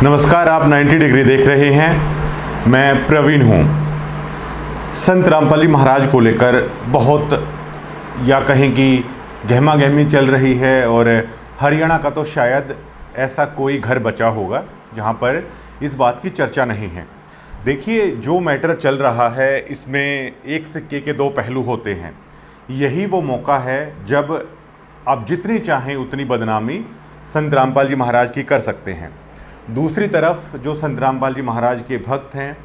नमस्कार, आप 90 डिग्री देख रहे हैं। मैं प्रवीण हूँ। संत रामपाल जी महाराज को लेकर बहुत या कहें कि गहमा गहमी चल रही है और हरियाणा का तो शायद ऐसा कोई घर बचा होगा जहाँ पर इस बात की चर्चा नहीं है। देखिए, जो मैटर चल रहा है इसमें एक सिक्के के दो पहलू होते हैं। यही वो मौका है जब आप जितनी चाहें उतनी बदनामी संत रामपाल जी महाराज की कर सकते हैं। दूसरी तरफ जो संत रामपाल जी महाराज के भक्त हैं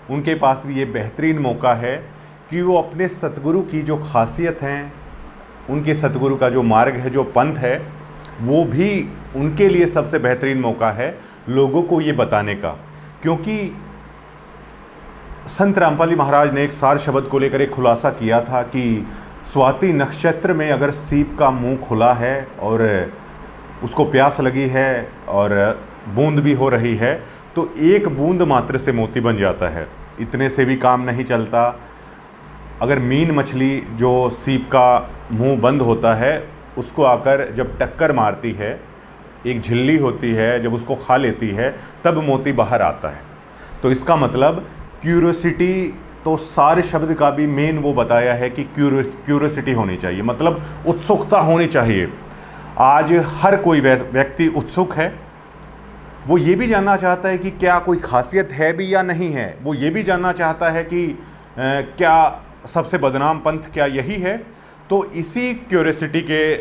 उनके पास भी ये बेहतरीन मौका है कि वो अपने सतगुरु की जो खासियत हैं, उनके सतगुरु का जो मार्ग है, जो पंथ है, वो भी उनके लिए सबसे बेहतरीन मौका है लोगों को ये बताने का। क्योंकि संत रामपाल जी महाराज ने एक सार शब्द को लेकर एक खुलासा किया था कि स्वाति नक्षत्र में अगर सीप का मुंह खुला है और उसको प्यास लगी है और बूंद भी हो रही है तो एक बूंद मात्र से मोती बन जाता है। इतने से भी काम नहीं चलता। अगर मीन मछली जो सीप का मुंह बंद होता है उसको आकर जब टक्कर मारती है, एक झिल्ली होती है, जब उसको खा लेती है तब मोती बाहर आता है। तो इसका मतलब क्यूरियोसिटी, तो सारे शब्द का भी मेन वो बताया है कि क्यूरियोसिटी होनी चाहिए, मतलब उत्सुकता होनी चाहिए। आज हर कोई व्यक्ति उत्सुक है। वो ये भी जानना चाहता है कि क्या कोई खासियत है भी या नहीं है। वो ये भी जानना चाहता है कि क्या सबसे बदनाम पंथ क्या यही है। तो इसी क्यूरियोसिटी के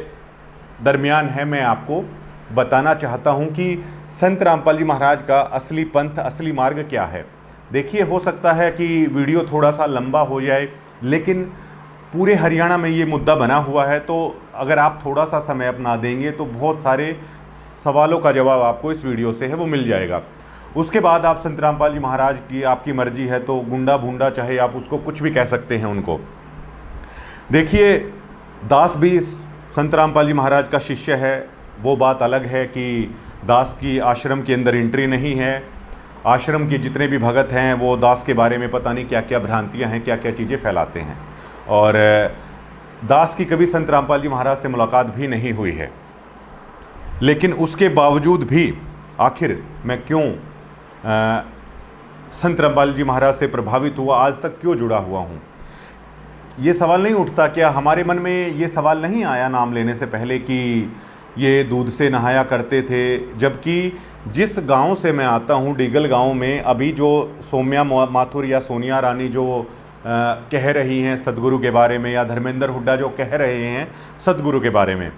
दरमियान है मैं आपको बताना चाहता हूँ कि संत रामपाल जी महाराज का असली पंथ, असली मार्ग क्या है। देखिए, हो सकता है कि वीडियो थोड़ा सा लंबा हो जाए, लेकिन पूरे हरियाणा में ये मुद्दा बना हुआ है। तो अगर आप थोड़ा सा समय अपना देंगे तो बहुत सारे सवालों का जवाब आपको इस वीडियो से है वो मिल जाएगा। उसके बाद आप संत रामपाल जी महाराज की आपकी मर्जी है तो गुंडा भूंडा, चाहे आप उसको कुछ भी कह सकते हैं उनको। देखिए, दास भी संत रामपाल जी महाराज का शिष्य है। वो बात अलग है कि दास की आश्रम के अंदर एंट्री नहीं है। आश्रम के जितने भी भगत हैं वो दास के बारे में पता नहीं क्या क्या भ्रांतियाँ हैं, क्या क्या चीज़ें फैलाते हैं। और दास की कभी संत रामपाल जी महाराज से मुलाकात भी नहीं हुई है। लेकिन उसके बावजूद भी आखिर मैं क्यों संत रामपाल जी महाराज से प्रभावित हुआ, आज तक क्यों जुड़ा हुआ हूँ, ये सवाल नहीं उठता। क्या हमारे मन में ये सवाल नहीं आया नाम लेने से पहले कि ये दूध से नहाया करते थे। जबकि जिस गांव से मैं आता हूँ, डीगल गांव में, अभी जो सौम्या माथुर या सोनिया रानी जो कह रही हैं सतगुरु के बारे में, या धर्मेंद्र हुड्डा जो कह रहे हैं सतगुरु के बारे में,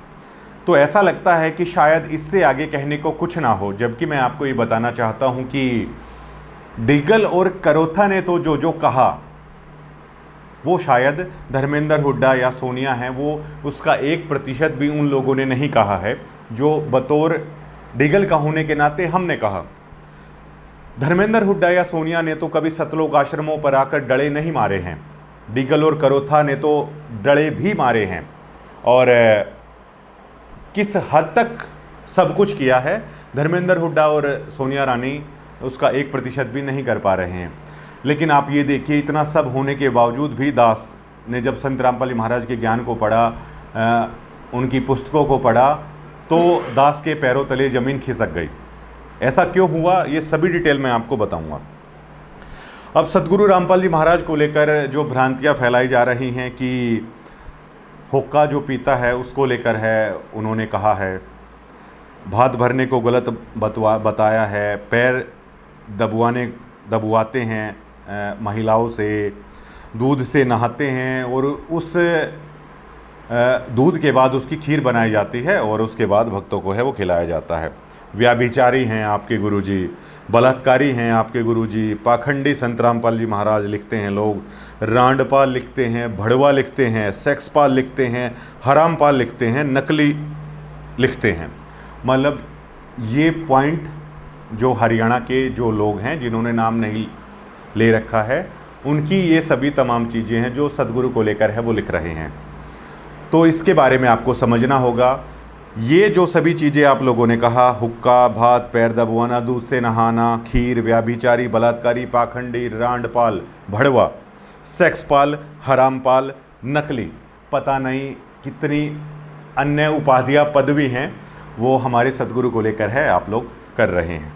तो ऐसा लगता है कि शायद इससे आगे कहने को कुछ ना हो। जबकि मैं आपको ये बताना चाहता हूँ कि डीगल और करोथा ने तो जो जो कहा वो शायद धर्मेंद्र हुड्डा या सोनिया हैं, वो उसका 1% भी उन लोगों ने नहीं कहा है जो बतौर डीगल का होने के नाते हमने कहा। धर्मेंद्र हुड्डा या सोनिया ने तो कभी सतलोक आश्रमों पर आकर डड़े नहीं मारे हैं। डीगल और करोथा ने तो डड़े भी मारे हैं और किस हद तक सब कुछ किया है। धर्मेंद्र हुड्डा और सोनिया रानी उसका 1% भी नहीं कर पा रहे हैं। लेकिन आप ये देखिए, इतना सब होने के बावजूद भी दास ने जब संत रामपाल जी महाराज के ज्ञान को पढ़ा, उनकी पुस्तकों को पढ़ा, तो दास के पैरों तले ज़मीन खिसक गई। ऐसा क्यों हुआ, ये सभी डिटेल मैं आपको बताऊंगा। अब सतगुरु रामपाल जी महाराज को लेकर जो भ्रांतियाँ फैलाई जा रही हैं कि हुक्का जो पीता है उसको लेकर है, उन्होंने कहा है भात भरने को गलत बताया है, पैर दबवाते हैं महिलाओं से, दूध से नहाते हैं और उस दूध के बाद उसकी खीर बनाई जाती है और उसके बाद भक्तों को है वो खिलाया जाता है। व्याभिचारी हैं आपके गुरुजी, बलात्कारी हैं आपके गुरुजी, पाखंडी संत रामपाल जी महाराज लिखते हैं लोग, रांडपाल लिखते हैं, भड़वा लिखते हैं, सेक्सपाल लिखते हैं, हरामपाल लिखते हैं, नकली लिखते हैं। मतलब ये पॉइंट जो हरियाणा के जो लोग हैं जिन्होंने नाम नहीं ले रखा है, उनकी ये सभी तमाम चीज़ें हैं जो सतगुरु को लेकर है वो लिख रहे हैं। तो इसके बारे में आपको समझना होगा। ये जो सभी चीज़ें आप लोगों ने कहा, हुक्का, भात, पैर दबवाना, दूध से नहाना, खीर, व्याभिचारी, बलात्कारी, पाखंडी, रांडपाल, भड़वा, सेक्सपाल, हरामपाल, नकली, पता नहीं कितनी अन्य उपाधियाँ, पदवी हैं वो हमारे सतगुरु को लेकर है आप लोग कर रहे हैं।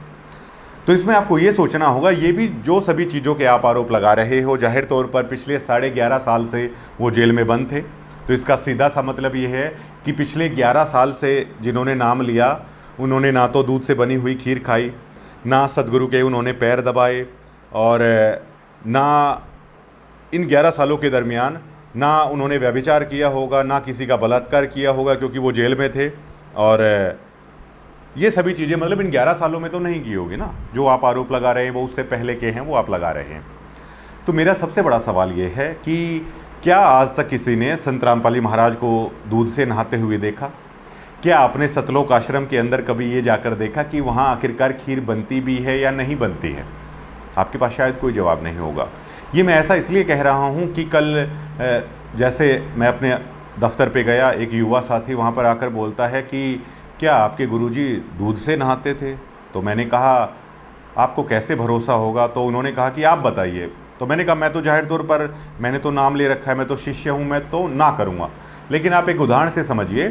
तो इसमें आपको ये सोचना होगा, ये भी जो सभी चीज़ों के आप आरोप लगा रहे हो, जाहिर तौर पर पिछले 11.5 साल से वो जेल में बंद थे। तो इसका सीधा सा मतलब ये है कि पिछले 11 साल से जिन्होंने नाम लिया, उन्होंने ना तो दूध से बनी हुई खीर खाई, ना सदगुरु के उन्होंने पैर दबाए, और ना इन 11 सालों के दरमियान ना उन्होंने व्यभिचार किया होगा, ना किसी का बलात्कार किया होगा, क्योंकि वो जेल में थे। और ये सभी चीज़ें मतलब इन 11 सालों में तो नहीं की होगी ना। जो आप आरोप लगा रहे हैं वो उससे पहले के हैं, वो आप लगा रहे हैं। तो मेरा सबसे बड़ा सवाल ये है कि क्या आज तक किसी ने संत रामपाली महाराज को दूध से नहाते हुए देखा? क्या आपने सतलोक आश्रम के अंदर कभी ये जाकर देखा कि वहाँ आखिरकार खीर बनती भी है या नहीं बनती है? आपके पास शायद कोई जवाब नहीं होगा। ये मैं ऐसा इसलिए कह रहा हूँ कि कल जैसे मैं अपने दफ्तर पे गया, एक युवा साथी वहाँ पर आकर बोलता है कि क्या आपके गुरुजी दूध से नहाते थे? तो मैंने कहा आपको कैसे भरोसा होगा? तो उन्होंने कहा कि आप बताइए। तो मैंने कहा मैं तो जाहिर तौर पर, मैंने तो नाम ले रखा है, मैं तो शिष्य हूँ, मैं तो ना करूँगा। लेकिन आप एक उदाहरण से समझिए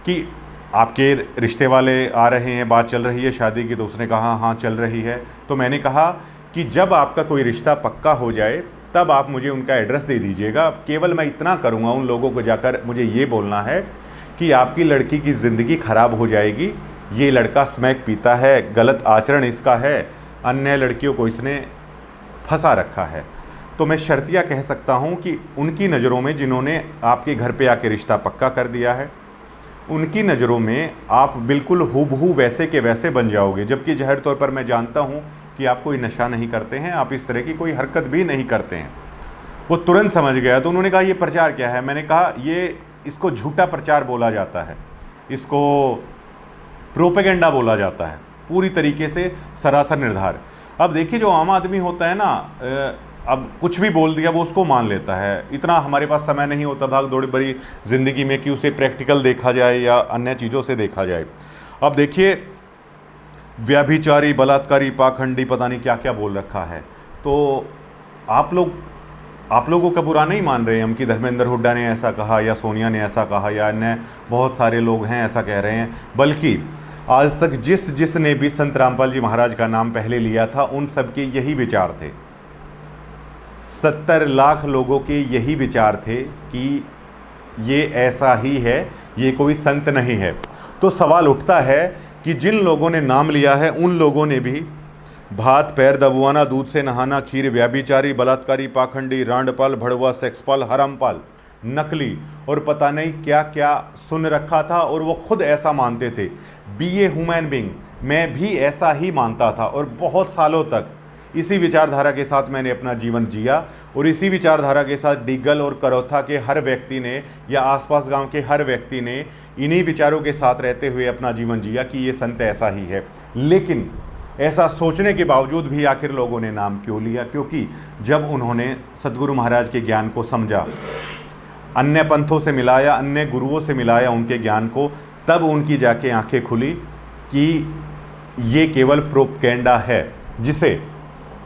कि आपके रिश्ते वाले आ रहे हैं, बात चल रही है शादी की, तो उसने कहा हाँ चल रही है। तो मैंने कहा कि जब आपका कोई रिश्ता पक्का हो जाए तब आप मुझे उनका एड्रेस दे दीजिएगा। केवल मैं इतना करूँगा, उन लोगों को जाकर मुझे ये बोलना है कि आपकी लड़की की ज़िंदगी ख़राब हो जाएगी, ये लड़का स्मैक पीता है, गलत आचरण इसका है, अन्य लड़कियों को इसने फंसा रखा है। तो मैं शर्तिया कह सकता हूँ कि उनकी नज़रों में, जिन्होंने आपके घर पे आके रिश्ता पक्का कर दिया है, उनकी नज़रों में आप बिल्कुल हूबहू वैसे के वैसे बन जाओगे। जबकि जाहिर तौर पर मैं जानता हूँ कि आप कोई नशा नहीं करते हैं, आप इस तरह की कोई हरकत भी नहीं करते हैं। वो तुरंत समझ गया। तो उन्होंने कहा ये प्रचार क्या है? मैंने कहा ये इसको झूठा प्रचार बोला जाता है, इसको प्रोपेगेंडा बोला जाता है, पूरी तरीके से सरासर निर्धार। अब देखिए जो आम आदमी होता है ना, अब कुछ भी बोल दिया वो उसको मान लेता है। इतना हमारे पास समय नहीं होता भाग दौड़ भरी ज़िंदगी में कि उसे प्रैक्टिकल देखा जाए या अन्य चीज़ों से देखा जाए। अब देखिए व्यभिचारी, बलात्कारी, पाखंडी, पता नहीं क्या क्या बोल रखा है। तो आप लोगों का बुरा नहीं मान रहे हैं हम कि धर्मेंद्र हुड्डा ने ऐसा कहा या सोनिया ने ऐसा कहा या अन्य बहुत सारे लोग हैं ऐसा कह रहे हैं। बल्कि आज तक जिसने भी संत रामपाल जी महाराज का नाम पहले लिया था, उन सब के यही विचार थे। 70 लाख लोगों के यही विचार थे कि ये ऐसा ही है, ये कोई संत नहीं है। तो सवाल उठता है कि जिन लोगों ने नाम लिया है उन लोगों ने भी भात पैर दबवाना, दूध से नहाना, खीर, व्याभिचारी, बलात्कारी, पाखंडी, रांडपाल, भड़वा, सेक्सपाल, हरामपाल, नकली और पता नहीं क्या क्या सुन रखा था। और वो खुद ऐसा मानते थे। बी ए ह्यूमन बीइंग, मैं भी ऐसा ही मानता था और बहुत सालों तक इसी विचारधारा के साथ मैंने अपना जीवन जिया। और इसी विचारधारा के साथ डिगल और करौथा के हर व्यक्ति ने या आसपास गांव के हर व्यक्ति ने इन्हीं विचारों के साथ रहते हुए अपना जीवन जिया कि ये संत ऐसा ही है। लेकिन ऐसा सोचने के बावजूद भी आखिर लोगों ने नाम क्यों लिया? क्योंकि जब उन्होंने सदगुरु महाराज के ज्ञान को समझा, अन्य पंथों से मिलाया, अन्य गुरुओं से मिलाया उनके ज्ञान को, तब उनकी जाके आंखें खुली कि ये केवल प्रोपेगेंडा है जिसे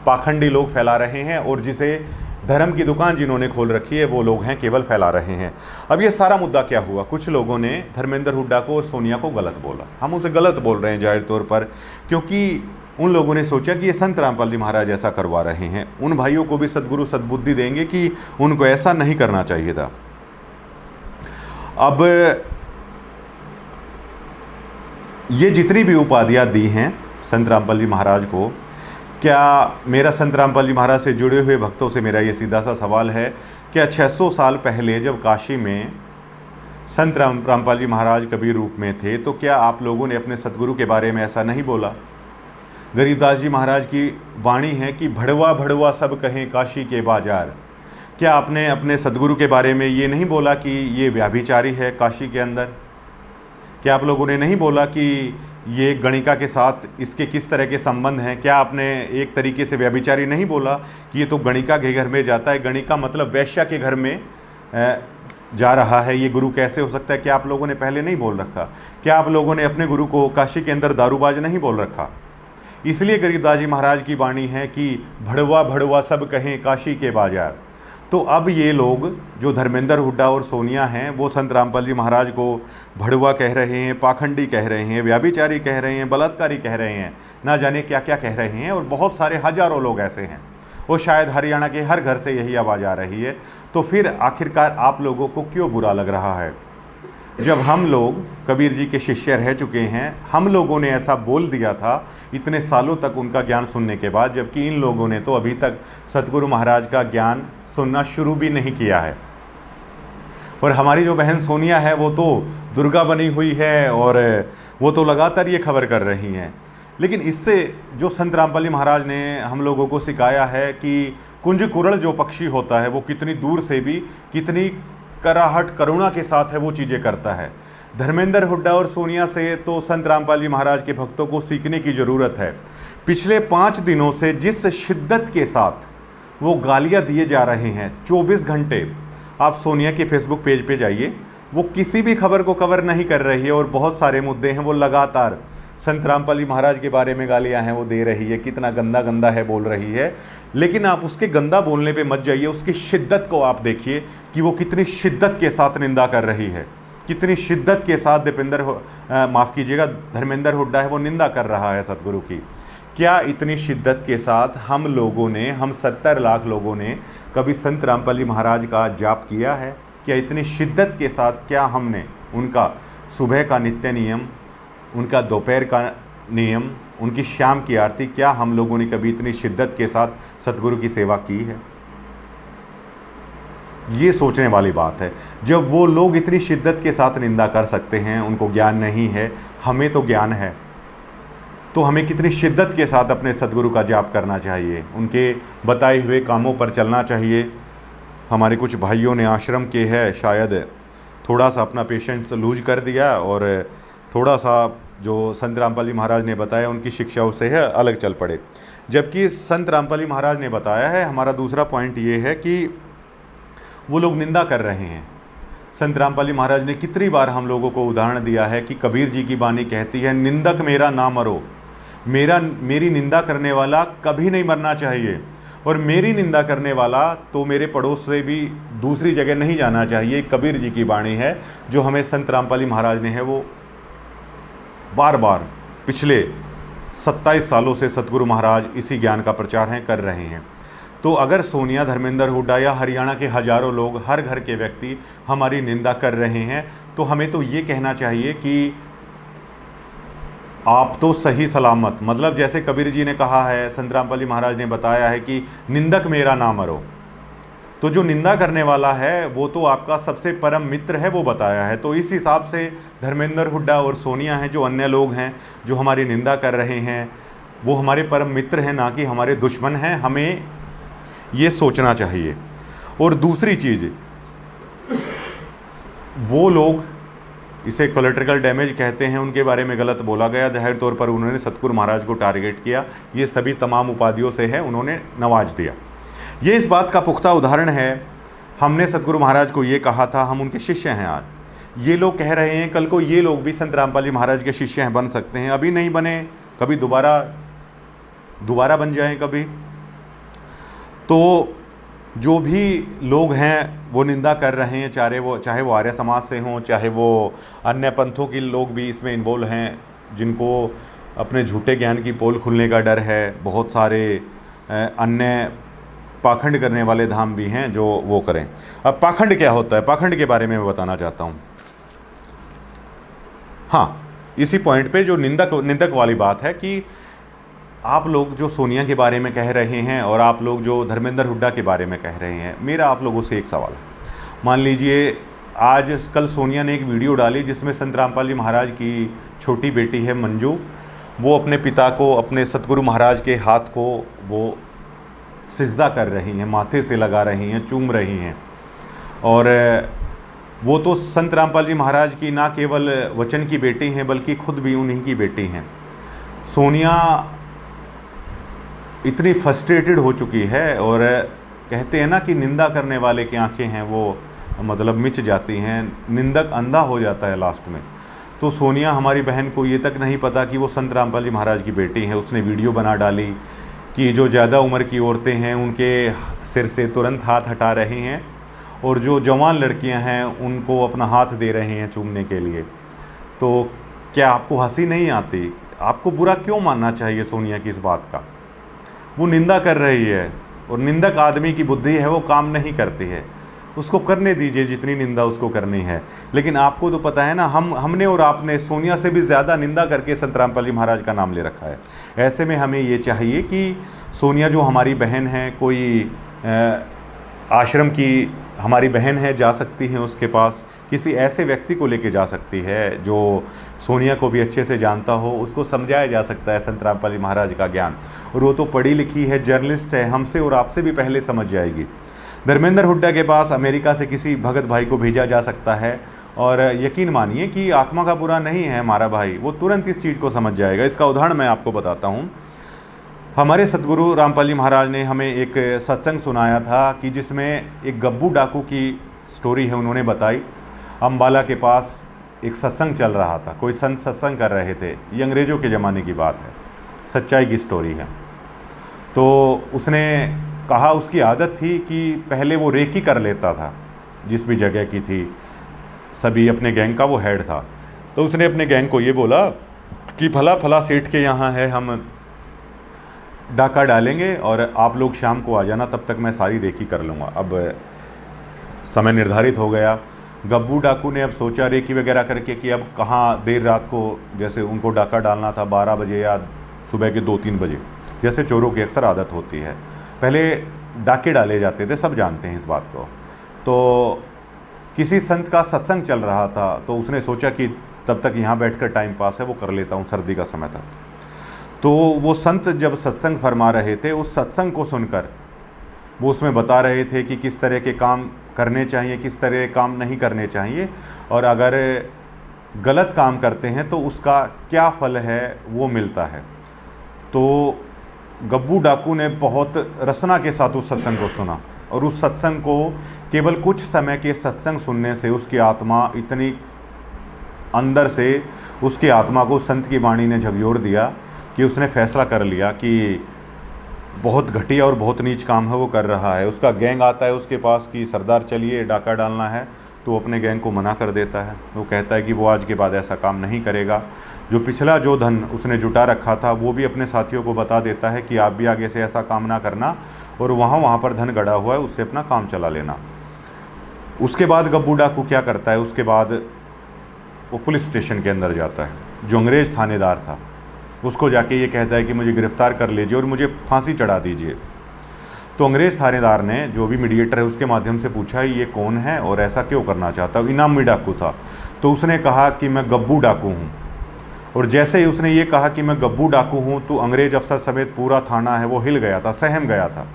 पाखंडी लोग फैला रहे हैं और जिसे धर्म की दुकान जिन्होंने खोल रखी है वो लोग हैं केवल फैला रहे हैं। अब ये सारा मुद्दा क्या हुआ? कुछ लोगों ने धर्मेंद्र हुड्डा को और सोनिया को गलत बोला। हम उसे गलत बोल रहे हैं जाहिर तौर पर, क्योंकि उन लोगों ने सोचा कि ये संत रामपाल जी महाराज ऐसा करवा रहे हैं। उन भाइयों को भी सदगुरु सद्बुद्धि देंगे कि उनको ऐसा नहीं करना चाहिए था। अब ये जितनी भी उपाधियाँ दी हैं संत रामपाल जी महाराज को, क्या मेरा संत रामपाल जी महाराज से जुड़े हुए भक्तों से मेरा ये सीधा सा सवाल है, क्या 600 साल पहले जब काशी में संत रामपाल जी महाराज कबीर रूप में थे, तो क्या आप लोगों ने अपने सतगुरु के बारे में ऐसा नहीं बोला? गरीबदास जी महाराज की वाणी है कि भड़वा भड़वा सब कहें काशी के बाजार। क्या आपने अपने सदगुरु के बारे में ये नहीं बोला कि ये व्याभिचारी है काशी के अंदर? क्या आप लोगों ने नहीं बोला कि ये गणिका के साथ इसके किस तरह के संबंध हैं? क्या आपने एक तरीके से व्यभिचारी नहीं बोला कि ये तो गणिका के घर में जाता है? गणिका मतलब वैश्या के घर में जा रहा है, ये गुरु कैसे हो सकता है? क्या आप लोगों ने पहले नहीं बोल रखा? क्या आप लोगों ने अपने गुरु को काशी के अंदर दारूबाज नहीं बोल रखा? इसलिए गरीबदास जी महाराज की वाणी है कि भड़वा भड़वा सब कहें काशी के बाजार। तो अब ये लोग जो धर्मेंद्र हुड्डा और सोनिया हैं वो संत रामपाल जी महाराज को भड़ुआ कह रहे हैं, पाखंडी कह रहे हैं, व्याभिचारी कह रहे हैं, बलात्कारी कह रहे हैं, ना जाने क्या क्या कह रहे हैं। और बहुत सारे हजारों लोग ऐसे हैं, वो शायद हरियाणा के हर घर से यही आवाज़ आ रही है। तो फिर आखिरकार आप लोगों को क्यों बुरा लग रहा है? जब हम लोग कबीर जी के शिष्य रह चुके हैं, हम लोगों ने ऐसा बोल दिया था इतने सालों तक उनका ज्ञान सुनने के बाद, जबकि इन लोगों ने तो अभी तक सतगुरु महाराज का ज्ञान सुनना शुरू भी नहीं किया है। और हमारी जो बहन सोनिया है वो तो दुर्गा बनी हुई है और वो तो लगातार ये खबर कर रही हैं। लेकिन इससे जो संत रामपाल जी महाराज ने हम लोगों को सिखाया है कि कुंज कुरल जो पक्षी होता है वो कितनी दूर से भी कितनी कराहट करुणा के साथ है वो चीज़ें करता है। धर्मेंद्र हुड्डा और सोनिया से तो संत रामपाल जी महाराज के भक्तों को सीखने की ज़रूरत है। पिछले 5 दिनों से जिस शिद्दत के साथ वो गालियां दिए जा रहे हैं, 24 घंटे आप सोनिया के फेसबुक पेज पे जाइए, वो किसी भी खबर को कवर नहीं कर रही है और बहुत सारे मुद्दे हैं वो लगातार संत रामपाल जी महाराज के बारे में गालियां हैं वो दे रही है, कितना गंदा गंदा है बोल रही है। लेकिन आप उसके गंदा बोलने पे मत जाइए, उसकी शिद्दत को आप देखिए कि वो कितनी शिद्दत के साथ निंदा कर रही है, कितनी शिद्दत के साथ धर्मेंद्र हुड्डा है वो निंदा कर रहा है सतगुरु की। क्या इतनी शिद्दत के साथ हम 70 लाख लोगों ने कभी संत रामपाल जी महाराज का जाप किया है? क्या इतनी शिद्दत के साथ क्या हमने उनका सुबह का नित्य नियम, उनका दोपहर का नियम, उनकी शाम की आरती, क्या हम लोगों ने कभी इतनी शिद्दत के साथ सतगुरु की सेवा की है? ये सोचने वाली बात है। जब वो लोग इतनी शिद्दत के साथ निंदा कर सकते हैं, उनको ज्ञान नहीं है, हमें तो ज्ञान है, तो हमें कितनी शिद्दत के साथ अपने सतगुरु का जाप करना चाहिए, उनके बताए हुए कामों पर चलना चाहिए। हमारे कुछ भाइयों ने आश्रम के है शायद थोड़ा सा अपना पेशेंस लूज कर दिया और थोड़ा सा जो संत रामपाल जी महाराज ने बताया उनकी शिक्षाओं से है अलग चल पड़े। जबकि संत रामपाल जी महाराज ने बताया है, हमारा दूसरा पॉइंट ये है कि वो लोग निंदा कर रहे हैं। संत रामपाल जी महाराज ने कितनी बार हम लोगों को उदाहरण दिया है कि कबीर जी की बानी कहती है, निंदक मेरा ना मरो, मेरी निंदा करने वाला कभी नहीं मरना चाहिए, और मेरी निंदा करने वाला तो मेरे पड़ोस से भी दूसरी जगह नहीं जाना चाहिए। कबीर जी की वाणी है जो हमें संत रामपाल जी महाराज ने है वो बार बार पिछले 27 सालों से सतगुरु महाराज इसी ज्ञान का प्रचार है कर रहे हैं। तो अगर सोनिया, धर्मेंद्र हुड्डा या हरियाणा के हजारों लोग, हर घर के व्यक्ति हमारी निंदा कर रहे हैं, तो हमें तो ये कहना चाहिए कि आप तो सही सलामत, मतलब जैसे कबीर जी ने कहा है, संत रामपाल जी महाराज ने बताया है कि निंदक मेरा ना मरो, तो जो निंदा करने वाला है वो तो आपका सबसे परम मित्र है, वो बताया है। तो इस हिसाब से धर्मेंद्र हुड्डा और सोनिया हैं, जो अन्य लोग हैं जो हमारी निंदा कर रहे हैं, वो हमारे परम मित्र हैं, ना कि हमारे दुश्मन हैं। हमें ये सोचना चाहिए। और दूसरी चीज़, वो लोग इसे कोलेट्रिकल डैमेज कहते हैं, उनके बारे में गलत बोला गया। जाहिर तौर पर उन्होंने सतगुरु महाराज को टारगेट किया, ये सभी तमाम उपाधियों से है उन्होंने नवाज दिया। ये इस बात का पुख्ता उदाहरण है। हमने सतगुरु महाराज को ये कहा था, हम उनके शिष्य हैं। आज ये लोग कह रहे हैं कल को ये लोग भी संत रामपाल जी महाराज के शिष्य हैं, बन सकते हैं। अभी नहीं बने, कभी दोबारा बन जाएं कभी। तो जो भी लोग हैं वो निंदा कर रहे हैं, चाहे वो आर्य समाज से हों, चाहे वो अन्य पंथों के लोग भी इसमें इन्वॉल्व हैं, जिनको अपने झूठे ज्ञान की पोल खुलने का डर है। बहुत सारे अन्य पाखंड करने वाले धाम भी हैं जो वो करें। अब पाखंड क्या होता है, पाखंड के बारे में मैं बताना चाहता हूँ। हाँ, इसी पॉइंट पे जो निंदक वाली बात है कि आप लोग जो सोनिया के बारे में कह रहे हैं और आप लोग जो धर्मेंद्र हुड्डा के बारे में कह रहे हैं, मेरा आप लोगों से एक सवाल है। मान लीजिए कल सोनिया ने एक वीडियो डाली जिसमें संत रामपाल जी महाराज की छोटी बेटी है मंजू, वो अपने पिता को, अपने सतगुरु महाराज के हाथ को वो सिजदा कर रही हैं, माथे से लगा रही हैं, चूम रही हैं। और वो तो संत रामपाल जी महाराज की ना केवल वचन की बेटी हैं बल्कि खुद भी उन्हीं की बेटी हैं। सोनिया इतनी फ्रस्ट्रेटेड हो चुकी है, और कहते हैं ना कि निंदा करने वाले की आंखें हैं वो मतलब मिच जाती हैं, निंदक अंधा हो जाता है लास्ट में। तो सोनिया हमारी बहन को ये तक नहीं पता कि वो संत रामपाल जी महाराज की बेटी है। उसने वीडियो बना डाली कि जो ज़्यादा उम्र की औरतें हैं उनके सिर से तुरंत हाथ हटा रहे हैं और जो जवान लड़कियां हैं उनको अपना हाथ दे रहे हैं चूमने के लिए। तो क्या आपको हंसी नहीं आती? आपको बुरा क्यों मानना चाहिए सोनिया की इस बात का? वो निंदा कर रही है और निंदक आदमी की बुद्धि है वो काम नहीं करती है। उसको करने दीजिए जितनी निंदा उसको करनी है। लेकिन आपको तो पता है ना, हमने और आपने सोनिया से भी ज़्यादा निंदा करके संत रामपाल जी महाराज का नाम ले रखा है। ऐसे में हमें ये चाहिए कि सोनिया जो हमारी बहन है, कोई आश्रम की हमारी बहन है, जा सकती है उसके पास, किसी ऐसे व्यक्ति को लेके जा सकती है जो सोनिया को भी अच्छे से जानता हो, उसको समझाया जा सकता है संत रामपाल जी महाराज का ज्ञान। और वो तो पढ़ी लिखी है, जर्नलिस्ट है, हमसे और आपसे भी पहले समझ जाएगी। धर्मेंद्र हुड्डा के पास अमेरिका से किसी भगत भाई को भेजा जा सकता है और यकीन मानिए कि आत्मा का बुरा नहीं है हमारा भाई, वो तुरंत इस चीज़ को समझ जाएगा। इसका उदाहरण मैं आपको बताता हूँ। हमारे सतगुरु रामपाल जी महाराज ने हमें एक सत्संग सुनाया था कि जिसमें एक गब्बू डाकू की स्टोरी है, उन्होंने बताई। अम्बाला के पास एक सत्संग चल रहा था, कोई संत सत्संग कर रहे थे, ये अंग्रेज़ों के ज़माने की बात है, सच्चाई की स्टोरी है। तो उसने कहा उसकी आदत थी कि पहले वो रेकी कर लेता था, जिस भी जगह की थी, सभी अपने गैंग का वो हेड था। तो उसने अपने गैंग को ये बोला कि फला फला सेठ के यहाँ है, हम डाका डालेंगे और आप लोग शाम को आ जाना, तब तक मैं सारी रेकी कर लूँगा। अब समय निर्धारित हो गया। गब्बू डाकू ने अब सोचा रेकी वगैरह करके कि अब कहाँ देर रात को, जैसे उनको डाका डालना था 12 बजे या सुबह के 2-3 बजे, जैसे चोरों की अक्सर आदत होती है। पहले डाके डाले जाते थे, सब जानते हैं इस बात को। तो किसी संत का सत्संग चल रहा था, तो उसने सोचा कि तब तक यहाँ बैठकर टाइम पास है वो कर लेता हूँ, सर्दी का समय था। तो वो संत जब सत्संग फरमा रहे थे, उस सत्संग को सुनकर वो उसमें बता रहे थे कि किस तरह के काम करने चाहिए, किस तरह के काम नहीं करने चाहिए, और अगर गलत काम करते हैं तो उसका क्या फल है वो मिलता है। तो गब्बू डाकू ने बहुत रसना के साथ उस सत्संग को सुना और उस सत्संग को केवल कुछ समय के सत्संग सुनने से उसकी आत्मा इतनी अंदर से, उसकी आत्मा को संत की वाणी ने झकझोर दिया कि उसने फैसला कर लिया कि बहुत घटिया और बहुत नीच काम है वो कर रहा है। उसका गैंग आता है उसके पास कि सरदार चलिए डाका डालना है, तो वो अपने गैंग को मना कर देता है। वो कहता है कि वो आज के बाद ऐसा काम नहीं करेगा। जो पिछला जो धन उसने जुटा रखा था वो भी अपने साथियों को बता देता है कि आप भी आगे से ऐसा काम ना करना, और वहाँ पर धन गड़ा हुआ है, उससे अपना काम चला लेना। उसके बाद गब्बू डाकू क्या करता है, उसके बाद वो पुलिस स्टेशन के अंदर जाता है। जो अंग्रेज़ थानेदार था उसको जाके ये कहता है कि मुझे गिरफ़्तार कर लीजिए और मुझे फांसी चढ़ा दीजिए। तो अंग्रेज़ थानेदार ने, जो भी मीडिएटर है, उसके माध्यम से पूछा ये कौन है और ऐसा क्यों करना चाहता है। इनामी डाकू था। तो उसने कहा कि मैं गब्बू डाकू हूँ। और जैसे ही उसने ये कहा कि मैं गब्बू डाकू हूँ, तो अंग्रेज़ अफसर समेत पूरा थाना है वो हिल गया था, सहम गया था।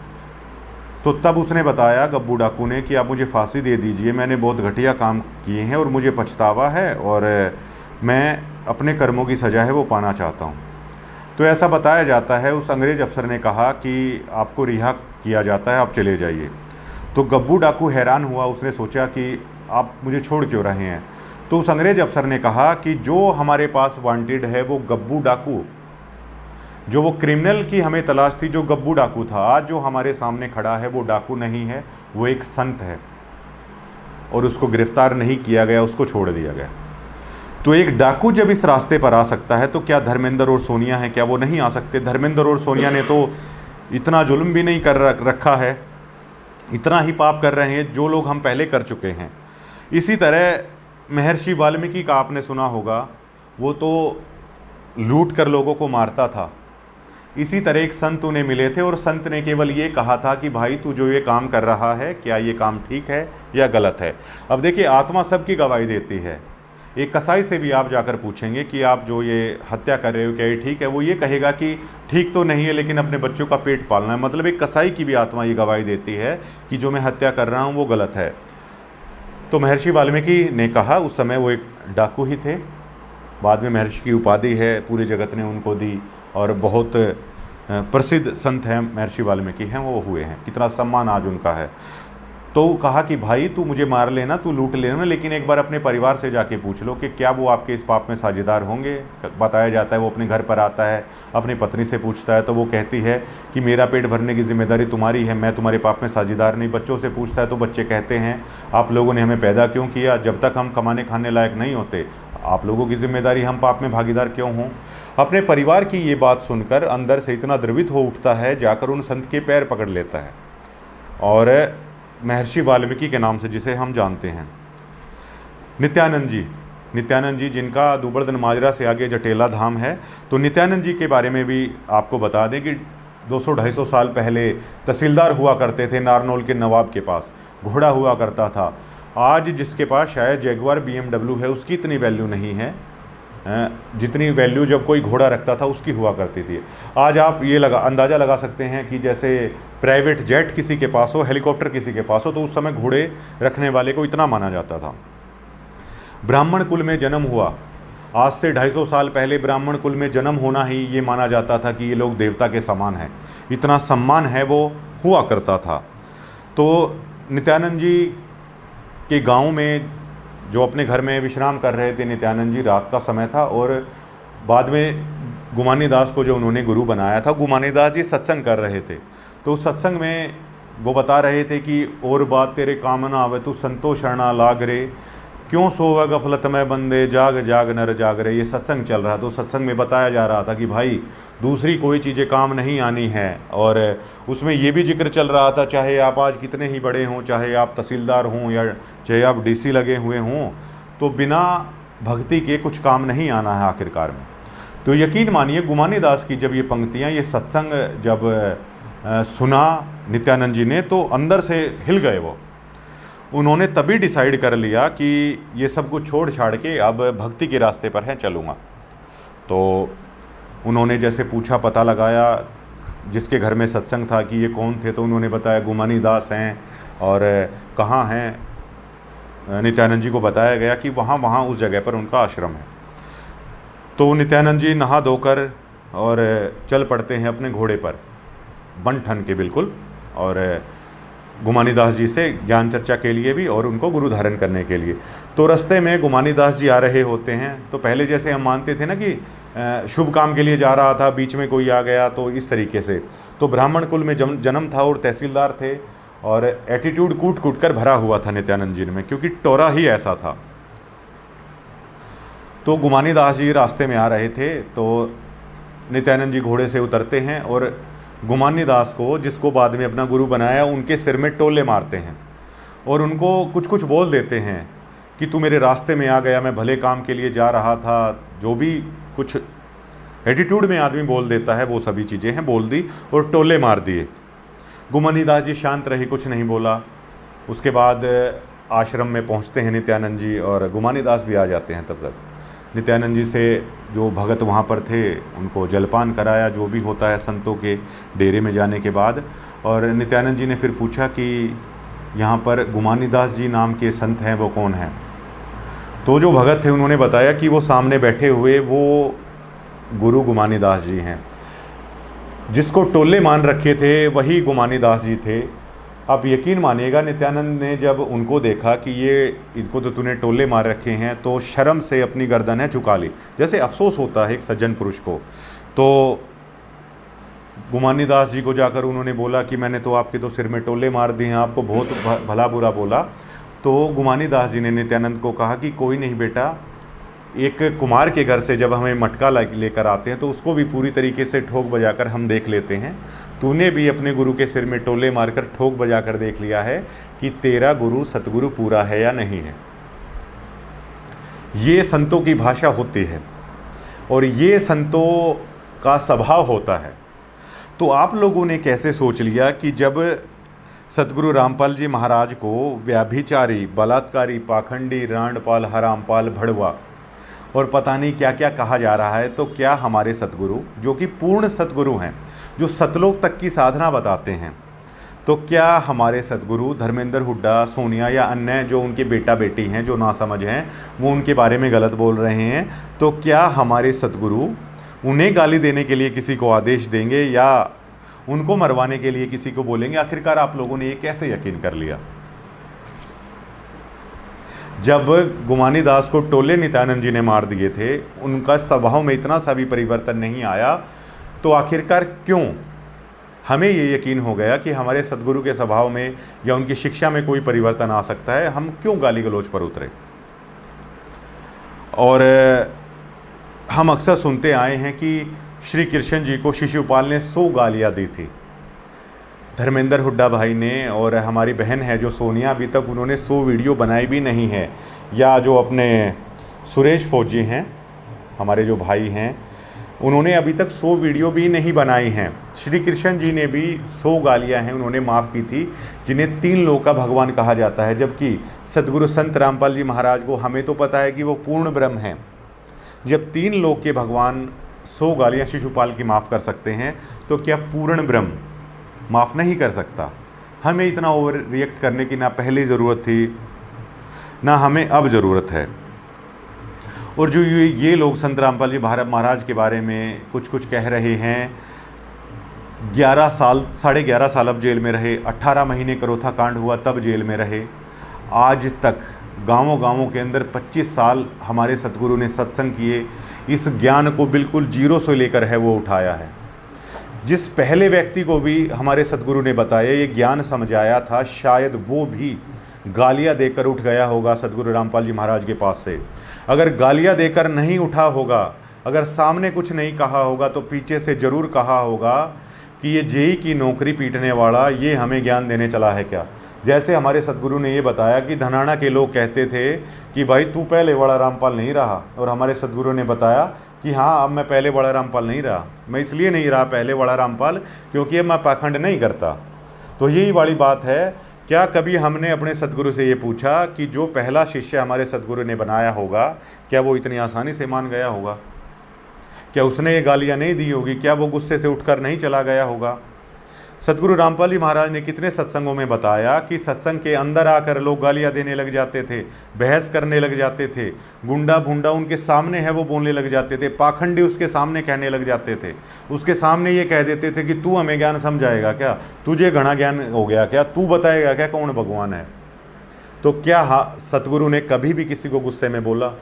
तो तब उसने बताया गब्बू डाकू ने कि आप मुझे फांसी दे दीजिए, मैंने बहुत घटिया काम किए हैं और मुझे पछतावा है और मैं अपने कर्मों की सज़ा है वो पाना चाहता हूँ। तो ऐसा बताया जाता है। उस अंग्रेज़ अफसर ने कहा कि आपको रिहा किया जाता है, आप चले जाइए। तो गब्बू डाकू हैरान हुआ, उसने सोचा कि आप मुझे छोड़ क्यों रहे हैं। तो उस अंग्रेज़ अफसर ने कहा कि जो हमारे पास वांटेड है वो गब्बू डाकू, जो वो क्रिमिनल की हमें तलाश थी, जो गब्बू डाकू था, आज जो हमारे सामने खड़ा है वो डाकू नहीं है, वो एक संत है। और उसको गिरफ्तार नहीं किया गया, उसको छोड़ दिया गया। तो एक डाकू जब इस रास्ते पर आ सकता है तो क्या धर्मेंद्र और सोनिया हैं, क्या वो नहीं आ सकते? धर्मेंद्र और सोनिया ने तो इतना जुल्म भी नहीं कर रखा है, इतना ही पाप कर रहे हैं जो लोग हम पहले कर चुके हैं। इसी तरह महर्षि वाल्मीकि का आपने सुना होगा, वो तो लूट कर लोगों को मारता था। इसी तरह एक संत उन्हें मिले थे और संत ने केवल ये कहा था कि भाई तू जो ये काम कर रहा है, क्या ये काम ठीक है या गलत है। अब देखिए, आत्मा सबकी गवाही देती है। एक कसाई से भी आप जाकर पूछेंगे कि आप जो ये हत्या कर रहे हो क्या ये ठीक है, वो ये कहेगा कि ठीक तो नहीं है लेकिन अपने बच्चों का पेट पालना है। मतलब एक कसाई की भी आत्मा ये गवाही देती है कि जो मैं हत्या कर रहा हूँ वो गलत है। तो महर्षि वाल्मीकि ने कहा, उस समय वो एक डाकू ही थे, बाद में महर्षि की उपाधि है, पूरे जगत ने उनको दी और बहुत प्रसिद्ध संत हैं महर्षि वाल्मीकि हैं, वो हुए हैं, कितना सम्मान आज उनका है। तो कहा कि भाई तू मुझे मार लेना, तू लूट लेना, लेकिन एक बार अपने परिवार से जाके पूछ लो कि क्या वो आपके इस पाप में साझेदार होंगे। बताया जाता है वो अपने घर पर आता है, अपनी पत्नी से पूछता है, तो वो कहती है कि मेरा पेट भरने की जिम्मेदारी तुम्हारी है, मैं तुम्हारे पाप में साझेदार नहीं। बच्चों से पूछता है तो बच्चे कहते हैं आप लोगों ने हमें पैदा क्यों किया, जब तक हम कमाने खाने लायक नहीं होते आप लोगों की जिम्मेदारी, हम पाप में भागीदार क्यों हों। अपने परिवार की ये बात सुनकर अंदर से इतना द्रवित हो उठता है, जाकर उन संत के पैर पकड़ लेता है और महर्षि वाल्मीकि के नाम से जिसे हम जानते हैं, नित्यानंद जी जिनका दुबर्दन माजरा से आगे जटेला धाम है। तो नित्यानंद जी के बारे में भी आपको बता दें कि 200-250 साल पहले तहसीलदार हुआ करते थे नारनौल के नवाब के पास, घोड़ा हुआ करता था। आज जिसके पास शायद जैगुआर BMW है उसकी इतनी वैल्यू नहीं है जितनी वैल्यू जब कोई घोड़ा रखता था उसकी हुआ करती थी। आज आप ये अंदाज़ा लगा सकते हैं कि जैसे प्राइवेट जेट किसी के पास हो, हेलीकॉप्टर किसी के पास हो, तो उस समय घोड़े रखने वाले को इतना माना जाता था। ब्राह्मण कुल में जन्म हुआ, आज से 250 साल पहले ब्राह्मण कुल में जन्म होना ही ये माना जाता था कि ये लोग देवता के समान हैं, इतना सम्मान है वो हुआ करता था। तो नित्यानंद जी के गांव में जो अपने घर में विश्राम कर रहे थे नित्यानंद जी, रात का समय था और बाद में गुमानी दास को जो उन्होंने गुरु बनाया था, गुमानी दास जी सत्संग कर रहे थे। तो उस सत्संग में वो बता रहे थे कि और बात तेरे काम न आवे तू संतो शरणा लाग रे, क्यों सोवे गफलत में बंदे जाग जाग नर जाग रे। ये सत्संग चल रहा, तो सत्संग में बताया जा रहा था कि भाई दूसरी कोई चीज़ें काम नहीं आनी है। और उसमें ये भी जिक्र चल रहा था चाहे आप आज कितने ही बड़े हों, चाहे आप तहसीलदार हों या चाहे आप DC लगे हुए हों, तो बिना भक्ति के कुछ काम नहीं आना है आखिरकार में। तो यकीन मानिए गुमानी दास की जब ये पंक्तियाँ, ये सत्संग जब सुना नित्यानंद जी ने तो अंदर से हिल गए वो। उन्होंने तभी डिसाइड कर लिया कि ये सब कुछ छोड़ छाड़ के अब भक्ति के रास्ते पर है चलूँगा। तो उन्होंने जैसे पूछा, पता लगाया जिसके घर में सत्संग था कि ये कौन थे, तो उन्होंने बताया गुमानी दास हैं और कहाँ हैं। नित्यानंद जी को बताया गया कि वहाँ उस जगह पर उनका आश्रम है। तो नित्यानंद जी नहा धोकर और चल पड़ते हैं अपने घोड़े पर, बन ठन के बिल्कुल, और गुमानी दास जी से ज्ञान चर्चा के लिए भी और उनको गुरु धारण करने के लिए। तो रास्ते में गुमानी दास जी आ रहे होते हैं। तो पहले जैसे हम मानते थे ना कि शुभ काम के लिए जा रहा था, बीच में कोई आ गया, तो इस तरीके से। तो ब्राह्मण कुल में जन्म था और तहसीलदार थे और एटीट्यूड कूट कूट कर भरा हुआ था नित्यानंद जी में, क्योंकि टोरा ही ऐसा था। तो गुमानी दास जी रास्ते में आ रहे थे, तो नित्यानंद जी घोड़े से उतरते हैं और गुमानी दास को, जिसको बाद में अपना गुरु बनाया, उनके सिर में टोले मारते हैं और उनको कुछ कुछ बोल देते हैं कि तू मेरे रास्ते में आ गया, मैं भले काम के लिए जा रहा था। जो भी कुछ एटीट्यूड में आदमी बोल देता है वो सभी चीज़ें हैं बोल दी और टोले मार दिए। गुमानी दास जी शांत रहे, कुछ नहीं बोला। उसके बाद आश्रम में पहुंचते हैं नित्यानंद जी और गुमानी दास भी आ जाते हैं। तब तक नित्यानंद जी से जो भगत वहाँ पर थे उनको जलपान कराया, जो भी होता है संतों के डेरे में जाने के बाद। और नित्यानंद जी ने फिर पूछा कि यहाँ पर गुमानी दास जी नाम के संत हैं, वो कौन हैं। तो जो भगत थे उन्होंने बताया कि वो सामने बैठे हुए वो गुरु गुमानी दास जी हैं। जिसको टोले मान रखे थे वही गुमानी दास जी थे। अब यकीन मानिएगा नित्यानंद ने जब उनको देखा कि ये इनको तो तूने टोले मार रखे हैं, तो शर्म से अपनी गर्दन है झुका ली, जैसे अफसोस होता है एक सज्जन पुरुष को। तो गुमानी दास जी को जाकर उन्होंने बोला कि मैंने तो आपके तो सिर में टोले मार दिए हैं, आपको बहुत भला बुरा बोला। तो गुमानी दास जी ने नित्यानंद को कहा कि कोई नहीं बेटा, एक कुमार के घर से जब हमें मटका लेकर आते हैं तो उसको भी पूरी तरीके से ठोक बजाकर हम देख लेते हैं। तूने भी अपने गुरु के सिर में टोले मारकर ठोक बजाकर देख लिया है कि तेरा गुरु सतगुरु पूरा है या नहीं है। ये संतों की भाषा होती है और ये संतों का स्वभाव होता है। तो आप लोगों ने कैसे सोच लिया कि जब सतगुरु रामपाल जी महाराज को व्याभिचारी, बलात्कारी, पाखंडी, रांडपाल, हरामपाल, भड़वा और पता नहीं क्या क्या कहा जा रहा है, तो क्या हमारे सतगुरु जो कि पूर्ण सतगुरु हैं, जो सतलोक तक की साधना बताते हैं, तो क्या हमारे सतगुरु धर्मेंद्र हुड्डा, सोनिया या अन्य जो उनके बेटा बेटी हैं जो नासमझ हैं, वो उनके बारे में गलत बोल रहे हैं, तो क्या हमारे सतगुरु उन्हें गाली देने के लिए किसी को आदेश देंगे या उनको मरवाने के लिए किसी को बोलेंगे? आखिरकार आप लोगों ने ये कैसे यकीन कर लिया? जब गुमानी दास को टोले नित्यानंद जी ने मार दिए थे, उनका स्वभाव में इतना सा भी परिवर्तन नहीं आया, तो आखिरकार क्यों हमें ये यकीन हो गया कि हमारे सद्गुरु के स्वभाव में या उनकी शिक्षा में कोई परिवर्तन आ सकता है? हम क्यों गाली गलौज पर उतरे? और हम अक्सर सुनते आए हैं कि श्री कृष्ण जी को शिशुपाल ने 100 गालियाँ दी थी। धर्मेंद्र हुड्डा भाई ने, और हमारी बहन है जो सोनिया, अभी तक उन्होंने 100 वीडियो बनाई भी नहीं है। या जो अपने सुरेश फौजी हैं, हमारे जो भाई हैं, उन्होंने अभी तक 100 वीडियो भी नहीं बनाई हैं। श्री कृष्ण जी ने भी 100 गालियां हैं उन्होंने माफ़ की थी, जिन्हें 3 लोक का भगवान कहा जाता है। जबकि सदगुरु संत रामपाल जी महाराज को हमें तो पता है कि वो पूर्ण ब्रह्म हैं। जब 3 लोक के भगवान 100 गालियां शिशुपाल की माफ़ कर सकते हैं, तो क्या पूर्ण ब्रह्म माफ़ नहीं कर सकता? हमें इतना ओवर रिएक्ट करने की ना पहले ज़रूरत थी, ना हमें अब ज़रूरत है। और जो ये लोग संत रामपाल जी महाराज के बारे में कुछ कह रहे हैं, 11 साल 11.5 साल अब जेल में रहे, 18 महीने करोथा कांड हुआ तब जेल में रहे, आज तक गांवों के अंदर 25 साल हमारे सतगुरु ने सत्संग किए, इस ज्ञान को बिल्कुल जीरो से लेकर है वो उठाया है। जिस पहले व्यक्ति को भी हमारे सतगुरु ने बताया, ये ज्ञान समझाया था, शायद वो भी गालियाँ देकर उठ गया होगा सतगुरु रामपाल जी महाराज के पास से। अगर गालियाँ देकर नहीं उठा होगा, अगर सामने कुछ नहीं कहा होगा, तो पीछे से ज़रूर कहा होगा कि ये जेई की नौकरी पीटने वाला ये हमें ज्ञान देने चला है क्या। जैसे हमारे सतगुरु ने ये बताया कि धनाना के लोग कहते थे कि भाई तू पहले बड़ा रामपाल नहीं रहा, और हमारे सतगुरु ने बताया कि हाँ, अब मैं पहले बड़ा रामपाल नहीं रहा। मैं इसलिए नहीं रहा पहले बड़ा रामपाल क्योंकि अब मैं पाखंड नहीं करता। तो यही वाली बात है। क्या कभी हमने अपने सतगुरु से ये पूछा कि जो पहला शिष्य हमारे सतगुरु ने बनाया होगा, क्या वो इतनी आसानी से मान गया होगा? क्या उसने ये गालियाँ नहीं दी होगी? क्या वो गुस्से से उठकर नहीं चला गया होगा? सतगुरु रामपाल जी महाराज ने कितने सत्संगों में बताया कि सत्संग के अंदर आकर लोग गालियाँ देने लग जाते थे, बहस करने लग जाते थे, गुंडा भुंडा उनके सामने है वो बोलने लग जाते थे, पाखंडी उसके सामने कहने लग जाते थे, उसके सामने ये कह देते थे कि तू हमें ज्ञान समझाएगा क्या, तुझे घना ज्ञान हो गया क्या, तू बताएगा क्या कौन भगवान है। तो क्या सतगुरु ने कभी भी किसी को गुस्से में बोला?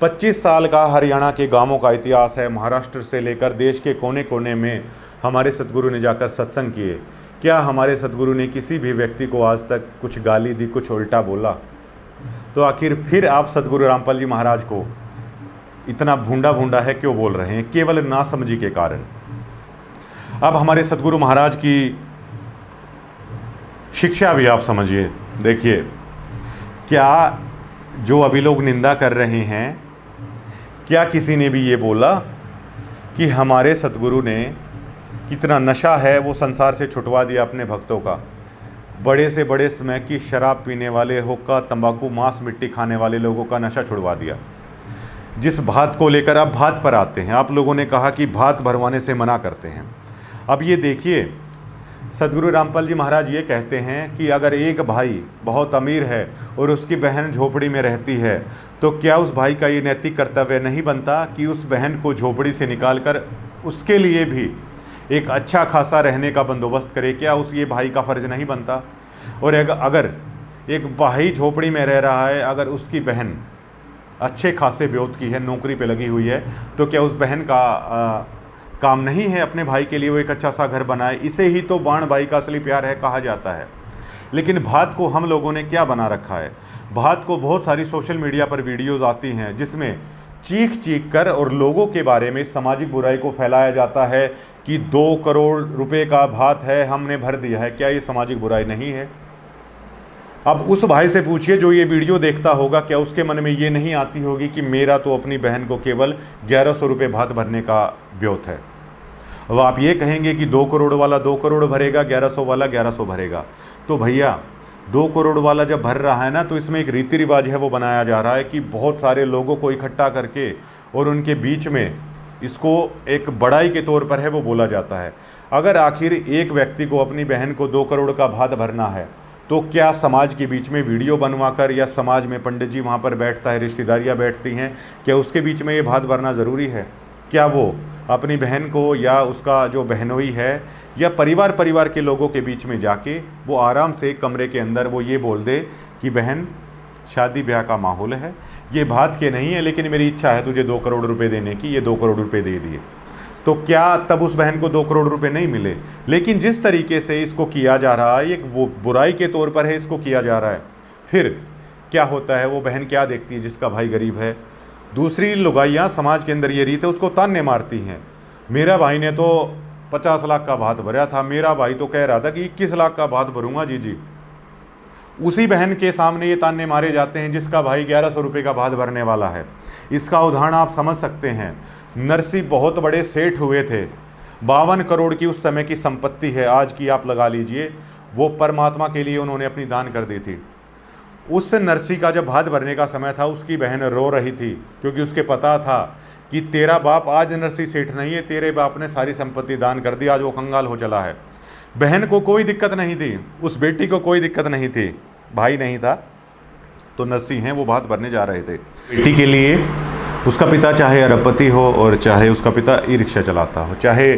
25 साल का हरियाणा के गाँवों का इतिहास है, महाराष्ट्र से लेकर देश के कोने कोने में हमारे सतगुरु ने जाकर सत्संग किए। क्या हमारे सतगुरु ने किसी भी व्यक्ति को आज तक कुछ गाली दी, कुछ उल्टा बोला? तो आखिर फिर आप सतगुरु रामपाल जी महाराज को इतना भूंडा है क्यों बोल रहे हैं? केवल नासमझी के कारण। अब हमारे सतगुरु महाराज की शिक्षा भी आप समझिए। देखिए, क्या जो अभी लोग निंदा कर रहे हैं, क्या किसी ने भी ये बोला कि हमारे सतगुरु ने कितना नशा है वो संसार से छुटवा दिया अपने भक्तों का? बड़े से बड़े समय की शराब पीने वाले, हुक्का, तंबाकू, मांस, मिट्टी खाने वाले लोगों का नशा छुड़वा दिया। जिस भात को लेकर आप भात पर आते हैं, आप लोगों ने कहा कि भात भरवाने से मना करते हैं। अब ये देखिए, सतगुरु रामपाल जी महाराज ये कहते हैं कि अगर एक भाई बहुत अमीर है और उसकी बहन झोपड़ी में रहती है, तो क्या उस भाई का ये नैतिक कर्तव्य नहीं बनता कि उस बहन को झोपड़ी से निकालकर उसके लिए भी एक अच्छा खासा रहने का बंदोबस्त करे? क्या उस ये भाई का फ़र्ज़ नहीं बनता? और अगर एक भाई झोपड़ी में रह रहा है, अगर उसकी बहन अच्छे खासे ब्योत की है, नौकरी पे लगी हुई है, तो क्या उस बहन का काम नहीं है अपने भाई के लिए वो एक अच्छा सा घर बनाए? इसे ही तो बाण भाई का असली प्यार है कहा जाता है। लेकिन भात को हम लोगों ने क्या बना रखा है? भात को बहुत सारी सोशल मीडिया पर वीडियोज़ आती हैं जिसमें चीख कर और लोगों के बारे में सामाजिक बुराई को फैलाया जाता है कि 2 करोड़ रुपए का भात है, हमने भर दिया है। क्या ये सामाजिक बुराई नहीं है? अब उस भाई से पूछिए जो ये वीडियो देखता होगा, क्या उसके मन में ये नहीं आती होगी कि मेरा तो अपनी बहन को केवल 1100 रुपये भात भरने का ब्योत है। अब आप ये कहेंगे कि 2 करोड़ वाला 2 करोड़ भरेगा, 1100 वाला 1100 भरेगा। तो भैया 2 करोड़ वाला जब भर रहा है ना, तो इसमें एक रीति रिवाज है वो बनाया जा रहा है कि बहुत सारे लोगों को इकट्ठा करके और उनके बीच में इसको एक बड़ाई के तौर पर है वो बोला जाता है। अगर आखिर एक व्यक्ति को अपनी बहन को 2 करोड़ का भात भरना है, तो क्या समाज के बीच में वीडियो बनवाकर, या समाज में पंडित जी वहाँ पर बैठता है, रिश्तेदारियाँ बैठती हैं, क्या उसके बीच में ये भात भरना ज़रूरी है? क्या वो अपनी बहन को या उसका जो बहनोई है या परिवार के लोगों के बीच में जाके वो आराम से कमरे के अंदर वो ये बोल दे कि बहन शादी ब्याह का माहौल है, ये बात के नहीं है, लेकिन मेरी इच्छा है तुझे 2 करोड़ रुपए देने की, ये 2 करोड़ रुपए दे दिए। तो क्या तब उस बहन को 2 करोड़ रुपए नहीं मिले? लेकिन जिस तरीके से इसको किया जा रहा है, एक वो बुराई के तौर पर है इसको किया जा रहा है। फिर क्या होता है, वो बहन क्या देखती है जिसका भाई गरीब है? दूसरी लुगाइयाँ समाज के अंदर ये रीत है, उसको ताने मारती हैं। मेरा भाई ने तो 50 लाख का भात भरा था, मेरा भाई तो कह रहा था कि 21 लाख का भात भरूंगा जी। उसी बहन के सामने ये ताने मारे जाते हैं जिसका भाई 1100 रुपये का भात भरने वाला है। इसका उदाहरण आप समझ सकते हैं। नरसी बहुत बड़े सेठ हुए थे, 52 करोड़ की उस समय की संपत्ति है, आज की आप लगा लीजिए। वो परमात्मा के लिए उन्होंने अपनी दान कर दी थी। उस नरसी का जब भात भरने का समय था, उसकी बहन रो रही थी, क्योंकि उसके पता था कि तेरा बाप आज नरसी सेठ नहीं है, तेरे बाप ने सारी संपत्ति दान कर दी, आज वो कंगाल हो चला है। बहन को कोई दिक्कत नहीं थी, उस बेटी को कोई दिक्कत नहीं थी, भाई नहीं था, तो नरसी हैं वो भात भरने जा रहे थे। बेटी के लिए उसका पिता चाहे अरबपति हो और चाहे उसका पिता ई रिक्शा चलाता हो, चाहे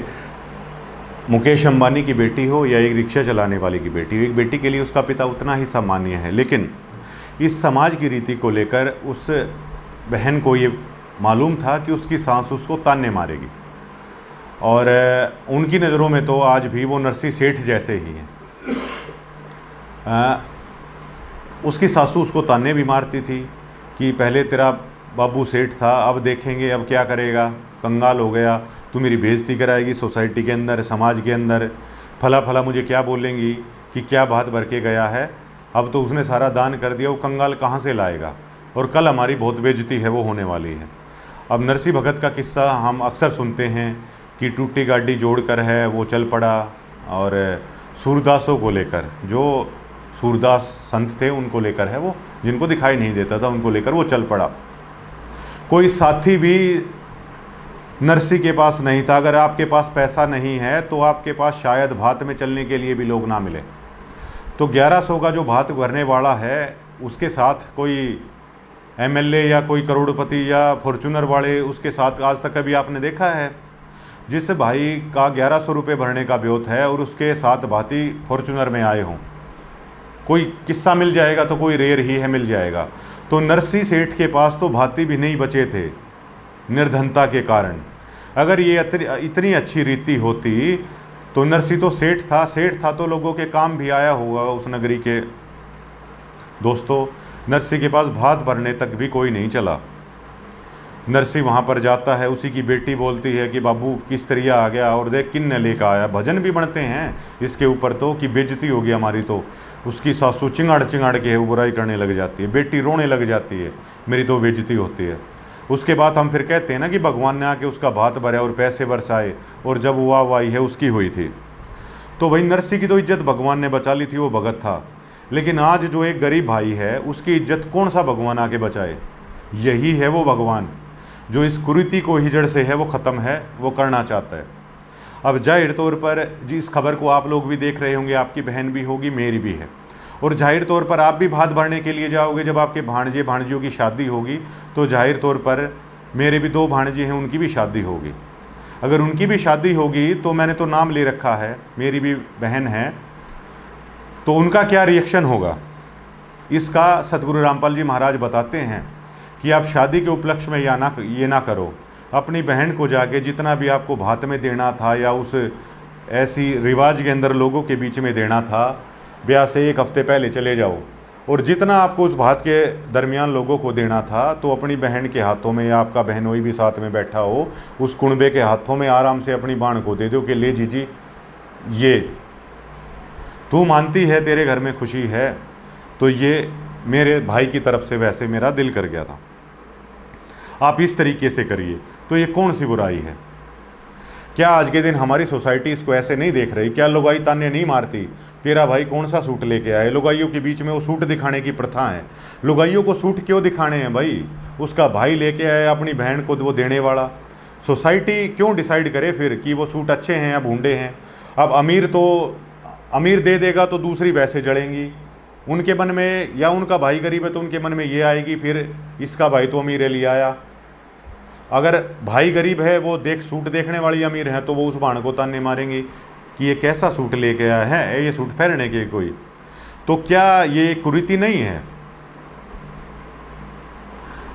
मुकेश अंबानी की बेटी हो या एक रिक्शा चलाने वाले की बेटी हो, एक बेटी के लिए उसका पिता उतना ही सम्मानीय है। लेकिन इस समाज की रीति को लेकर उस बहन को ये मालूम था कि उसकी सास उसको ताने मारेगी, और उनकी नज़रों में तो आज भी वो नरसी सेठ जैसे ही हैं। उसकी सासू उसको ताने भी मारती थी कि पहले तेरा बाबू सेठ था, अब देखेंगे अब क्या करेगा, कंगाल हो गया, तू मेरी बेइज्जती कराएगी सोसाइटी के अंदर, समाज के अंदर, फला फला मुझे क्या बोलेंगी कि क्या भात भर के गया है, अब तो उसने सारा दान कर दिया, वो कंगाल कहाँ से लाएगा, और कल हमारी बहुत बेइज्जती है वो होने वाली है। अब नरसी भगत का किस्सा हम अक्सर सुनते हैं कि टूटी गाड़ी जोड़कर है वो चल पड़ा, और सूरदासों को लेकर, जो सूरदास संत थे उनको लेकर है वो, जिनको दिखाई नहीं देता था उनको लेकर वो चल पड़ा। कोई साथी भी नरसी के पास नहीं था। अगर आपके पास पैसा नहीं है तो आपके पास शायद भात में चलने के लिए भी लोग ना मिले। तो 1100 का जो भात भरने वाला है उसके साथ कोई एमएलए या कोई करोड़पति या फॉर्चूनर वाले उसके साथ आज तक कभी आपने देखा है? जिस भाई का 1100 रुपये भरने का ब्योत है और उसके साथ भाती फॉर्चूनर में आए हों, कोई किस्सा मिल जाएगा तो कोई रेयर ही है मिल जाएगा। तो नरसी सेठ के पास तो भाती भी नहीं बचे थे निर्धनता के कारण। अगर ये इतनी अच्छी रीति होती तो नरसी तो सेठ था तो लोगों के काम भी आया होगा उस नगरी के। दोस्तों, नरसी के पास भात भरने तक भी कोई नहीं चला। नरसी वहाँ पर जाता है, उसी की बेटी बोलती है कि बाबू किस तरिया आ गया और देख किन ने लेकर आया। भजन भी बनते हैं इसके ऊपर तो कि बेइज्जती होगी हमारी। तो उसकी सासू चिंगाड़ चिंगाड़ के बुराई करने लग जाती है, बेटी रोने लग जाती है, मेरी तो बेइज्जती होती है। उसके बाद हम फिर कहते हैं ना कि भगवान ने आके उसका भात भरा और पैसे बरसाए, और जब वाहवाही है उसकी हुई थी। तो भाई नरसी की तो इज्जत भगवान ने बचा ली थी, वो भगत था। लेकिन आज जो एक गरीब भाई है उसकी इज्जत कौन सा भगवान आके बचाए? यही है वो भगवान जो इस कुरीति को ही जड़ से है वो ख़त्म है, वो करना चाहता है। अब जाहिर तौर पर जिस खबर को आप लोग भी देख रहे होंगे, आपकी बहन भी होगी, मेरी भी है, और जाहिर तौर पर आप भी भात भरने के लिए जाओगे। जब आपके भाणजे भाणजियों की शादी होगी तो जाहिर तौर पर मेरे भी 2 भाणजे हैं, उनकी भी शादी होगी। अगर उनकी भी शादी होगी तो मैंने तो नाम ले रखा है, मेरी भी बहन है, तो उनका क्या रिएक्शन होगा इसका सतगुरु रामपाल जी महाराज बताते हैं कि आप शादी के उपलक्ष्य में ये ना करो। अपनी बहन को जाके जितना भी आपको भात में देना था या उस ऐसी रिवाज के अंदर लोगों के बीच में देना था, ब्याह से 1 हफ्ते पहले चले जाओ, और जितना आपको उस भात के दरमियान लोगों को देना था तो अपनी बहन के हाथों में, या आपका बहनोई भी साथ में बैठा हो उस कुणबे के हाथों में आराम से अपनी बाण को दे दो कि ले जीजी, ये तू मानती है तेरे घर में खुशी है, तो ये मेरे भाई की तरफ से वैसे मेरा दिल कर गया था, आप इस तरीके से करिए। तो ये कौन सी बुराई है? क्या आज के दिन हमारी सोसाइटी इसको ऐसे नहीं देख रही? क्या लुगाई ताने नहीं मारती? तेरा भाई कौन सा सूट लेके आए? लुगाइयों के बीच में वो सूट दिखाने की प्रथा है। लुगाइयों को सूट क्यों दिखाने हैं भाई? उसका भाई लेके आया अपनी बहन को वो देने वाला। सोसाइटी क्यों डिसाइड करे फिर कि वो सूट अच्छे हैं या भूंडे हैं? अब अमीर दे देगा तो दूसरी वैसे जड़ेंगी उनके मन में, या उनका भाई गरीब है तो उनके मन में ये आएगी फिर इसका भाई तो अमीर है ले आया। अगर भाई गरीब है, वो सूट देखने वाली अमीर है, तो वो उस बाण को ताने मारेंगी कि ये कैसा सूट लेके आया है, ये सूट पहनने के कोई। तो क्या ये कुरीति नहीं है?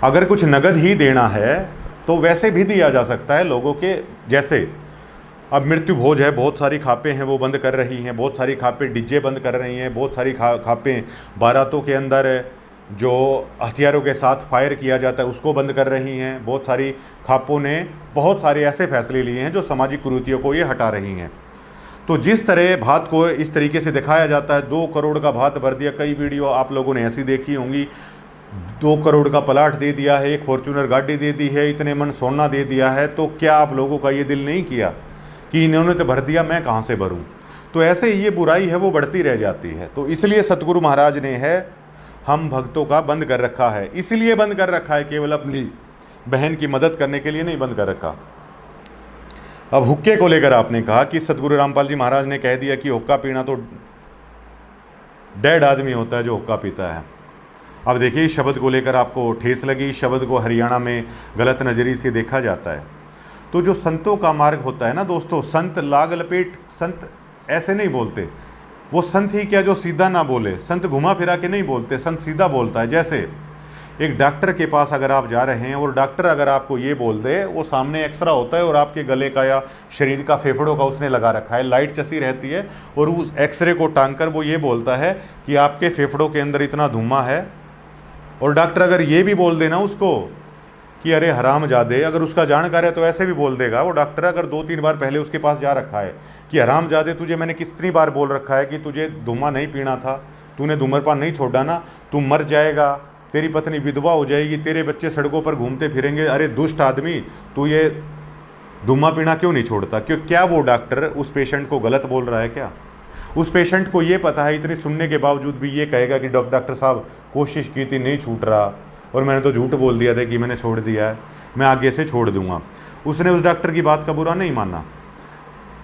अगर कुछ नगद ही देना है तो वैसे भी दिया जा सकता है लोगों के, जैसे अब मृत्यु भोज है, बहुत सारी खापें हैं वो बंद कर रही हैं, बहुत सारी खापें डीजे बंद कर रही हैं, बहुत सारी खापें बारातों के अंदर जो हथियारों के साथ फायर किया जाता है उसको बंद कर रही हैं। बहुत सारी खापों ने बहुत सारे ऐसे फैसले लिए हैं जो सामाजिक कुरीतियों को ये हटा रही हैं। तो जिस तरह भात को इस तरीके से दिखाया जाता है, 2 करोड़ का भात भर दिया, कई वीडियो आप लोगों ने ऐसी देखी होंगी, 2 करोड़ का प्लाट दे दिया है, एक फॉर्च्यूनर गाड़ी दे दी है, इतने मन सोना दे दिया है, तो क्या आप लोगों का ये दिल नहीं किया कि इन्होंने तो भर दिया, मैं कहाँ से भरूं? तो ऐसे ये बुराई है वो बढ़ती रह जाती है। तो इसलिए सतगुरु महाराज ने है हम भक्तों का बंद कर रखा है, इसलिए बंद कर रखा है, केवल अपनी बहन की मदद करने के लिए नहीं बंद कर रखा। अब हुक्के को लेकर आपने कहा कि सतगुरु रामपाल जी महाराज ने कह दिया कि हुक्का पीना तो डेड आदमी होता है जो हुक्का पीता है। अब देखिए इस शब्द को लेकर आपको ठेस लगी, इस शब्द को हरियाणा में गलत नज़रिए से देखा जाता है। तो जो संतों का मार्ग होता है ना दोस्तों, संत लाग लपेट, संत ऐसे नहीं बोलते, वो संत ही क्या जो सीधा ना बोले, संत घुमा फिरा के नहीं बोलते, संत सीधा बोलता है। जैसे एक डॉक्टर के पास अगर आप जा रहे हैं और डॉक्टर अगर आपको ये बोल दे, वो सामने एक्सरा होता है और आपके गले का या शरीर का फेफड़ों का उसने लगा रखा है, लाइट चसी रहती है और उस एक्सरे को टांग कर वो ये बोलता है कि आपके फेफड़ों के अंदर इतना धुआं है। और डॉक्टर अगर ये भी बोल देना उसको कि अरे हरामजादे, अगर उसका जानकार है तो ऐसे भी बोल देगा वो डॉक्टर, अगर 2-3 बार पहले उसके पास जा रखा है कि हरामजादे तुझे मैंने कितनी बार बोल रखा है कि तुझे धुआं नहीं पीना था, तूने धूम्रपान नहीं छोड़ा ना, तू मर जाएगा, तेरी पत्नी विधवा हो जाएगी, तेरे बच्चे सड़कों पर घूमते फिरेंगे, अरे दुष्ट आदमी तू ये धुआं पीना क्यों नहीं छोड़ता? क्यों क्या वो डॉक्टर उस पेशेंट को गलत बोल रहा है क्या? उस पेशेंट को ये पता है, इतनी सुनने के बावजूद भी ये कहेगा कि डॉक्टर साहब कोशिश की थी नहीं छूट रहा और मैंने तो झूठ बोल दिया था कि मैंने छोड़ दिया है, मैं आगे से छोड़ दूंगा। उसने उस डॉक्टर की बात का बुरा नहीं माना।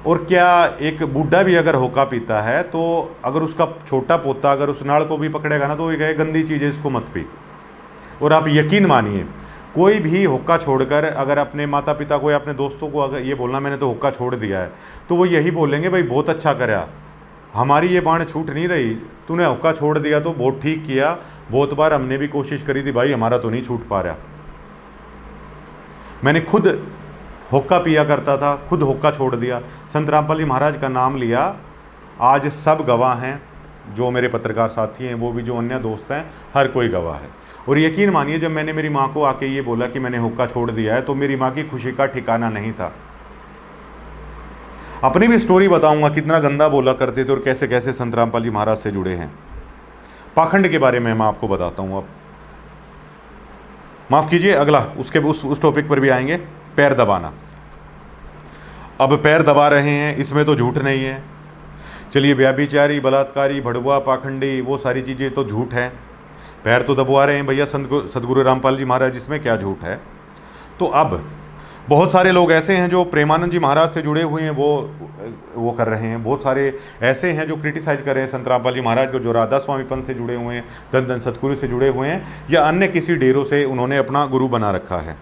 और क्या एक बूढ़ा भी अगर होका पीता है तो अगर उसका छोटा पोता अगर उस नाल को भी पकड़ेगा ना तो वो कहे गंदी चीज़ है इसको मत पी। और आप यकीन मानिए कोई भी हुक्का छोड़कर अगर अपने माता पिता को या अपने दोस्तों को अगर ये बोलना मैंने तो हुक्का छोड़ दिया है, तो वो यही बोलेंगे भाई बहुत अच्छा करा, हमारी ये बाण छूट नहीं रही, तूने हुक्का छोड़ दिया तो बहुत ठीक किया, बहुत बार हमने भी कोशिश करी थी भाई, हमारा तो नहीं छूट पा रहा। मैंने खुद हुक्का पिया करता था, खुद हुक्का छोड़ दिया, संत रामपाल जी महाराज का नाम लिया, आज सब गवाह हैं, जो मेरे पत्रकार साथी हैं वो भी, जो अन्य दोस्त हैं, हर कोई गवाह है। और यकीन मानिए जब मैंने मेरी माँ को आके ये बोला कि मैंने हुक्का छोड़ दिया है तो मेरी माँ की खुशी का ठिकाना नहीं था। अपनी भी स्टोरी बताऊंगा कितना गंदा बोला करते थे और कैसे कैसे संत रामपाल जी महाराज से जुड़े हैं। पाखंड के बारे में मैं आपको बताता हूँ। अब माफ़ कीजिए, अगला उस टॉपिक पर भी आएंगे, पैर दबाना। अब पैर दबा रहे हैं, इसमें तो झूठ नहीं है। चलिए व्यभिचारी, बलात्कारी, भड़ुआ, पाखंडी, वो सारी चीज़ें तो झूठ है, पैर तो दबवा रहे हैं भैया सदगुरु रामपाल जी महाराज, इसमें क्या झूठ है। तो अब बहुत सारे लोग ऐसे हैं जो प्रेमानंद जी महाराज से जुड़े हुए हैं, वो कर रहे हैं। बहुत सारे ऐसे हैं जो क्रिटिसाइज कर रहे हैं संत रामपाल जी महाराज को, जो राधा स्वामी पंथ से जुड़े हुए हैं, धन धन सतगुरु से जुड़े हुए हैं, या अन्य किसी डेरों से उन्होंने अपना गुरु बना रखा है।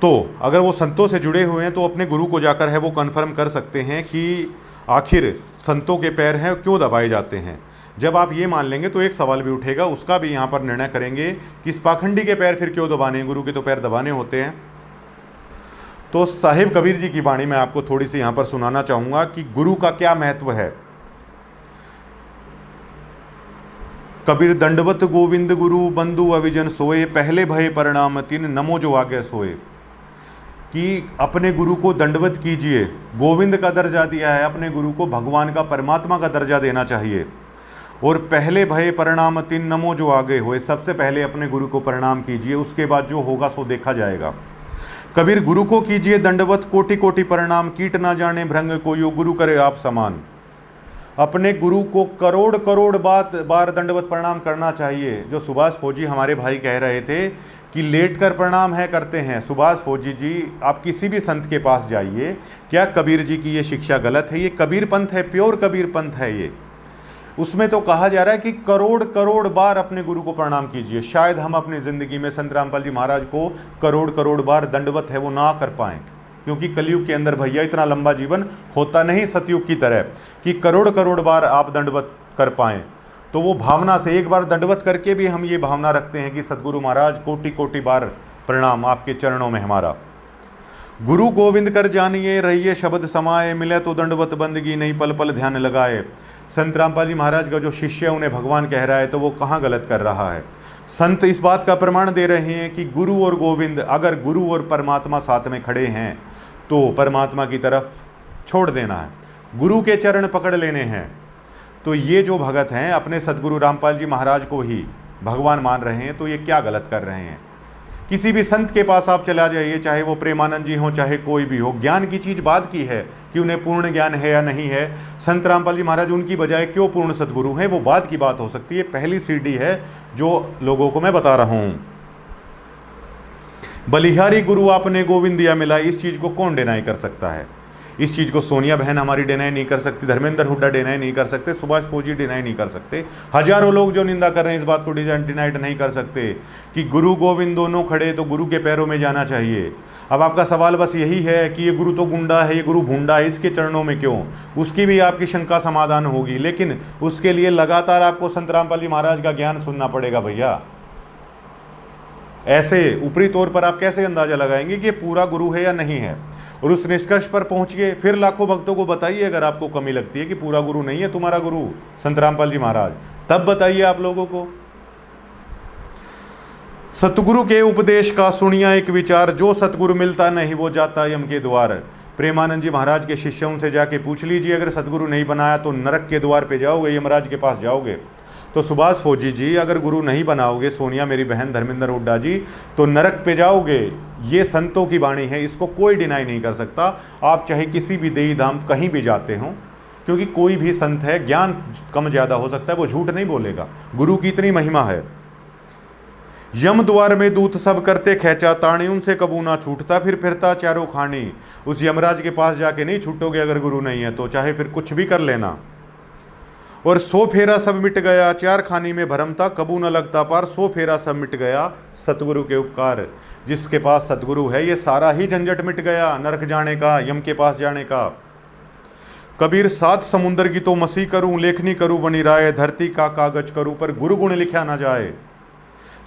तो अगर वो संतों से जुड़े हुए हैं तो अपने गुरु को जाकर है वो कन्फर्म कर सकते हैं कि आखिर संतों के पैर हैं क्यों दबाए जाते हैं। जब आप ये मान लेंगे तो एक सवाल भी उठेगा, उसका भी यहाँ पर निर्णय करेंगे कि इस पाखंडी के पैर फिर क्यों दबाने, गुरु के तो पैर दबाने होते हैं। तो साहिब कबीर जी की वाणी मैं आपको थोड़ी सी यहाँ पर सुनाना चाहूँगा कि गुरु का क्या महत्व है। कबीर दंडवत गोविंद गुरु बंधु अविजन सोए, पहले भय परिणाम तीन नमो जो आगे सोए। कि अपने गुरु को दंडवत कीजिए, गोविंद का दर्जा दिया है, अपने गुरु को भगवान का, परमात्मा का दर्जा देना चाहिए। और पहले भय परिणाम तीन नमो जो आगे हुए, सबसे पहले अपने गुरु को प्रणाम कीजिए, उसके बाद जो होगा सो देखा जाएगा। कबीर गुरु को कीजिए दंडवत कोटि कोटि प्रणाम, कीट ना जाने भृंग को यो गुरु करे आप समान। अपने गुरु को करोड़ करोड़ बार दंडवत प्रणाम करना चाहिए। जो सुभाष फौजी हमारे भाई कह रहे थे कि लेट कर प्रणाम है करते हैं, सुभाष फौजी जी आप किसी भी संत के पास जाइए, क्या कबीर जी की ये शिक्षा गलत है? ये कबीर पंथ है, प्योर कबीर पंथ है ये। उसमें तो कहा जा रहा है कि करोड़ करोड़ बार अपने गुरु को प्रणाम कीजिए। शायद हम अपनी ज़िंदगी में संत रामपाल जी महाराज को करोड़ करोड़ बार दंडवत है वो ना कर पाएँ, क्योंकि कलयुग के अंदर भैया इतना लंबा जीवन होता नहीं सतयुग की तरह कि करोड़ करोड़ बार आप दंडवत कर पाएँ। तो तो वो भावना से एक बार दंडवत करके भी हम ये भावना रखते हैं कि सतगुरु महाराज कोटि कोटि बार प्रणाम, आपके चरणों में हमारा। गुरु गोविंद कर जानिए, रहिए शब्द समाए, मिले तो दंडवत बंदगी, नहीं पल पल ध्यान लगाए। संत रामपाल जी महाराज का जो शिष्य है उन्हें भगवान कह रहा है, तो वो कहाँ गलत कर रहा है? संत इस बात का प्रमाण दे रहे हैं कि गुरु और गोविंद, अगर गुरु और परमात्मा साथ में खड़े हैं तो परमात्मा की तरफ छोड़ देना है, गुरु के चरण पकड़ लेने हैं। तो ये जो भगत हैं अपने सदगुरु रामपाल जी महाराज को ही भगवान मान रहे हैं, तो ये क्या गलत कर रहे हैं? किसी भी संत के पास आप चला जाइए, चाहे वो प्रेमानंद जी हो, चाहे कोई भी हो, ज्ञान की चीज़ बात की है कि उन्हें पूर्ण ज्ञान है या नहीं है। संत रामपाल जी महाराज उनकी बजाय क्यों पूर्ण सदगुरु हैं, वो बात की बात हो सकती है। पहली सीढ़ी है जो लोगों को मैं बता रहा हूँ। बलिहारी गुरु आपने गोविंदिया मिला, इस चीज़ को कौन डिनाई कर सकता है? इस चीज़ को सोनिया बहन हमारी डिनाई नहीं कर सकती, धर्मेंद्र हुड्डा डिनाई नहीं कर सकते, सुभाष फौजी डिनाई नहीं कर सकते, हजारों लोग जो निंदा कर रहे हैं इस बात को डिनाई नहीं कर सकते कि गुरु गोविंद दोनों खड़े तो गुरु के पैरों में जाना चाहिए। अब आपका सवाल बस यही है कि ये गुरु तो गुंडा है, ये गुरु भूंडा है, इसके चरणों में क्यों? उसकी भी आपकी शंका समाधान होगी, लेकिन उसके लिए लगातार आपको संत रामपाल जी महाराज का ज्ञान सुनना पड़ेगा भैया। ऐसे ऊपरी तौर पर आप कैसे अंदाजा लगाएंगे कि ये पूरा गुरु है या नहीं है? और उस निष्कर्ष पर पहुंचिए, फिर लाखों भक्तों को बताइए अगर आपको कमी लगती है कि पूरा गुरु नहीं है तुम्हारा गुरु संत रामपाल जी महाराज, तब बताइए आप लोगों को। सतगुरु के उपदेश का सुनिया एक विचार, जो सतगुरु मिलता नहीं वो जाता यम के द्वार। प्रेमानंद जी महाराज के शिष्यों से जाके पूछ लीजिए, अगर सतगुरु नहीं बनाया तो नरक के द्वार पे जाओगे, यमराज के पास जाओगे। तो सुभाष फौजी जी, अगर गुरु नहीं बनाओगे, सोनिया मेरी बहन, धर्मेंद्र हुड्डा जी, तो नरक पे जाओगे। ये संतों की वाणी है, इसको कोई डिनाई नहीं कर सकता। आप चाहे किसी भी देही धाम कहीं भी जाते हो, क्योंकि कोई भी संत है, ज्ञान कम ज़्यादा हो सकता है, वो झूठ नहीं बोलेगा। गुरु की इतनी महिमा है। यम द्वार में दूत सब करते खेचा ताणी, उनसे कबू ना छूटता, फिर फिरता चारों खानी। उस यमराज के पास जाके नहीं छूटोगे अगर गुरु नहीं है तो, चाहे फिर कुछ भी कर लेना। और 100 फेरा सब मिट गया, चार खानी में भरम था, कबू न लगता पार। 100 फेरा सब मिट गया सतगुरु के उपकार। जिसके पास सतगुरु है ये सारा ही झंझट मिट गया, नरक जाने का, यम के पास जाने का। कबीर 7 समुंदर की तो मसी करूं, लेखनी करूं बनी राय, धरती का कागज करूं पर गुरु गुण लिखा ना जाए।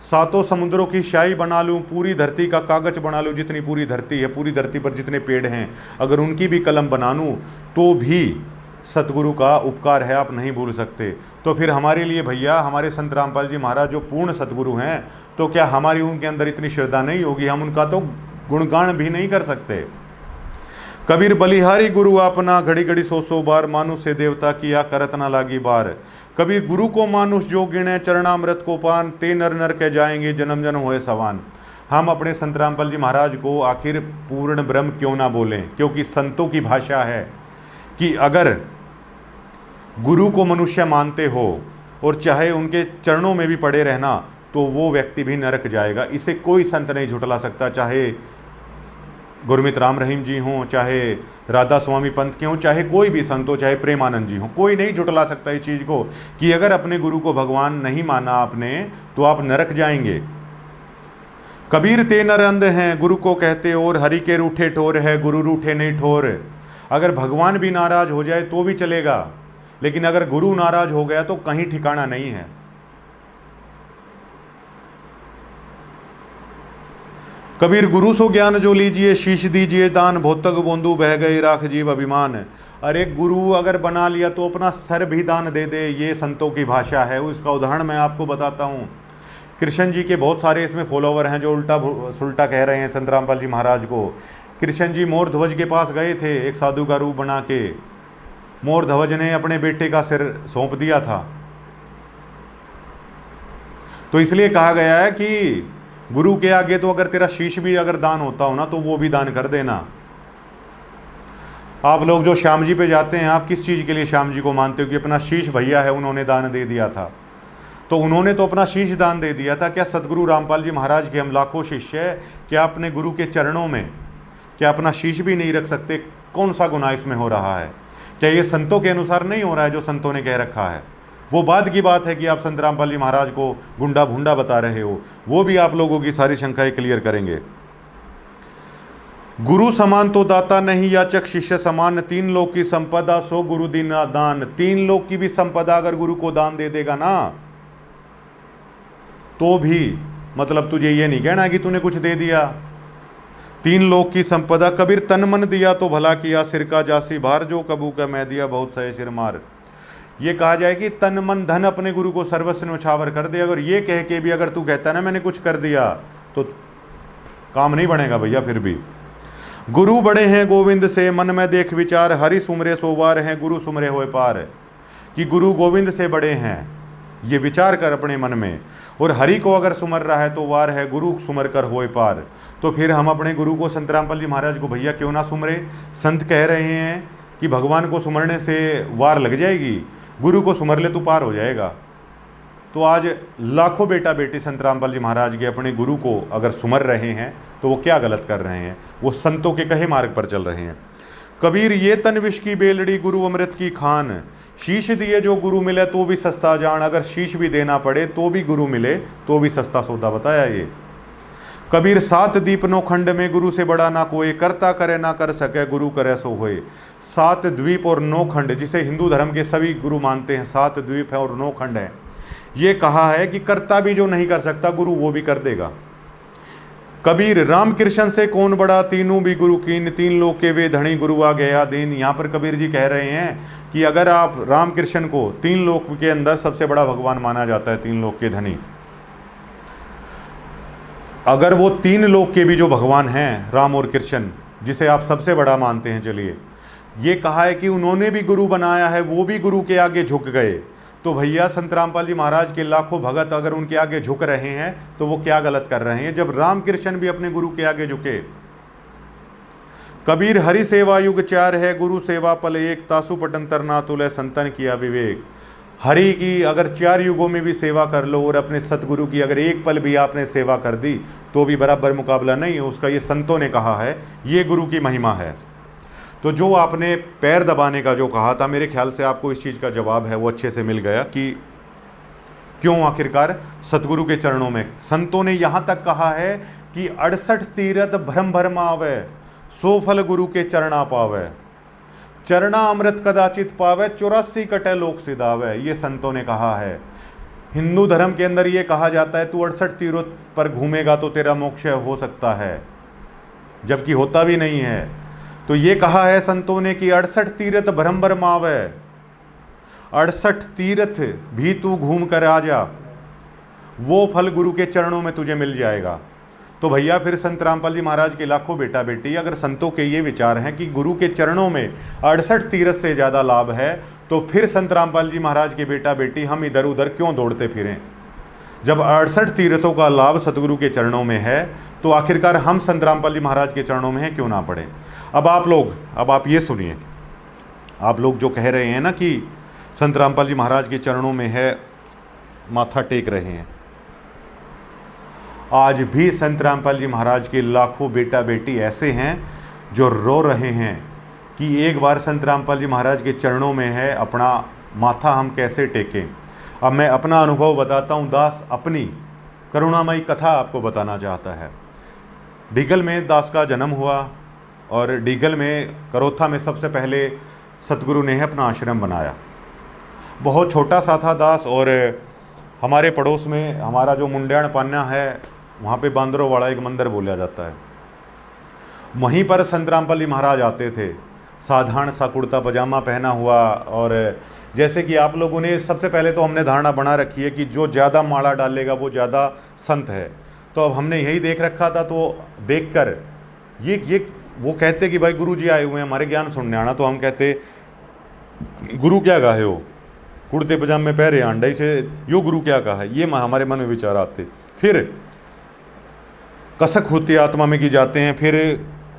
7 समुद्रों की शाही बना लूं, पूरी धरती का कागज बना लूं, जितनी पूरी धरती है, पूरी धरती पर जितने पेड़ हैं, अगर उनकी भी कलम बना लूं तो भी सतगुरु का उपकार है, आप नहीं भूल सकते। तो फिर हमारे लिए भैया, हमारे संत रामपाल जी महाराज जो पूर्ण सतगुरु हैं, तो क्या हमारी उनके अंदर इतनी श्रद्धा नहीं होगी? हम उनका तो गुणगान भी नहीं कर सकते। कबीर बलिहारी गुरु अपना, घड़ी घड़ी 100 बार, मानुष से देवता किया करत ना लागी बार। कबीर गुरु को मानुष जो गिने, चरणामृत को पान, ते नर नर के जाएंगे, जन्म जन्म होए सवान। हम अपने संत रामपाल जी महाराज को आखिर पूर्ण ब्रह्म क्यों ना बोलें? क्योंकि संतों की भाषा है कि अगर गुरु को मनुष्य मानते हो और चाहे उनके चरणों में भी पड़े रहना, तो वो व्यक्ति भी नरक जाएगा। इसे कोई संत नहीं झुटला सकता, चाहे गुरमीत राम रहीम जी हों, चाहे राधा स्वामी पंत के हों, चाहे कोई भी संत हो, चाहे प्रेमानंद जी हों, कोई नहीं झुटला सकता इस चीज़ को कि अगर अपने गुरु को भगवान नहीं माना आपने तो आप नरक जाएंगे। कबीर ते नर अंध हैं, गुरु को कहते और, हरि के रूठे ठोर है, गुरु रूठे नहीं ठोर। अगर भगवान भी नाराज हो जाए तो भी चलेगा, लेकिन अगर गुरु नाराज हो गया तो कहीं ठिकाना नहीं है। कबीर गुरु सो ज्ञान जो लीजिए, शीश दीजिए दान, भौतक बोंदू बह गए राख जीव अभिमान। अरे गुरु अगर बना लिया तो अपना सर भी दान दे दे, ये संतों की भाषा है। उसका उदाहरण मैं आपको बताता हूँ। कृष्ण जी के बहुत सारे इसमें फॉलोवर हैं जो उल्टा सुल्टा कह रहे हैं संत रामपाल जी महाराज को। कृष्ण जी मोर ध्वज के पास गए थे एक साधु का रूप बना के, मोर ध्वज ने अपने बेटे का सिर सौंप दिया था। तो इसलिए कहा गया है कि गुरु के आगे तो अगर तेरा शीश भी अगर दान होता हो ना, तो वो भी दान कर देना। आप लोग जो श्याम जी पे जाते हैं, आप किस चीज़ के लिए श्याम जी को मानते हो? कि अपना शीश भैया है उन्होंने दान दे दिया था। तो उन्होंने तो अपना शीश दान दे दिया था। क्या सतगुरु रामपाल जी महाराज के हम लाखों शिष्य है, क्या अपने गुरु के चरणों में क्या अपना शीश भी नहीं रख सकते? कौन सा गुनाह इसमें हो रहा है? क्या ये संतों के अनुसार नहीं हो रहा है जो संतों ने कह रखा है? वो बाद की बात है कि आप संत रामपाल जी महाराज को गुंडा भूंडा बता रहे हो, वो भी आप लोगों की सारी शंकाएं क्लियर करेंगे। गुरु समान तो दाता नहीं, याचक शिष्य समान, तीन लोक की संपदा सो गुरु दीना दान। तीन लोक की भी संपदा अगर गुरु को दान दे देगा ना, तो भी मतलब तुझे ये नहीं कहना कि तूने कुछ दे दिया। तीन लोक की संपदा, कबीर तन मन दिया तो भला किया, सिर का जासी भार, जो कबू का मैं दिया बहुत सहे सिर मार। ये कहा जाए कि तन मन धन अपने गुरु को सर्वस्व न्यौछावर कर दे। अगर ये कह के भी अगर तू कहता ना मैंने कुछ कर दिया, तो काम नहीं बनेगा भैया। फिर भी गुरु बड़े हैं गोविंद से, मन में देख विचार, हरि सुमरे सोवार हैं, गुरु सुमरे होए पार। कि गुरु गोविंद से बड़े हैं, ये विचार कर अपने मन में। और हरि को अगर सुमर रहा है तो वार है, गुरु सुमर कर होए पार। तो फिर हम अपने गुरु को संत रामपाल जी महाराज को भैया क्यों ना सुमरे। संत कह रहे हैं कि भगवान को सुमरने से वार लग जाएगी, गुरु को सुमर ले तो पार हो जाएगा। तो आज लाखों बेटा बेटी संत रामपाल जी महाराज के अपने गुरु को अगर सुमर रहे हैं तो वो क्या गलत कर रहे हैं, वो संतों के कहे मार्ग पर चल रहे हैं। कबीर ये तन विष की बेलड़ी, गुरु अमृत की खान। शीश दिए जो गुरु मिले तो भी सस्ता जान, अगर शीश भी देना पड़े तो भी गुरु मिले तो भी सस्ता सौदा बताया ये। कबीर सात दीप नौ खंड में, गुरु से बड़ा ना कोई, करता करे ना कर सके, गुरु करे सो होए। सात द्वीप और नौ खंड, जिसे हिंदू धर्म के सभी गुरु मानते हैं, सात द्वीप है और नौ खंड है। ये कहा है कि कर्ता भी जो नहीं कर सकता गुरु वो भी कर देगा। कबीर राम कृष्ण से कौन बड़ा, तीनों भी गुरु कीन, तीन लोग के वे धनी, गुरु आ गया दीन। यहाँ पर कबीर जी कह रहे हैं कि अगर आप राम कृष्ण को तीन लोक के अंदर सबसे बड़ा भगवान माना जाता है, तीन लोक के धनी, अगर वो तीन लोक के भी जो भगवान हैं राम और कृष्ण, जिसे आप सबसे बड़ा मानते हैं, चलिए ये कहा है कि उन्होंने भी गुरु बनाया है, वो भी गुरु के आगे झुक गए। तो भैया संत रामपाल जी महाराज के लाखों भगत अगर उनके आगे झुक रहे हैं तो वो क्या गलत कर रहे हैं, जब राम कृष्ण भी अपने गुरु के आगे झुके। कबीर हरि सेवा युग चार है, गुरु सेवा पल एक, तासु पटन तरना तुले, संतन किया विवेक। हरि की अगर चार युगों में भी सेवा कर लो और अपने सतगुरु की अगर एक पल भी आपने सेवा कर दी तो भी बराबर मुकाबला नहीं है उसका। ये संतों ने कहा है, ये गुरु की महिमा है। तो जो आपने पैर दबाने का जो कहा था, मेरे ख्याल से आपको इस चीज़ का जवाब है वो अच्छे से मिल गया कि क्यों आखिरकार सतगुरु के चरणों में। संतों ने यहाँ तक कहा है कि 68 तीरथ भ्रम भरम आवे, सो फल गुरु के चरणा पावे, चरणा अमृत कदाचित पावे, 84 कटे लोक सिधावे। ये संतों ने कहा है। हिंदू धर्म के अंदर ये कहा जाता है तू 68 तीरों पर घूमेगा तो तेरा मोक्ष हो सकता है, जबकि होता भी नहीं है। तो ये कहा है संतों ने कि 68 तीर्थ भ्रम भरम आवे, 68 तीर्थ भी तू घूम कर आ जा, वो फल गुरु के चरणों में तुझे मिल जाएगा। तो भैया फिर संत रामपाल जी महाराज के लाखों बेटा बेटी अगर संतों के ये विचार हैं कि गुरु के चरणों में 68 तीर्थ से ज़्यादा लाभ है, तो फिर संत रामपाल जी महाराज के बेटा बेटी हम इधर उधर क्यों दौड़ते फिरें। जब 68 तीर्थों का लाभ सतगुरु के चरणों में है तो आखिरकार हम संत रामपाल जी महाराज के चरणों में हैं क्यों ना पड़े। अब आप ये सुनिए, आप लोग जो कह रहे हैं ना कि संत रामपाल जी महाराज के चरणों में है, माथा टेक रहे हैं, आज भी संत रामपाल जी महाराज के लाखों बेटा बेटी ऐसे हैं जो रो रहे हैं कि एक बार संत रामपाल जी महाराज के चरणों में है, अपना माथा हम कैसे टेकें। अब मैं अपना अनुभव बताता हूँ। दास अपनी करुणामयी कथा आपको बताना चाहता है। डीगल में दास का जन्म हुआ और डीगल में करोथा में सबसे पहले सतगुरु ने अपना आश्रम बनाया। बहुत छोटा सा था दास, और हमारे पड़ोस में हमारा जो मुंड्याण पान्या है वहाँ पे बांदरों वाला एक मंदिर बोला जाता है, वहीं पर संत रामपाल जी महाराज आते थे, साधारण सा कुर्ता पजामा पहना हुआ। और जैसे कि आप लोगों ने सबसे पहले तो हमने धारणा बना रखी है कि जो ज़्यादा माला डालेगा वो ज़्यादा संत है, तो अब हमने यही देख रखा था। तो देखकर ये वो कहते कि भाई गुरु जी आए हुए हैं हमारे ज्ञान सुनने आना, तो हम कहते गुरु क्या कहा है हो, कुर्ते पजामे पहरे अंडे से यो गुरु क्या कहा है, ये हमारे मन में विचार आते। फिर कसक होती आत्मा में की जाते हैं। फिर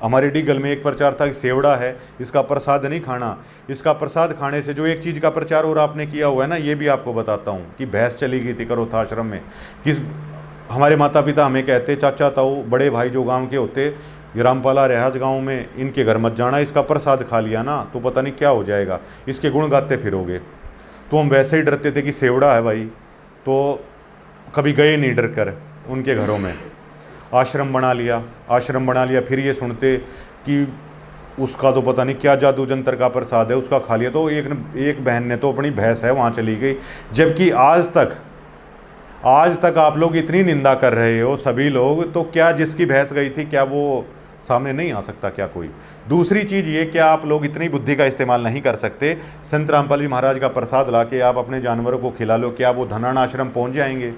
हमारे डीगल में एक प्रचार था कि सेवड़ा है, इसका प्रसाद नहीं खाना, इसका प्रसाद खाने से जो एक चीज़ का प्रचार और आपने किया हुआ है ना, ये भी आपको बताता हूँ कि भैंस चली गई थी करोथा आश्रम में। किस हमारे माता पिता हमें कहते, चाचा ताऊ बड़े भाई जो गांव के होते, रामपाला रिहाज गांव में, इनके घर मत जाना, इसका प्रसाद खा लिया ना तो पता नहीं क्या हो जाएगा, इसके गुण गाते फिरोगे। तो हम वैसे ही डरते थे कि सेवड़ा है भाई, तो कभी गए नहीं डर कर उनके घरों में। आश्रम बना लिया। फिर ये सुनते कि उसका तो पता नहीं क्या जादू जंतर का प्रसाद है, उसका खा लिया। तो एक बहन ने तो अपनी भैंस है वहाँ चली गई, जबकि आज तक आप लोग इतनी निंदा कर रहे हो सभी लोग, तो क्या जिसकी भैंस गई थी क्या वो सामने नहीं आ सकता क्या कोई? दूसरी चीज़ ये, क्या आप लोग इतनी बुद्धि का इस्तेमाल नहीं कर सकते? संत रामपाल जी महाराज का प्रसाद लाके आप अपने जानवरों को खिला लो, क्या वो धनान आश्रम पहुंच जाएंगे?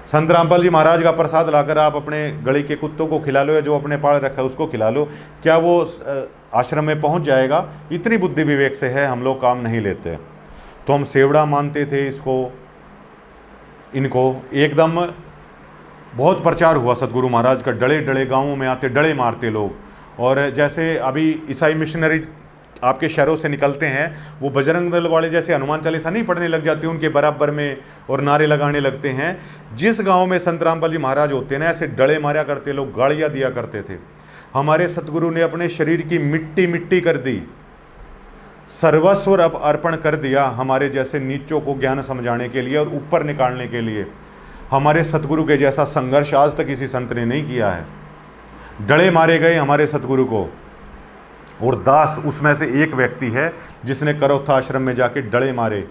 संत रामपाल जी महाराज का प्रसाद लाकर आप अपने गली के कुत्तों को खिला लो, या जो अपने पाल रखा है उसको खिला लो, क्या वो आश्रम में पहुंच जाएगा? इतनी बुद्धि विवेक से है, हम लोग काम नहीं लेते। तो हम सेवड़ा मानते थे इनको एकदम बहुत प्रचार हुआ सतगुरु महाराज का, डले डले गांवों में आते डले मारते लोग। और जैसे अभी ईसाई मिशनरी आपके शहरों से निकलते हैं, वो बजरंग दल वाले जैसे हनुमान चालीसा नहीं पढ़ने लग जाते उनके बराबर में और नारे लगाने लगते हैं। जिस गांव में संत रामपाल जी महाराज होते हैं ना, ऐसे डले मारा करते लोग, गालियाँ दिया करते थे। हमारे सतगुरु ने अपने शरीर की मिट्टी मिट्टी कर दी, सर्वस्व अर्पण कर दिया हमारे जैसे नीचों को ज्ञान समझाने के लिए और ऊपर निकालने के लिए। हमारे सतगुरु के जैसा संघर्ष आज तक किसी संत ने नहीं किया है। डले मारे गए हमारे सतगुरु को, और दास उसमें से एक व्यक्ति है जिसने करौथा आश्रम में जाके डले मारे।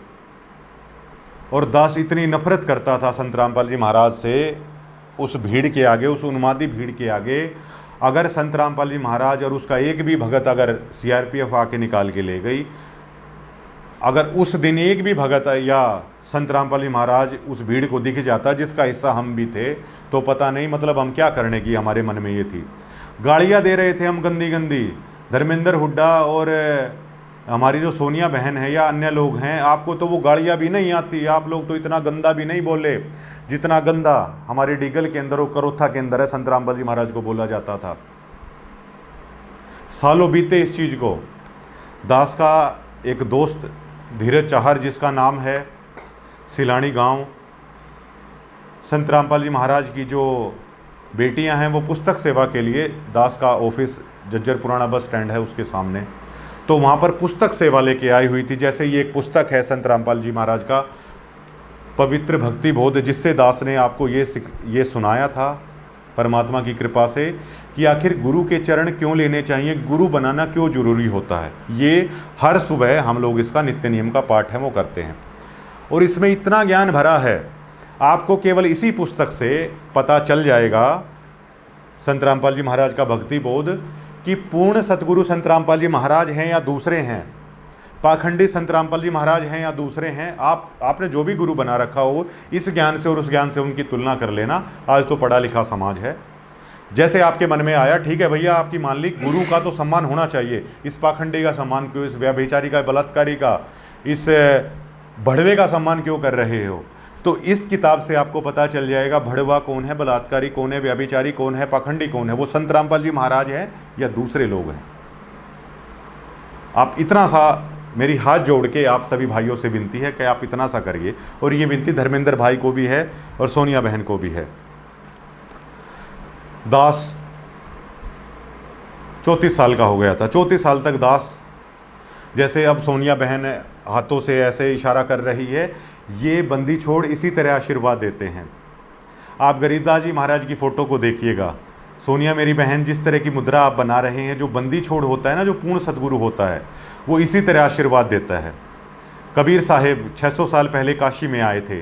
और दास इतनी नफरत करता था संत रामपाल जी महाराज से, उस भीड़ के आगे, उस उन्मादी भीड़ के आगे अगर संत रामपाल जी महाराज और उसका एक भी भगत अगर सीआरपीएफ आके निकाल के ले गई, अगर उस दिन एक भी भगत या संत रामपाल जी महाराज उस भीड़ को दिख जाता जिसका हिस्सा हम भी थे, तो पता नहीं मतलब हम क्या करने की हमारे मन में ये थी। गालियाँ दे रहे थे हम गंदी गंदी, धर्मेंद्र हुड्डा और हमारी जो सोनिया बहन है या अन्य लोग हैं, आपको तो वो गालियाँ भी नहीं आती, आप लोग तो इतना गंदा भी नहीं बोले जितना गंदा हमारे डीगल के अंदर और करोथा के अंदर है संत रामपाल जी महाराज को बोला जाता था। सालों बीते इस चीज़ को। दास का एक दोस्त धीरज चाहर, जिसका नाम है सिलानी गांव, संत रामपाल जी महाराज की जो बेटियां हैं वो पुस्तक सेवा के लिए, दास का ऑफिस जज्जर पुराना बस स्टैंड है उसके सामने, तो वहाँ पर पुस्तक सेवा लेके आई हुई थी। जैसे ये एक पुस्तक है संत रामपाल जी महाराज का पवित्र भक्ति बोध, जिससे दास ने आपको ये सुनाया था परमात्मा की कृपा से कि आखिर गुरु के चरण क्यों लेने चाहिए, गुरु बनाना क्यों जरूरी होता है। ये हर सुबह हम लोग इसका नित्य नियम का पाठ है वो करते हैं, और इसमें इतना ज्ञान भरा है, आपको केवल इसी पुस्तक से पता चल जाएगा संत रामपाल जी महाराज का भक्ति बोध कि पूर्ण सतगुरु संत रामपाल जी महाराज हैं या दूसरे हैं, पाखंडी संत रामपाल जी महाराज हैं या दूसरे हैं। आपने जो भी गुरु बना रखा हो, इस ज्ञान से और उस ज्ञान से उनकी तुलना कर लेना। आज तो पढ़ा लिखा समाज है, जैसे आपके मन में आया ठीक है भैया, आपकी मान ली, गुरु का तो सम्मान होना चाहिए, इस पाखंडी का सम्मान क्यों, इस व्यभिचारी का, बलात्कारी का, इस भड़वे का सम्मान क्यों कर रहे हो? तो इस किताब से आपको पता चल जाएगा भड़वा कौन है, बलात्कारी कौन है, व्यभिचारी कौन है, पाखंडी कौन है, वो संत रामपाल जी महाराज हैं या दूसरे लोग हैं। आप इतना सा, मेरी हाथ जोड़ के आप सभी भाइयों से विनती है कि आप इतना सा करिए, और ये विनती धर्मेंद्र भाई को भी है और सोनिया बहन को भी है। दास 34 साल का हो गया था, 34 साल तक दास, जैसे अब सोनिया बहन हाथों से ऐसे इशारा कर रही है, ये बंदी छोड़ इसी तरह आशीर्वाद देते हैं। आप गरीबदास जी महाराज की फ़ोटो को देखिएगा, सोनिया मेरी बहन जिस तरह की मुद्रा आप बना रहे हैं, जो बंदी छोड़ होता है ना, जो पूर्ण सदगुरु होता है, वो इसी तरह आशीर्वाद देता है। कबीर साहिब 600 साल पहले काशी में आए थे,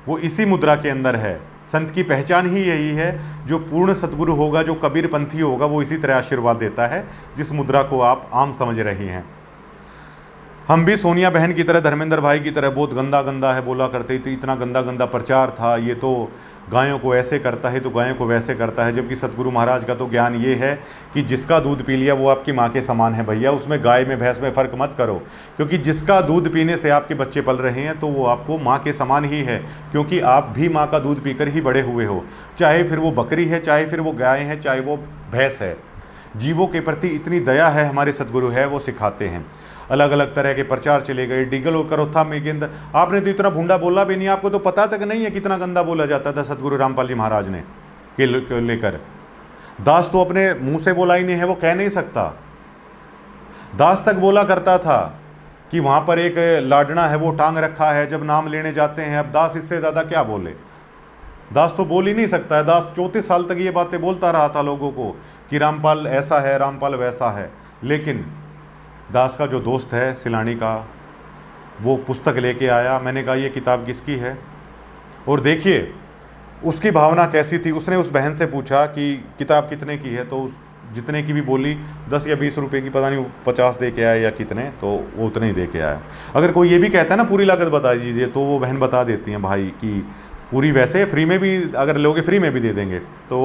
वो इसी मुद्रा के अंदर है। संत की पहचान ही यही है, जो पूर्ण सतगुरु होगा, जो कबीर पंथी होगा, वो इसी तरह आशीर्वाद देता है, जिस मुद्रा को आप आम समझ रही हैं। हम भी सोनिया बहन की तरह, धर्मेंद्र भाई की तरह बहुत गंदा गंदा है बोला करते थे, इतना गंदा गंदा प्रचार था, ये तो गायों को ऐसे करता है तो गायों को वैसे करता है। जबकि सतगुरु महाराज का तो ज्ञान ये है कि जिसका दूध पी लिया वो आपकी माँ के समान है भैया, उसमें गाय में भैंस में फ़र्क मत करो, क्योंकि जिसका दूध पीने से आपके बच्चे पल रहे हैं तो वो आपको माँ के समान ही है, क्योंकि आप भी माँ का दूध पीकर ही बड़े हुए हो, चाहे फिर वो बकरी है, चाहे फिर वो गाय है, चाहे वो भैंस है। जीवों के प्रति इतनी दया है हमारे सतगुरु है, वो सिखाते हैं। अलग अलग तरह के प्रचार चले गए, डीगल और करोथा में के अंदर आपने तो इतना भूंडा बोला भी नहीं, आपको तो पता तक नहीं है कितना गंदा बोला जाता था सतगुरु रामपाल जी महाराज ने के लेकर। दास तो अपने मुंह से बोला ही नहीं है, वो कह नहीं सकता। दास तक बोला करता था कि वहाँ पर एक लाडना है वो टांग रखा है, जब नाम लेने जाते हैं। अब दास इससे ज़्यादा क्या बोले, दास तो बोल ही नहीं सकता है। दास 34 साल तक ये बातें बोलता रहा था लोगों को कि रामपाल ऐसा है, रामपाल वैसा है। लेकिन दास का जो दोस्त है सिलानी का, वो पुस्तक लेके आया। मैंने कहा ये किताब किसकी है, और देखिए उसकी भावना कैसी थी। उसने उस बहन से पूछा कि किताब कितने की है, तो जितने की भी बोली 10 या 20 रुपए की, पता नहीं 50 दे के आया या कितने, तो वो उतने ही दे के आया। अगर कोई ये भी कहता है ना पूरी लागत बता दीजिए, तो वो बहन बता देती हैं भाई कि पूरी, वैसे फ्री में भी अगर लोगे फ्री में भी दे देंगे। तो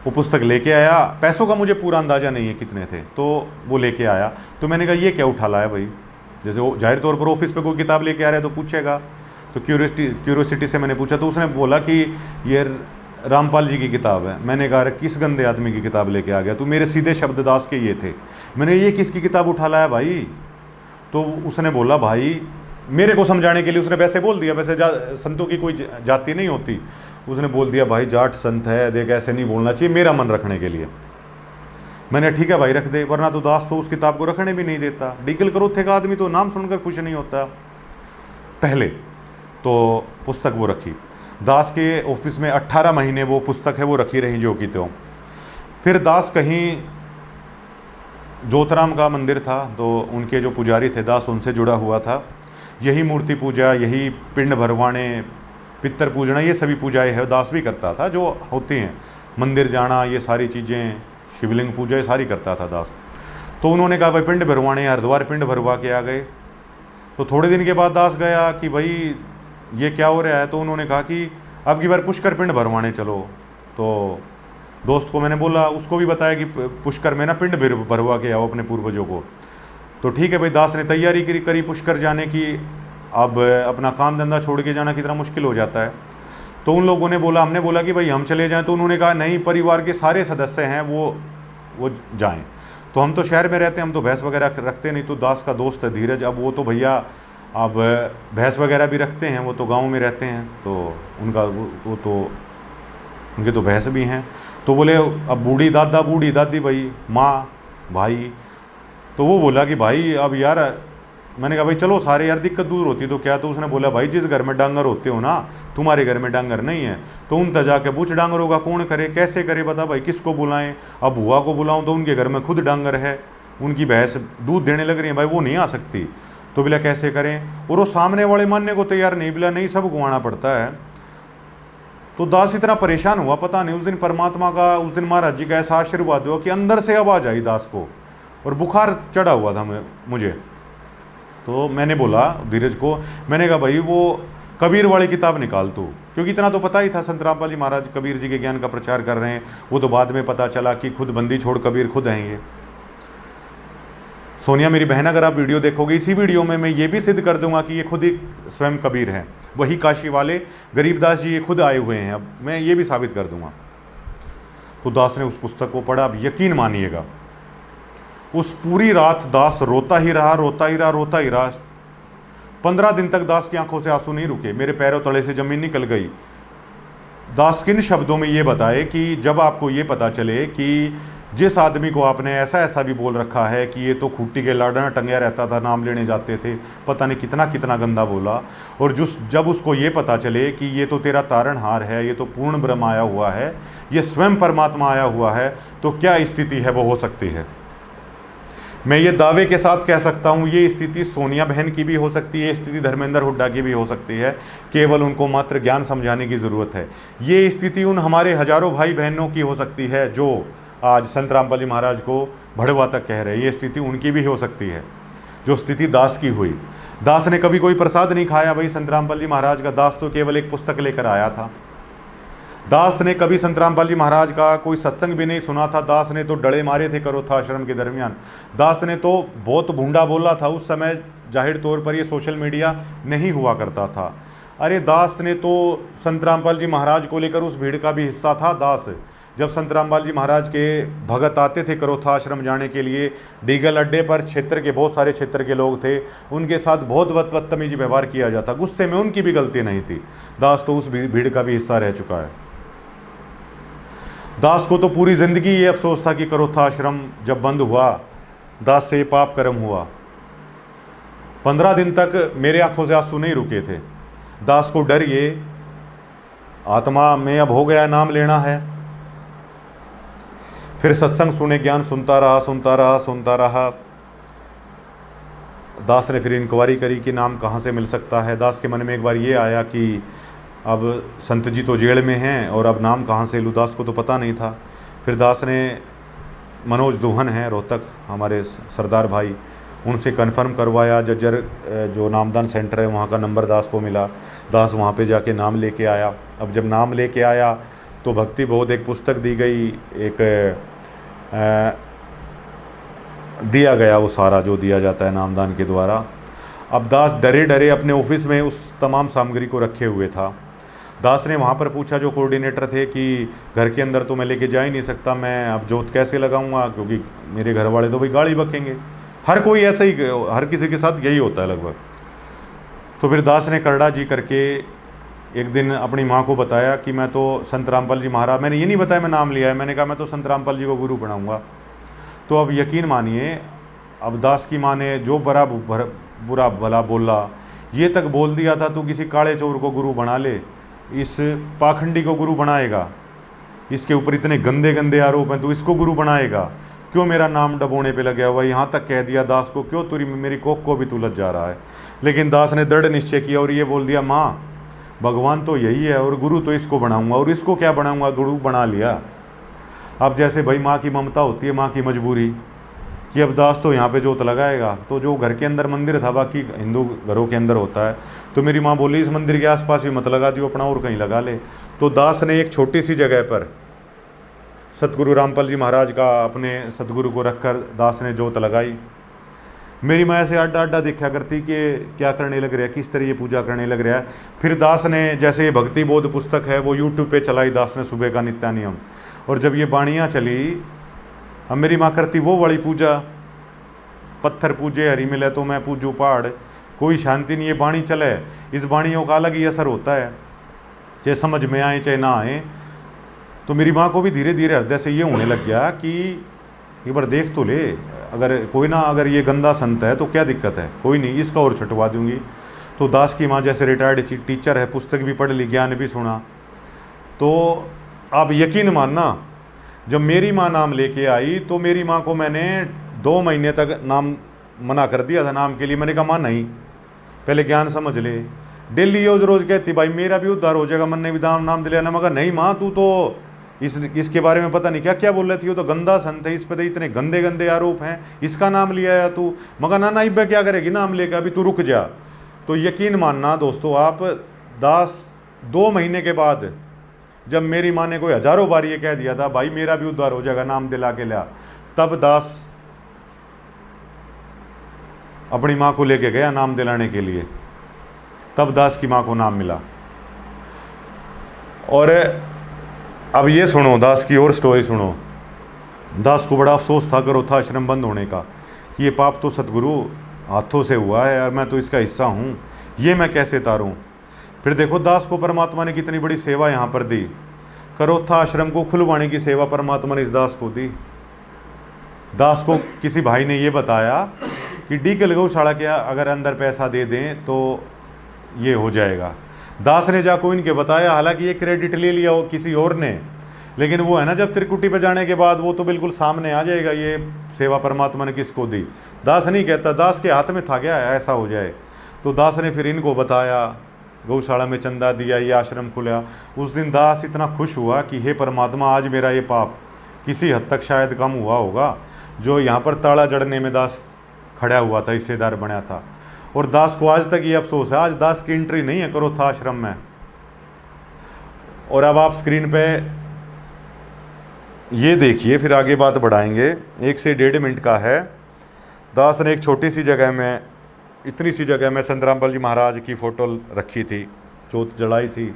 वो पुस्तक लेके आया, पैसों का मुझे पूरा अंदाज़ा नहीं है कितने थे, तो वो लेके आया। तो मैंने कहा ये क्या उठा लाया भाई, जैसे वो जाहिर तौर पर ऑफिस पे कोई किताब लेके आ रहा है तो पूछेगा। तो क्यूरियोसिटी से मैंने पूछा, तो उसने बोला कि ये रामपाल जी की किताब है। मैंने कहा किस गंदे आदमी की किताब लेके आ गया तू, मेरे सीधे शब्द दास के ये थे। मैंने ये किसकी किताब उठा लाया भाई, तो उसने बोला भाई, मेरे को समझाने के लिए उसने वैसे बोल दिया, वैसे संतों की कोई जाति नहीं होती, उसने बोल दिया भाई जाट संत है, देख ऐसे नहीं बोलना चाहिए, मेरा मन रखने के लिए। मैंने ठीक है भाई रख दे, वरना तो दास तो उस किताब को रखने भी नहीं देता। डीगल करोथे का आदमी तो नाम सुनकर खुश नहीं होता। पहले तो पुस्तक वो रखी, दास के ऑफिस में 18 महीने वो पुस्तक है वो रखी रही जो की त्यों। फिर दास कहीं, ज्योतराम का मंदिर था, तो उनके जो पुजारी थे दास उनसे जुड़ा हुआ था। यही मूर्ति पूजा, यही पिंड भरवाने, पितर पूजना, ये सभी पूजाएं है दास भी करता था जो होती हैं। मंदिर जाना, ये सारी चीज़ें, शिवलिंग पूजा, ये सारी करता था दास। तो उन्होंने कहा भाई पिंड भरवाने, हरिद्वार पिंड भरवा के आ गए। तो थोड़े दिन के बाद दास गया कि भाई ये क्या हो रहा है, तो उन्होंने कहा कि अब की बार पुष्कर पिंड भरवाने चलो। तो दोस्त को मैंने बोला, उसको भी बताया कि पुष्कर में ना पिंड भरवा के आओ अपने पूर्वजों को। तो ठीक है भाई, दास ने तैयारी करी पुष्कर जाने की। अब अपना काम धंधा छोड़ के जाना कितना मुश्किल हो जाता है। तो उन लोगों ने बोला, हमने बोला कि भाई हम चले जाएं, तो उन्होंने कहा नहीं, परिवार के सारे सदस्य हैं वो जाएं। तो हम तो शहर में रहते हैं, हम तो भैंस वगैरह रखते नहीं। तो दास का दोस्त है धीरज, अब वो तो भैया अब भैंस वगैरह भी रखते हैं, वो तो गांव में रहते हैं, तो उनका वो तो उनके तो भैंस भी हैं। तो बोले अब बूढ़ी दादी भाई, माँ भाई, तो वो बोला कि भाई अब यार, मैंने कहा भाई चलो सारे यार, दिक्कत दूर होती तो क्या। तो उसने बोला भाई जिस घर में डांगर होते हो ना, तुम्हारे घर में डांगर नहीं है, तो उन तक जाके पूछ डांगरों का कौन करे, कैसे करे, बता भाई किसको बुलाएं। अब बुआ को बुलाऊं तो उनके घर में खुद डांगर है, उनकी भैंस दूध देने लग रही है भाई, वो नहीं आ सकती। तो बोला कैसे करें, और वो सामने वाले मानने को तैयार नहीं, बोला नहीं सब गुआना पड़ता है। तो दास इतना परेशान हुआ, पता नहीं उस दिन परमात्मा का, उस दिन महाराज जी का ऐसा आशीर्वाद हुआ कि अंदर से आवाज़ आई दास को, और बुखार चढ़ा हुआ था मुझे। तो मैंने बोला धीरज को, मैंने कहा भाई वो कबीर वाली किताब निकाल तू, क्योंकि इतना तो पता ही था संत रामपाल जी महाराज कबीर जी के ज्ञान का प्रचार कर रहे हैं। वो तो बाद में पता चला कि खुद बंदी छोड़ कबीर खुद आएंगे। सोनिया मेरी बहन, अगर आप वीडियो देखोगे, इसी वीडियो में मैं ये भी सिद्ध कर दूंगा कि ये खुद ही स्वयं कबीर हैं, वही काशी वाले गरीबदास जी ये खुद आए हुए हैं। अब मैं ये भी साबित कर दूंगा। तो दास ने उस पुस्तक को पढ़ा। अब यकीन मानिएगा, उस पूरी रात दास रोता ही रहा। 15 दिन तक दास की आंखों से आंसू नहीं रुके, मेरे पैरों तले से जमीन निकल गई। दास किन शब्दों में ये बताए कि जब आपको ये पता चले कि जिस आदमी को आपने ऐसा भी बोल रखा है कि ये तो खूटी के लाडना टंगया रहता था, नाम लेने जाते थे, पता नहीं कितना कितना गंदा बोला, और जब उसको ये पता चले कि ये तो तेरा तारणहार है, ये तो पूर्ण ब्रह्म आया हुआ है, ये स्वयं परमात्मा आया हुआ है, तो क्या स्थिति है वो हो सकती है। मैं ये दावे के साथ कह सकता हूँ, ये स्थिति सोनिया बहन की भी हो सकती है, स्थिति धर्मेंद्र हुड्डा की भी हो सकती है, केवल उनको मात्र ज्ञान समझाने की ज़रूरत है। ये स्थिति उन हमारे हजारों भाई बहनों की हो सकती है जो आज संत रामपाल जी महाराज को भड़वा तक कह रहे हैं। ये स्थिति उनकी भी हो सकती है, जो स्थिति दास की हुई। दास ने कभी कोई प्रसाद नहीं खाया भाई संत रामपाल जी महाराज का, दास तो केवल एक पुस्तक लेकर आया था। दास ने कभी संत रामपाल जी महाराज का कोई सत्संग भी नहीं सुना था। दास ने तो डड़े मारे थे करोथा आश्रम के दरमियान। दास ने तो बहुत भूंडा बोला था। उस समय जाहिर तौर पर ये सोशल मीडिया नहीं हुआ करता था। अरे दास ने तो संत रामपाल जी महाराज को लेकर उस भीड़ का भी हिस्सा था। दास जब संत रामपाल जी महाराज के भगत आते थे करोथा आश्रम जाने के लिए, डीगल अड्डे पर क्षेत्र के बहुत सारे क्षेत्र के लोग थे, उनके साथ बहुत बदतमीजी व्यवहार किया जाता। गुस्से में उनकी भी गलती नहीं थी। दास तो उस भीड़ का भी हिस्सा रह चुका है। दास को तो पूरी ज़िंदगी ये अफसोस था कि करोथा आश्रम जब बंद हुआ, दास से पाप कर्म हुआ। 15 दिन तक मेरे आंखों से आंसू नहीं रुके थे। दास को डर ये आत्मा में अब हो गया नाम लेना है। फिर सत्संग सुने, ज्ञान सुनता रहा सुनता रहा सुनता रहा। दास ने फिर इंक्वायरी करी कि नाम कहाँ से मिल सकता है। दास के मन में एक बार ये आया कि अब संत जी तो जेल में हैं और अब नाम कहाँ से लूँ, दास को तो पता नहीं था। फिर दास ने मनोज दुहन हैं रोहतक, हमारे सरदार भाई, उनसे कंफर्म करवाया। जज्जर जो नामदान सेंटर है वहाँ का नंबर दास को मिला। दास वहाँ पे जाके नाम लेके आया। अब जब नाम लेके आया तो भक्ति बोध एक पुस्तक दी गई, एक दिया गया वो सारा जो दिया जाता है नामदान के द्वारा। अब दास डरे डरे अपने ऑफिस में उस तमाम सामग्री को रखे हुए था। दास ने वहाँ पर पूछा जो कोऑर्डिनेटर थे कि घर के अंदर तो मैं लेके जा ही नहीं सकता, मैं अब जोत कैसे लगाऊंगा, क्योंकि मेरे घर वाले तो भाई गाली बकेंगे। हर कोई ऐसा ही, हर किसी के साथ यही होता है लगभग। तो फिर दास ने करड़ा जी करके एक दिन अपनी माँ को बताया कि मैं तो संत रामपाल जी महाराज, मैंने ये नहीं बताया मैं नाम लिया है, मैंने कहा मैं तो संत रामपाल जी को गुरु बनाऊंगा। तो अब यकीन मानिए, अब दास की माँ ने जो बुरा भला बोला, ये तक बोल दिया था तू किसी काले चोर को गुरु बना ले, इस पाखंडी को गुरु बनाएगा, इसके ऊपर इतने गंदे गंदे आरोप हैं, तू इसको गुरु बनाएगा, क्यों मेरा नाम डबोने पे लगा हुआ। यहाँ तक कह दिया दास को, क्यों तुरी मेरी कोख को भी तू लज जा रहा है। लेकिन दास ने दृढ़ निश्चय किया और ये बोल दिया, माँ भगवान तो यही है और गुरु तो इसको बनाऊंगा, और इसको क्या बनाऊंगा, गुरु बना लिया। अब जैसे भाई माँ की ममता होती है, माँ की मजबूरी कि अब दास तो यहाँ पे जोत लगाएगा, तो जो घर के अंदर मंदिर था, बाकी हिंदू घरों के अंदर होता है, तो मेरी माँ बोली इस मंदिर के आसपास भी मत लगा दियो, अपना और कहीं लगा ले। तो दास ने एक छोटी सी जगह पर सतगुरु रामपाल जी महाराज का अपने सतगुरु को रखकर दास ने जोत लगाई। मेरी माँ ऐसे अड्डा अड्डा देखा करती कि क्या करने लग रहा है, किस तरह ये पूजा करने लग रहा है। फिर दास ने, जैसे ये भक्ति बोध पुस्तक है वो यूट्यूब पे चलाई दास ने, सुबह का नित्य नियम। और जब ये बाणियाँ चली, अब मेरी माँ करती वो वाली पूजा, पत्थर पूजे हरी मिले तो मैं पूजू पहाड़, कोई शांति नहीं। ये बाणी चले, इस बाणियों का अलग ही असर होता है, चाहे समझ में आए चाहे ना आए। तो मेरी माँ को भी धीरे धीरे हृदय से ये होने लग गया कि एक बार देख तो ले, अगर कोई ना, अगर ये गंदा संत है तो क्या दिक्कत है, कोई नहीं, इसका और छुटवा दूंगी। तो दास की माँ जैसे रिटायर्ड टीचर है, पुस्तक भी पढ़ ली, ज्ञान भी सुना। तो आप यकीन मानना, जब मेरी माँ नाम लेके आई तो मेरी माँ को मैंने 2 महीने तक नाम मना कर दिया था नाम के लिए। मैंने कहा माँ नहीं, पहले ज्ञान समझ ले। डेली रोज रोज कहती भाई मेरा भी उद्धार हो जाएगा, मन ने भी नाम दिलाना। मगर नहीं माँ, तू तो इसके बारे में पता नहीं क्या क्या बोल रही थी, वो तो गंदा संत है, इस पे तो इतने गंदे गंदे आरोप हैं, इसका नाम लिया है तू। मगर ना इब्बे क्या करेगी नाम लेकर, अभी तू रुक जा। तो यकीन मानना दोस्तों आप, दास 2 महीने के बाद जब मेरी माँ ने कोई हजारों बार ये कह दिया था भाई मेरा भी उद्धार हो जाएगा, नाम दिला के लिया, तब दास अपनी माँ को लेके गया नाम दिलाने के लिए, तब दास की माँ को नाम मिला। और अब ये सुनो, दास की और स्टोरी सुनो। दास को बड़ा अफसोस था करो था आश्रम बंद होने का, कि ये पाप तो सतगुरु हाथों से हुआ है और मैं तो इसका हिस्सा हूँ, ये मैं कैसे तारूँ। फिर देखो दास को परमात्मा ने कितनी बड़ी सेवा यहाँ पर दी। करोथा आश्रम को खुलवाने की सेवा परमात्मा ने इस दास को दी। दास को किसी भाई ने ये बताया कि डीकल गौशाला के अगर अंदर पैसा दे दें तो ये हो जाएगा। दास ने जाको इनके बताया, हालांकि ये क्रेडिट ले लिया हो किसी और ने, लेकिन वो है ना, जब त्रिकुटी पे जाने के बाद वो तो बिल्कुल सामने आ जाएगा ये सेवा परमात्मा ने किसको दी। दास नहीं कहता, दास के हाथ में था क्या ऐसा हो जाए। तो दास ने फिर इनको बताया, गौशाला में चंदा दिया, ये आश्रम खुला। उस दिन दास इतना खुश हुआ कि हे परमात्मा, आज मेरा ये पाप किसी हद तक शायद कम हुआ होगा। जो यहाँ पर ताला जड़ने में दास खड़ा हुआ था, हिस्सेदार बना था। और दास को आज तक ये अफसोस है, आज दास की एंट्री नहीं है करोथा आश्रम में। और अब आप स्क्रीन पे ये देखिए, फिर आगे बात बढ़ाएंगे। 1 से 1.5 मिनट का है। दास ने एक छोटी सी जगह में, इतनी सी जगह में संत रामपाल जी महाराज की फ़ोटो रखी थी, जोत जलाई थी।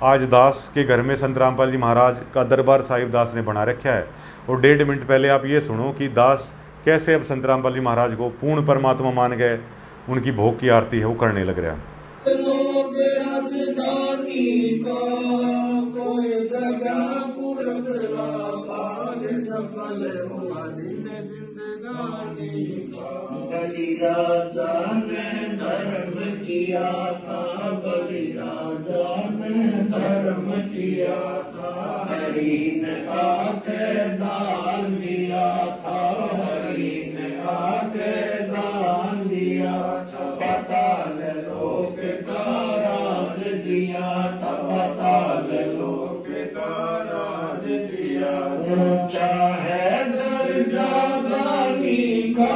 आज दास के घर में संत रामपाल जी महाराज का दरबार साहिब दास ने बना रखा है। और 1.5 मिनट पहले आप ये सुनो कि दास कैसे अब संत रामपाल जी महाराज को पूर्ण परमात्मा मान गए, उनकी भोग की आरती है वो करने लग रहा है। बलि राजा ने धर्म किया था, बलि राजा ने धर्म किया। दिया था, हरि ने आके दान दिया था, हरि ने आके दान दिया था, पाताल लोक का राज दिया था, पाताल लोक का राज दिया। ऊंचा है दर्जा दानी का,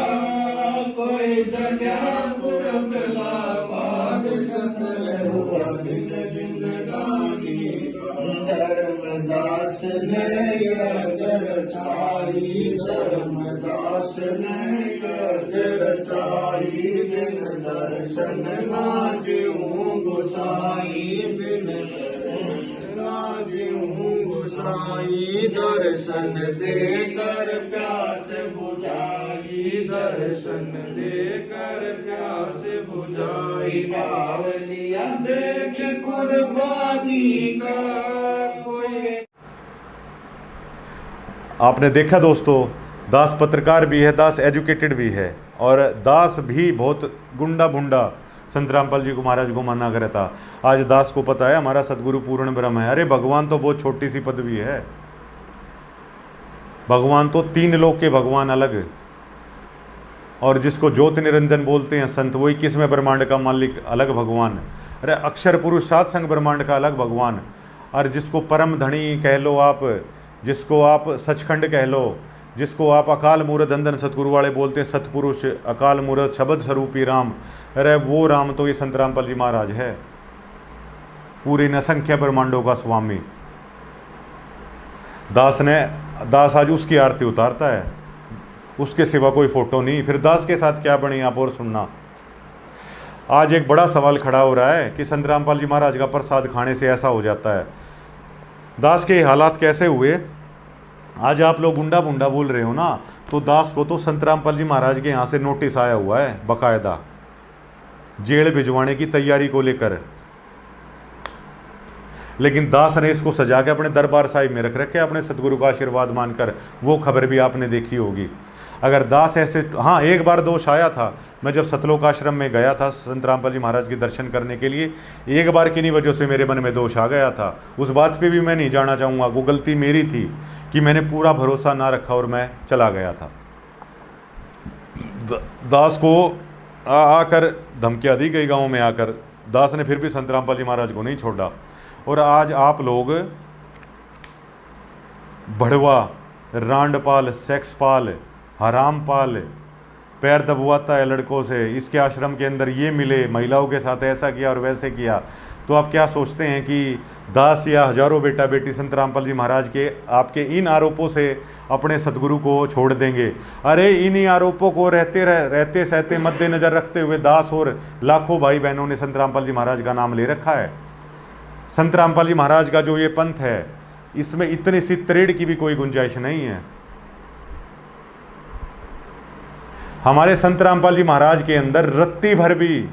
कोई जगह पुरतला बाद सफल हुआ दिन जिंदगानी। धर्मदास ने यज्ञ रचाई, धर्मदास ने यज्ञ रचाई, बिन दर्शन ना जीऊं गोसाई, बिन ना जीऊं गोसाई। दर्शन देकर प्यास बुझाई, दर्शन देकर प्यास बुझाई। बावलिया देख कुर्बानी का कोई। आपने देखा दोस्तों, दास पत्रकार भी है, दास एजुकेटेड भी है, और दास भी बहुत गुंडा भुंडा संत रामपाल जी को महाराज को माना करता। आज दास को पता है हमारा सदगुरु पूर्ण ब्रह्म है। अरे भगवान तो बहुत छोटी सी पदवी है, भगवान तो 3 लोक के भगवान अलग, और जिसको ज्योति निरंजन बोलते हैं संत, वही किसमें ब्रह्मांड का मालिक अलग भगवान। अरे अक्षर पुरुष सात संग ब्रह्मांड का अलग भगवान। और जिसको परम धनी कह लो आप, जिसको आप सचखंड कह लो, जिसको आप अकाल मूर्त अंदन सतगुरु वाले बोलते हैं सतपुरुष, अकाल मूर्त शब्द स्वरूपी राम, अरे वो राम तो ये संत रामपाल जी महाराज है, पूरे असंख्य ब्रह्मांडों का स्वामी। दास आज उसकी आरती उतारता है, उसके सिवा कोई फोटो नहीं। फिर दास के साथ क्या बनी आप और सुनना। आज एक बड़ा सवाल खड़ा हो रहा है कि संत रामपाल जी महाराज का प्रसाद खाने से ऐसा हो जाता है। दास के हालात कैसे हुए? आज आप लोग गुंडा बुंडा बोल रहे हो ना, तो दास को तो संत रामपाल जी महाराज के यहाँ से नोटिस आया हुआ है बकायदा, जेल भिजवाने की तैयारी को लेकर। लेकिन दास ने इसको सजा के अपने दरबार साहिब में रख रखे, अपने सतगुरु का आशीर्वाद मानकर। वो खबर भी आपने देखी होगी। अगर दास ऐसे, हाँ एक बार दोष आया था, मैं जब सतलोक आश्रम में गया था संत रामपाल जी महाराज के दर्शन करने के लिए, एक बार किन्हीं वजह से मेरे मन में दोष आ गया था। उस बात पे भी मैं नहीं जाना चाहूँगा, वो गलती मेरी थी कि मैंने पूरा भरोसा ना रखा और मैं चला गया था। दास को आकर धमकियाँ दी गई गाँव में आकर, दास ने फिर भी संत रामपाल जी महाराज को नहीं छोड़ा। और आज आप लोग भड़वा, रांडपाल, सेक्सपाल, हरामपाल पैर दबवाता है लड़कों से, इसके आश्रम के अंदर ये मिले, महिलाओं के साथ ऐसा किया और वैसे किया, तो आप क्या सोचते हैं कि दास या हजारों बेटा बेटी संत रामपाल जी महाराज के आपके इन आरोपों से अपने सतगुरु को छोड़ देंगे? अरे इन्हीं आरोपों को रहते सहते मद्देनजर रखते हुए दास और लाखों भाई बहनों ने संत रामपाल जी महाराज का नाम ले रखा है। संत रामपाल जी महाराज का जो ये पंथ है, इसमें इतनी सी त्रेड़ की भी कोई गुंजाइश नहीं है। हमारे संत रामपाल जी महाराज के अंदर रत्ती भर भी,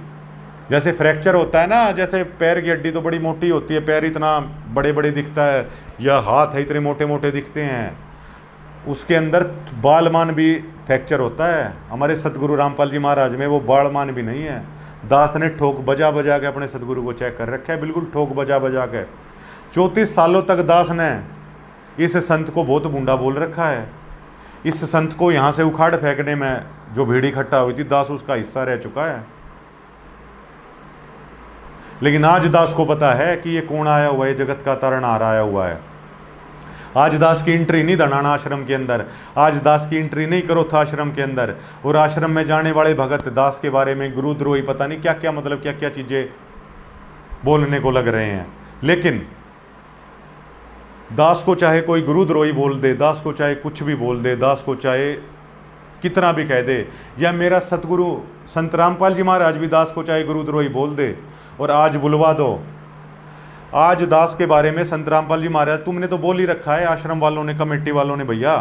जैसे फ्रैक्चर होता है ना, जैसे पैर की हड्डी तो बड़ी मोटी होती है, पैर इतना बड़े बड़े दिखता है, या हाथ है इतने मोटे मोटे दिखते हैं, उसके अंदर बालमान भी फ्रैक्चर होता है। हमारे सतगुरु रामपाल जी महाराज में वो बालमान भी नहीं है। दास ने ठोक बजा बजा के अपने सतगुरु को चेक कर रखा है, बिल्कुल ठोक बजा बजा के। 34 सालों तक दास ने इस संत को बहुत बूंदा बोल रखा है। इस संत को यहाँ से उखाड़ फेंकने में जो भीड़ इकट्ठा हुई थी, दास उसका हिस्सा रह चुका है। लेकिन आज दास को पता है कि ये कौन आया हुआ है, जगत का तारणहार आया हुआ है। आज दास की एंट्री नहीं धनाना आश्रम के अंदर, आज दास की एंट्री नहीं करोथा आश्रम के अंदर। और आश्रम में जाने वाले भगत दास के बारे में गुरुद्रोही पता नहीं क्या क्या, मतलब क्या क्या चीजें बोलने को लग रहे हैं। लेकिन दास को चाहे कोई गुरुद्रोही बोल दे, दास को चाहे कुछ भी बोल दे, दास को चाहे कितना भी कह दे, या मेरा सतगुरु संत रामपाल जी महाराज भी दास को चाहे गुरुद्रोही बोल दे और आज बुलवा दो। आज दास के बारे में संत रामपाल जी महाराज तुमने तो बोल ही रखा है, आश्रम वालों ने, कमेटी वालों ने, भैया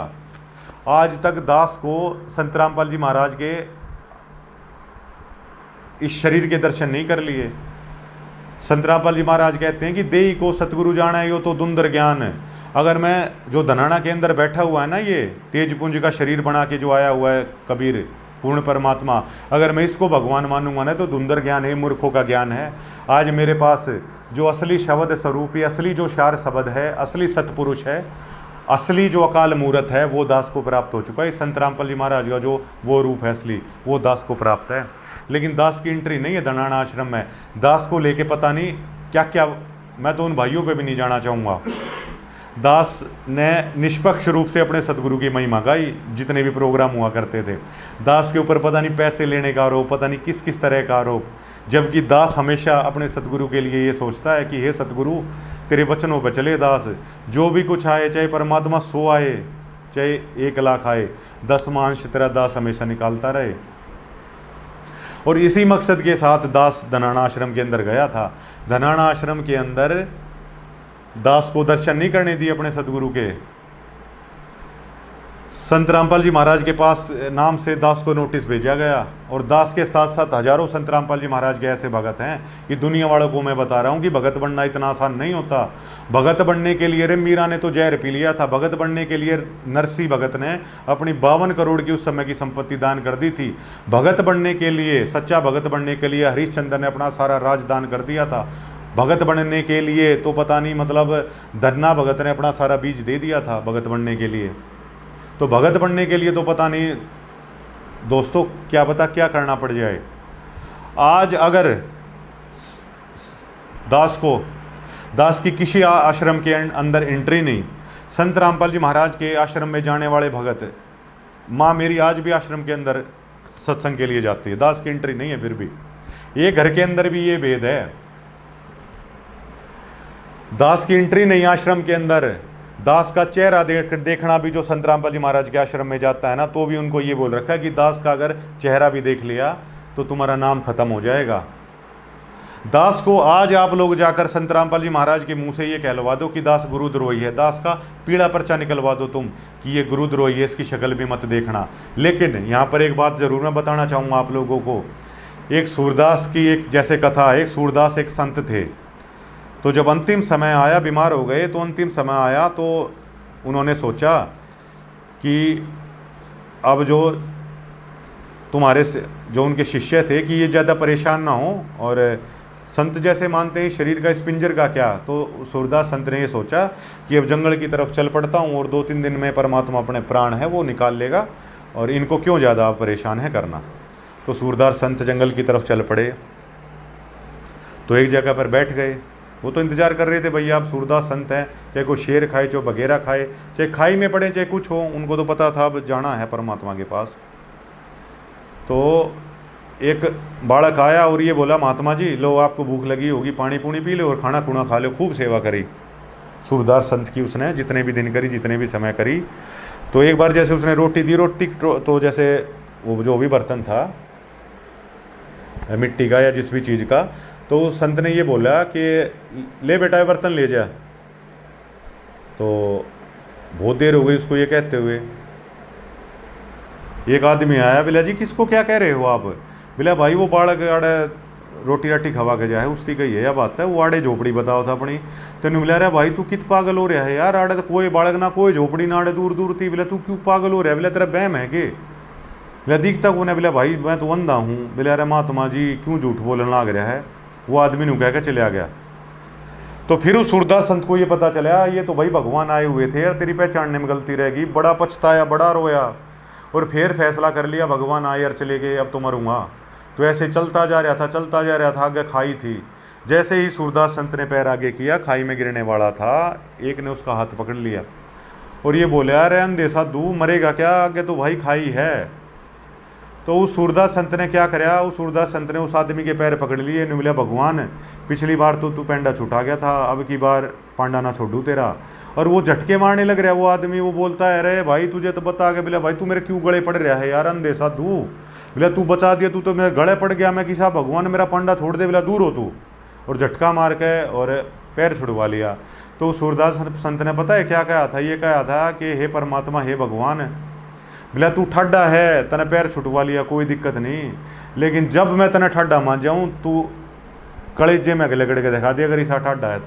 आज तक दास को संत रामपाल जी महाराज के इस शरीर के दर्शन नहीं कर लिए। संत रामपाल जी महाराज कहते हैं कि देही को सतगुरु जाना है, यो तो दुंदर ज्ञान है। अगर मैं जो धनाना के अंदर बैठा हुआ है ना, ये तेजपुंज का शरीर बना के जो आया हुआ है कबीर, पूर्ण परमात्मा। अगर मैं इसको भगवान मानूंगा ना तो धुंधर ज्ञान है, मूर्खों का ज्ञान है। आज मेरे पास जो असली शब्द स्वरूपी, असली जो सार शब्द है, असली सतपुरुष है, असली जो अकाल मूर्त है, वो दास को प्राप्त हो चुका है। संत रामपाल जी महाराज का जो वो रूप है असली, वो दास को प्राप्त है। लेकिन दास की एंट्री नहीं है धनाना आश्रम में। दास को लेके पता नहीं क्या क्या, मैं तो उन भाइयों पे भी नहीं जाना चाहूँगा। दास ने निष्पक्ष रूप से अपने सदगुरु की महिमा गाई, जितने भी प्रोग्राम हुआ करते थे। दास के ऊपर पता नहीं पैसे लेने का आरोप, पता नहीं किस किस तरह का आरोप, जबकि दास हमेशा अपने सदगुरु के लिए ये सोचता है कि हे सदगुरु, तेरे वचनों पर चले दास, जो भी कुछ आए, चाहे परमात्मा 100 आए, चाहे 1 लाख आए, 10वां अंश तेरा दास हमेशा निकालता रहे। और इसी मकसद के साथ दास धनाना आश्रम के अंदर गया था। धनाना आश्रम के अंदर दास को दर्शन नहीं करने दिए अपने सदगुरु के। संत रामपाल जी महाराज के पास नाम से दास को नोटिस भेजा गया, और दास के साथ साथ हजारों संत रामपाल जी महाराज के ऐसे भगत हैं कि दुनिया वालों को मैं बता रहा हूँ कि भगत बनना इतना आसान नहीं होता। भगत बनने के लिए रे मीरा ने तो जहर पी लिया था। भगत बनने के लिए नरसी भगत ने अपनी 52 करोड़ की उस समय की संपत्ति दान कर दी थी। भगत बनने के लिए, सच्चा भगत बनने के लिए हरिश्चंद्र ने अपना सारा राज दान कर दिया था। भगत बनने के लिए तो पता नहीं, मतलब धन्ना भगत ने अपना सारा बीज दे दिया था भगत बनने के लिए। तो भगत बनने के लिए तो पता नहीं दोस्तों क्या पता क्या करना पड़ जाए। आज अगर दास की किसी आश्रम के अंदर एंट्री नहीं, संत रामपाल जी महाराज के आश्रम में जाने वाले भगत, माँ मेरी आज भी आश्रम के अंदर सत्संग के लिए जाती है, दास की एंट्री नहीं है। फिर भी ये घर के अंदर भी ये भेद है, दास की एंट्री नहीं आश्रम के अंदर। दास का चेहरा देखना भी, जो संत रामपाल जी महाराज के आश्रम में जाता है ना, तो भी उनको ये बोल रखा है कि दास का अगर चेहरा भी देख लिया तो तुम्हारा नाम खत्म हो जाएगा। दास को आज आप लोग जाकर संत रामपाल जी महाराज के मुंह से ये कहलवा दो कि दास गुरुद्रोही है, दास का पीला पर्चा निकलवा दो तुम कि ये गुरुद्रोही है, इसकी शक्ल भी मत देखना। लेकिन यहाँ पर एक बात जरूर मैं बताना चाहूँगा आप लोगों को। एक सूरदास की एक जैसे कथा है, एक सूरदास एक संत थे, तो जब अंतिम समय आया, बीमार हो गए, तो अंतिम समय आया तो उन्होंने सोचा कि अब जो तुम्हारे से जो उनके शिष्य थे कि ये ज़्यादा परेशान ना हो, और संत जैसे मानते हैं शरीर का इस पिंजर का क्या। तो सूरदास संत ने ये सोचा कि अब जंगल की तरफ चल पड़ता हूँ, और 2-3 दिन में परमात्मा अपने प्राण है वो निकाल लेगा, और इनको क्यों ज़्यादा परेशान है करना। तो सूरदास संत जंगल की तरफ चल पड़े। तो एक जगह पर बैठ गए। वो तो इंतजार कर रहे थे, भैया आप सूरदास संत हैं, चाहे कोई शेर खाए, चाहे बगेरा खाए, चाहे खाई में पड़े, चाहे कुछ हो, उनको तो पता था अब जाना है परमात्मा के पास। तो एक बालक आया और ये बोला, महात्मा जी लो आपको भूख लगी होगी, पानी पूनी पी लो और खाना खुना खा लो। खूब सेवा करी सूरदास संत की उसने, जितने भी दिन करी, जितने भी समय करी। तो एक बार जैसे उसने रोटी दी, रोटी तो जैसे वो जो भी बर्तन था मिट्टी का या जिस भी चीज़ का, तो संत ने ये बोला कि ले बेटा बर्तन ले जा। तो बहुत देर हो गई उसको ये कहते हुए। एक आदमी आया, बोला जी किसको क्या कह रहे हो आप। बोला भाई वो बालक आड़े रोटी राटी खवा के जाए उसकी कही है या बात है, वो आड़े झोपड़ी बताओ था अपनी। तेन बोला अरे भाई तू कित पागल हो रहा है यार, आड़े तो कोई बालक ना कोई झोपड़ी ना, आड़े दूर दूर थी। बोला तू क्यों पागल हो रहा है, बोला तेरा बहम है के। बोला दिखता कौन है, बोला भाई मैं तो अंधा हूँ। बोला अरे महात्मा जी क्यों झूठ बोलने लग रहा है। वो आदमी ने कह के चले आ गया। तो फिर उस सूरदास संत को ये पता चला ये तो भाई भगवान आए हुए थे यार, तेरी पहचानने में गलती रहेगी। बड़ा पछताया, बड़ा रोया, और फिर फैसला कर लिया भगवान आए यार चले गए, अब तो मरूंगा। तो ऐसे चलता जा रहा था, चलता जा रहा था। आगे खाई थी, जैसे ही सूरदास संत ने पैर आगे किया, खाई में गिरने वाला था, एक ने उसका हाथ पकड़ लिया और ये बोले अरे अंधे साधु मरेगा क्या, आगे तो भाई खाई है। तो उस सूरदास संत ने क्या कराया, उस सूरदास संत ने उस आदमी के पैर पकड़ लिए। ने बोला भगवान पिछली बार तो तू पेंडा छुटा गया था, अब की बार पांडा ना छोड़ू तेरा। और वो झटके मारने लग रहा है वो आदमी। वो बोलता है अरे भाई तुझे तो बता के। बोला भाई तू मेरे क्यों गले पड़ रहा है यार अंधे साधु। बोला तू बचा दिया, तू तो मेरे गले पड़ गया, मैं किसा भगवान मेरा पांडा छोड़ दे। बोला दूर हो तू, और झटका मार के और पैर छुड़वा लिया। तो सूरदास संत ने पता है क्या कहा था, ये कहा था कि हे परमात्मा हे भगवान, बोला तू ठाडा है, तने पैर छुटवा लिया कोई दिक्कत नहीं, लेकिन जब मैं तने ठाडा मान जाऊं तू कलेजे में गले के दिखा दिया अगर ऐसा ठाडा है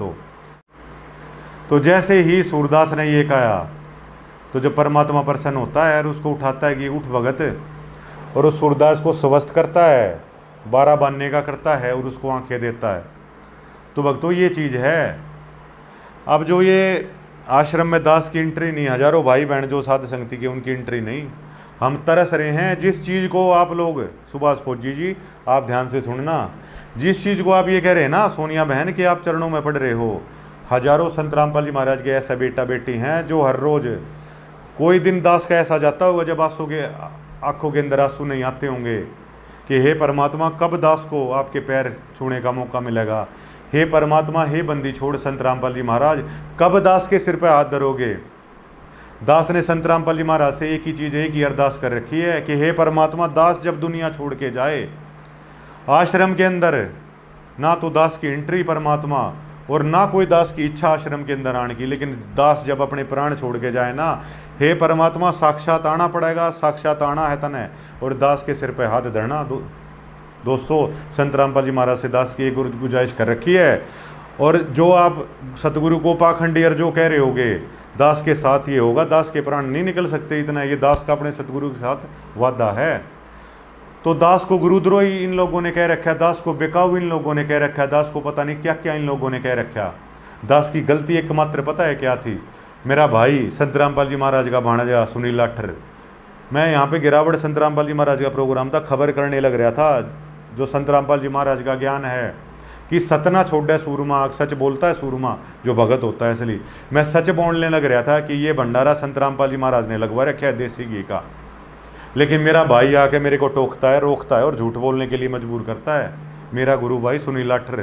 तो जैसे ही सूरदास ने ये कहा तो जब परमात्मा प्रसन्न होता है और उसको उठाता है कि उठ भगत, और उस सूरदास को स्वस्थ करता है, 12 बांधने का करता है और उसको आंखें देता है। तो भक्तों ये चीज़ है। अब जो ये आश्रम में दास की एंट्री नहीं, हजारों भाई बहन जो साध संगति के उनकी एंट्री नहीं, हम तरस रहे हैं जिस चीज़ को आप लोग, सुभाष फौजी जी आप ध्यान से सुनना, जिस चीज़ को आप ये कह रहे हैं ना सोनिया बहन कि आप चरणों में पढ़ रहे हो, हजारों संत रामपाल जी महाराज के ऐसा बेटा बेटी हैं जो हर रोज़ कोई दिन दास का ऐसा जाता होगा जब आंखों के अंदर आंसू नहीं आते होंगे कि हे परमात्मा कब दास को आपके पैर छूने का मौका मिलेगा, हे परमात्मा हे बंदी छोड़ संत रामपाल जी महाराज कब दास के सिर पर हाथ धरोगे। दास ने संत रामपाल जी महाराज से एक ही चीज़, एक ही अरदास कर रखी है कि हे परमात्मा दास जब दुनिया छोड़ के जाए, आश्रम के अंदर ना तो दास की एंट्री परमात्मा और ना कोई दास की इच्छा आश्रम के अंदर आने की, लेकिन दास जब अपने प्राण छोड़ के जाए ना, हे परमात्मा साक्षात आना पड़ेगा, साक्षात आना है तने और दास के सिर पे हाथ धरना। दोस्तों संत रामपाल जी महाराज से दास की एक गुजारिश कर रखी है। और जो आप सतगुरु को पाखंडी और जो कह रहे होगे दास के साथ ये होगा, दास के प्राण नहीं निकल सकते इतना, ये दास का अपने सतगुरु के साथ वादा है। तो दास को गुरुद्रोही इन लोगों ने कह रखा है, दास को बेकाऊ इन लोगों ने कह रखा है, दास को पता नहीं क्या क्या इन लोगों ने कह रखा। दास की गलती एकमात्र पता है क्या थी? मेरा भाई संत रामपाल जी महाराज का भाणजा सुनील लाठर, मैं यहाँ पे गिरावट संत रामपाल जी महाराज का प्रोग्राम था, खबर करने लग रहा था। जो संत रामपाल जी महाराज का ज्ञान है कि सतना छोड़े सूरमा, सच बोलता है सूरमा जो भगत होता है, इसलिए मैं सच बोलने लग रहा था कि ये भंडारा संत रामपाल जी महाराज ने लगवा रखा है देसी घी का। लेकिन मेरा भाई आके मेरे को टोकता है, रोकता है और झूठ बोलने के लिए मजबूर करता है। मेरा गुरु भाई सुनील लाठर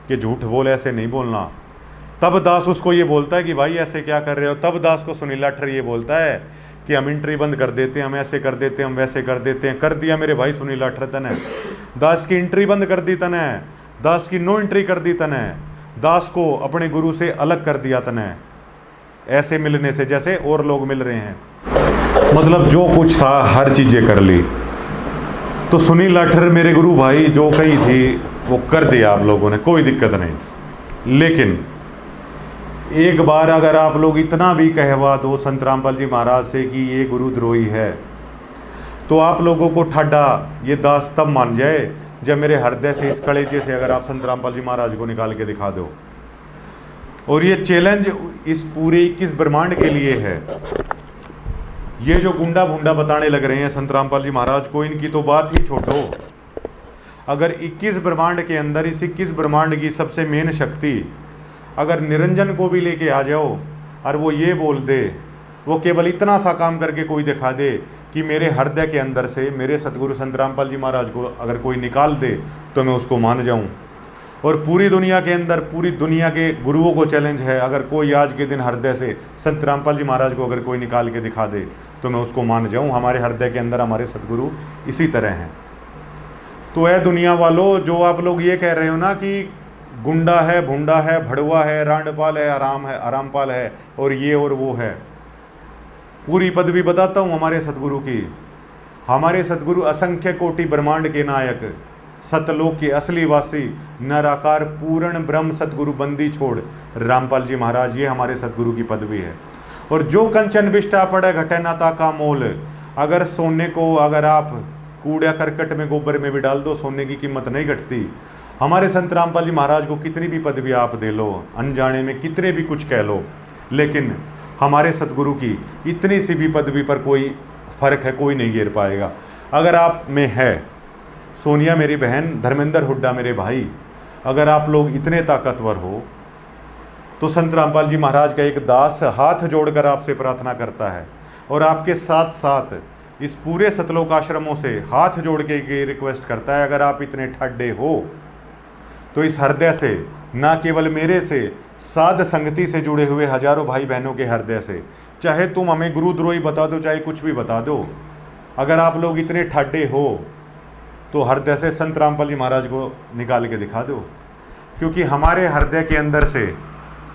कि झूठ बोल, ऐसे नहीं बोलना। तब दास उसको ये बोलता है कि भाई ऐसे क्या कर रहे हो। तब दास को सुनील लाठर ये बोलता है कि हम एंट्री बंद कर देते हैं, हम ऐसे कर देते हैं, हम वैसे कर देते हैं। कर दिया मेरे भाई सुनील लाठर तने, दास की एंट्री बंद कर दी तने, दास की नो एंट्री कर दी तने, दास को अपने गुरु से अलग कर दिया तने, ऐसे मिलने से जैसे और लोग मिल रहे हैं। मतलब जो कुछ था हर चीज़ें कर ली। तो सुनील लाठर मेरे गुरु भाई जो कही थी वो कर दिया आप लोगों ने, कोई दिक्कत नहीं। लेकिन एक बार अगर आप लोग इतना भी कहवा दो संत रामपाल जी महाराज से कि ये गुरुद्रोही है, तो आप लोगों को ठाडा ये दास तब मान जाए जब मेरे हृदय से इस कलेजे से अगर आप संत रामपाल जी महाराज को निकाल के दिखा दो। और ये चैलेंज इस पूरे 21 ब्रह्मांड के लिए है। ये जो गुंडा भुंडा बताने लग रहे हैं संत रामपाल जी महाराज को, इनकी तो बात ही छोड़ो। अगर 21 ब्रह्मांड के अंदर इस 21 ब्रह्मांड की सबसे मेन शक्ति अगर निरंजन को भी लेके आ जाओ और वो ये बोल दे, वो केवल इतना सा काम करके कोई दिखा दे कि मेरे हृदय के अंदर से मेरे सतगुरु संत रामपाल जी महाराज को अगर कोई निकाल दे तो मैं उसको मान जाऊं। और पूरी दुनिया के अंदर पूरी दुनिया के गुरुओं को चैलेंज है, अगर कोई आज के दिन हृदय से संत रामपाल जी महाराज को अगर कोई निकाल के दिखा दे तो मैं उसको मान जाऊं। हमारे हृदय के अंदर हमारे सतगुरु इसी तरह हैं। तो है दुनिया वालों, जो आप लोग ये कह रहे हो ना कि गुंडा है, भुंडा है, भड़वा है, रांडपाल है, आरामपाल है और ये और वो है, पूरी पदवी बताता हूँ हमारे सतगुरु की। हमारे सतगुरु असंख्य कोटि ब्रह्मांड के नायक, सतलोक के असली वासी, निराकार पूर्ण ब्रह्म सतगुरु बंदी छोड़ रामपाल जी महाराज, ये हमारे सतगुरु की पदवी है। और जो कंचन बिष्टा पड़े घटे ना ताका मोल, अगर सोने को अगर आप कूड़ा करकट में गोबर में भी डाल दो सोने की कीमत नहीं घटती। हमारे संत रामपाल जी महाराज को कितनी भी पदवी आप दे लो, अनजाने में कितने भी कुछ कह लो, लेकिन हमारे सतगुरु की इतनी सी भी पदवी पर कोई फर्क है कोई नहीं गिर पाएगा। अगर आप में है, सोनिया मेरी बहन, धर्मेंद्र हुड्डा मेरे भाई, अगर आप लोग इतने ताकतवर हो तो संत रामपाल जी महाराज का एक दास हाथ जोड़कर आपसे प्रार्थना करता है और आपके साथ साथ इस पूरे सतलोक आश्रमों से हाथ जोड़ के ये रिक्वेस्ट करता है, अगर आप इतने ठाडे हो तो इस हृदय से, ना केवल मेरे से, साध संगति से जुड़े हुए हजारों भाई बहनों के हृदय से, चाहे तुम हमें गुरुद्रोही बता दो, चाहे कुछ भी बता दो, अगर आप लोग इतने ठाडे हो तो हृदय से संत रामपाल जी महाराज को निकाल के दिखा दो। क्योंकि हमारे हृदय के अंदर से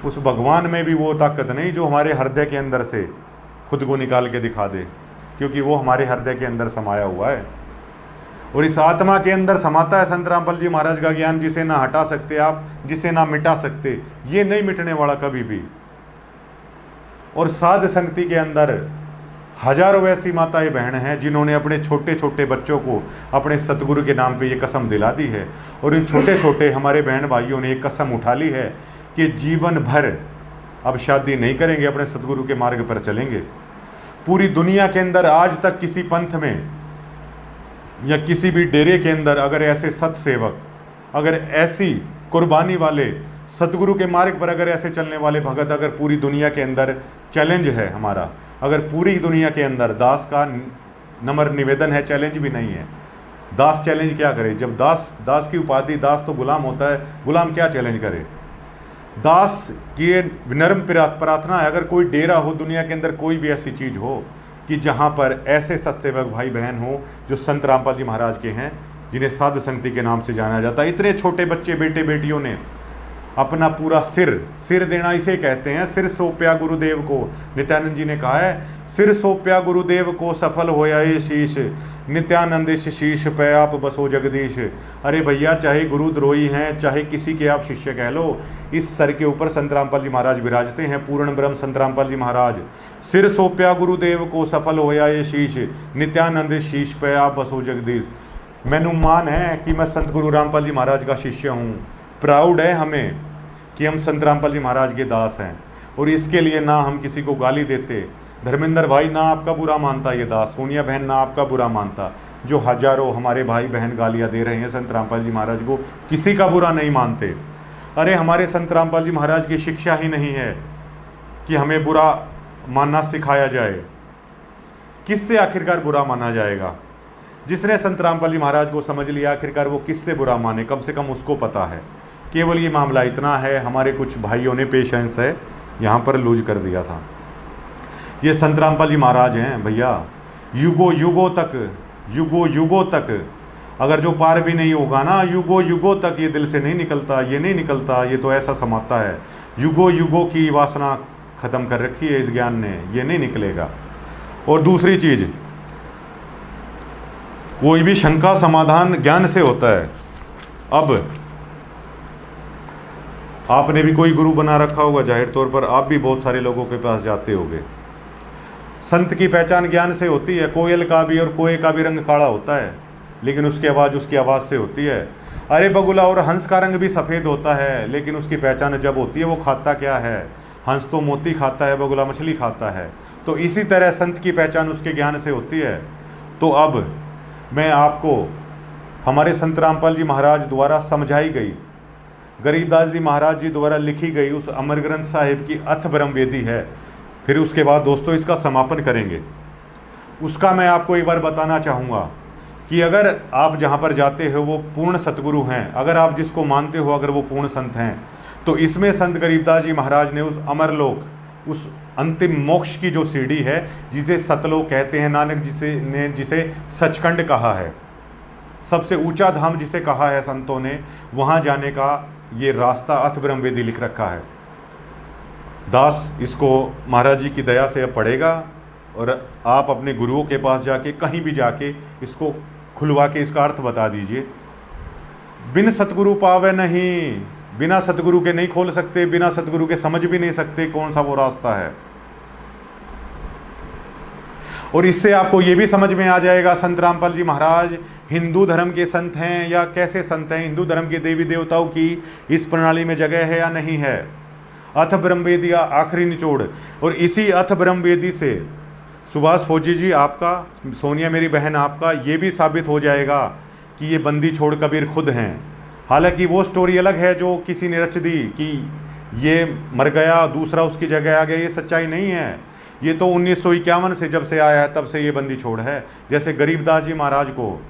उस भगवान में भी वो ताकत नहीं जो हमारे हृदय के अंदर से खुद को निकाल के दिखा दे, क्योंकि वो हमारे हृदय के अंदर समाया हुआ है। और इस आत्मा के अंदर समाता है संत रामपाल जी महाराज का ज्ञान, जिसे ना हटा सकते आप, जिसे ना मिटा सकते, ये नहीं मिटने वाला कभी भी। और साध संगति के अंदर हजारों ऐसी माताएं बहन हैं जिन्होंने अपने छोटे छोटे बच्चों को अपने सतगुरु के नाम पे ये कसम दिला दी है, और इन छोटे छोटे हमारे बहन भाइयों ने एक कसम उठा ली है कि जीवन भर अब शादी नहीं करेंगे, अपने सतगुरु के मार्ग पर चलेंगे। पूरी दुनिया के अंदर आज तक किसी पंथ में या किसी भी डेरे के अंदर अगर ऐसे सतसेवक, अगर ऐसी कुर्बानी वाले, सतगुरु के मार्ग पर अगर ऐसे चलने वाले भगत अगर पूरी दुनिया के अंदर, चैलेंज है हमारा, अगर पूरी दुनिया के अंदर, दास का नम्र निवेदन है, चैलेंज भी नहीं है, दास चैलेंज क्या करे? जब दास की उपाधि, दास तो गुलाम होता है, गुलाम क्या चैलेंज करे? दास की विनम्र प्रार्थना है, अगर कोई डेरा हो दुनिया के अंदर, कोई भी ऐसी चीज़ हो कि जहाँ पर ऐसे सत्सेवक भाई बहन हो जो संत रामपाल जी महाराज के हैं, जिन्हें साधु संगति के नाम से जाना जाता है, इतने छोटे बच्चे बेटे बेटियों ने अपना पूरा सिर देना इसे कहते हैं, सिर सौंपया गुरुदेव को। नित्यानंद जी ने कहा है, सिर सौंपया गुरुदेव को सफल होया ये शीश, नित्यानंद इस शीश पे आप बसो जगदीश। अरे भैया, चाहे गुरुद्रोही हैं, चाहे किसी के आप शिष्य कह लो, इस सर के ऊपर संत रामपाल जी महाराज विराजते हैं, पूर्ण ब्रह्म संत रामपाल जी महाराज। सिर सौंपया गुरुदेव को सफल होया ये शीश, नित्यानंद इस शीश पे आप बसो जगदीश। मैनू मान है कि मैं संत गुरु रामपाल जी महाराज का शिष्य हूँ, प्राउड है हमें कि हम संत रामपाल जी महाराज के दास हैं, और इसके लिए ना हम किसी को गाली देते। धर्मेंद्र भाई ना आपका बुरा मानता ये दास, सोनिया बहन ना आपका बुरा मानता, जो हजारों हमारे भाई बहन गालियाँ दे रहे हैं संत रामपाल जी महाराज को, किसी का बुरा नहीं मानते। अरे हमारे संत रामपाल जी महाराज की शिक्षा ही नहीं है कि हमें बुरा मानना सिखाया जाए। किससे आखिरकार बुरा माना जाएगा? जिसने संत रामपाल जी महाराज को समझ लिया, आखिरकार वो किससे बुरा माने, कम से कम उसको पता है। केवल ये मामला इतना है, हमारे कुछ भाइयों ने पेशेंस है यहाँ पर लूज कर दिया था। ये संत रामपाल जी महाराज हैं भैया, युगों युगों तक अगर जो पार भी नहीं होगा ना, युगों तक ये दिल से नहीं निकलता, ये नहीं निकलता, ये तो ऐसा समाता है। युगों की वासना खत्म कर रखी है इस ज्ञान ने, ये नहीं निकलेगा। और दूसरी चीज, कोई भी शंका समाधान ज्ञान से होता है। अब आपने भी कोई गुरु बना रखा होगा, जाहिर तौर पर आप भी बहुत सारे लोगों के पास जाते होंगे। संत की पहचान ज्ञान से होती है। कोयल का भी और कोए का भी रंग काला होता है, लेकिन उसकी आवाज़ से होती है। अरे बगुला और हंस का रंग भी सफ़ेद होता है, लेकिन उसकी पहचान जब होती है वो खाता क्या है। हंस तो मोती खाता है, बगुला मछली खाता है। तो इसी तरह संत की पहचान उसके ज्ञान से होती है। तो अब मैं आपको हमारे संत रामपाल जी महाराज द्वारा समझाई गई, गरीबदास जी महाराज जी द्वारा लिखी गई उस अमर ग्रंथ साहिब की अथ ब्रह्म वेदी है। फिर उसके बाद दोस्तों इसका समापन करेंगे। उसका मैं आपको एक बार बताना चाहूँगा कि अगर आप जहाँ पर जाते हो वो पूर्ण सतगुरु हैं, अगर आप जिसको मानते हो अगर वो पूर्ण संत हैं, तो इसमें संत गरीबदास जी महाराज ने उस अमरलोक, उस अंतिम मोक्ष की जो सीढ़ी है, जिसे सतलोक कहते हैं, नानक जिसे सचखंड कहा है, सबसे ऊंचा धाम जिसे कहा है संतों ने, वहाँ जाने का ये रास्ता अथ ब्रह्म वेदी लिख रखा है। दास इसको महाराज जी की दया से अब पढ़ेगा, और आप अपने गुरुओं के पास जाके, कहीं भी जाके इसको खुलवा के इसका अर्थ बता दीजिए। बिन सतगुरु पावे नहीं, बिना सतगुरु के नहीं खोल सकते, बिना सतगुरु के समझ भी नहीं सकते कौन सा वो रास्ता है। और इससे आपको ये भी समझ में आ जाएगा संत रामपाल जी महाराज हिंदू धर्म के संत हैं या कैसे संत हैं, हिंदू धर्म के देवी देवताओं की इस प्रणाली में जगह है या नहीं है। अथ ब्रह्मवेदी आखिरी निचोड़। और इसी अथ ब्रह्मवेदी से सुभाष फौजी जी आपका, सोनिया मेरी बहन आपका, ये भी साबित हो जाएगा कि ये बंदी छोड़ कबीर खुद हैं। हालांकि वो स्टोरी अलग है जो किसी ने रच दी कि ये मर गया, दूसरा उसकी जगह आ गया, ये सच्चाई नहीं है। ये तो 1951 से जब से आया है तब से ये बंदी छोड़ है। जैसे गरीबदास जी महाराज को,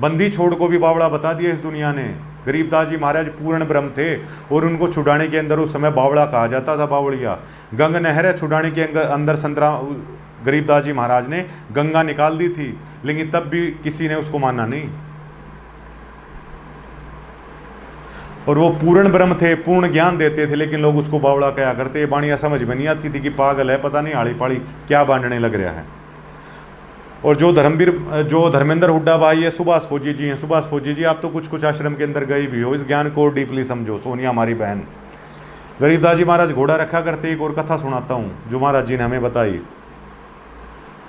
बंदी छोड़ को भी बावड़ा बता दिया इस दुनिया ने। गरीबदास जी महाराज पूर्ण ब्रह्म थे और उनको छुड़ाने के अंदर उस समय बावड़ा कहा जाता था, बावड़िया। गंग नहर है, छुड़ाने के अंदर गरीबदास जी महाराज ने गंगा निकाल दी थी, लेकिन तब भी किसी ने उसको माना नहीं। और वो पूर्ण ब्रह्म थे, पूर्ण ज्ञान देते थे, लेकिन लोग उसको बावड़ा कहा करते। ये बाणियाँ समझ में नहीं आती थी कि पागल है, पता नहीं आड़ी पाड़ी क्या बांटने लग रहा है। और जो धर्मेंद्र हुड्डा भाई है, सुभाष फौजी जी हैं। सुभाष फौजी जी आप तो कुछ आश्रम के अंदर गए भी हो, इस ज्ञान को डीपली समझो। सोनिया हमारी बहन, गरीबदास जी महाराज घोड़ा रखा करते। एक और कथा सुनाता हूँ जो महाराज जी ने हमें बताई।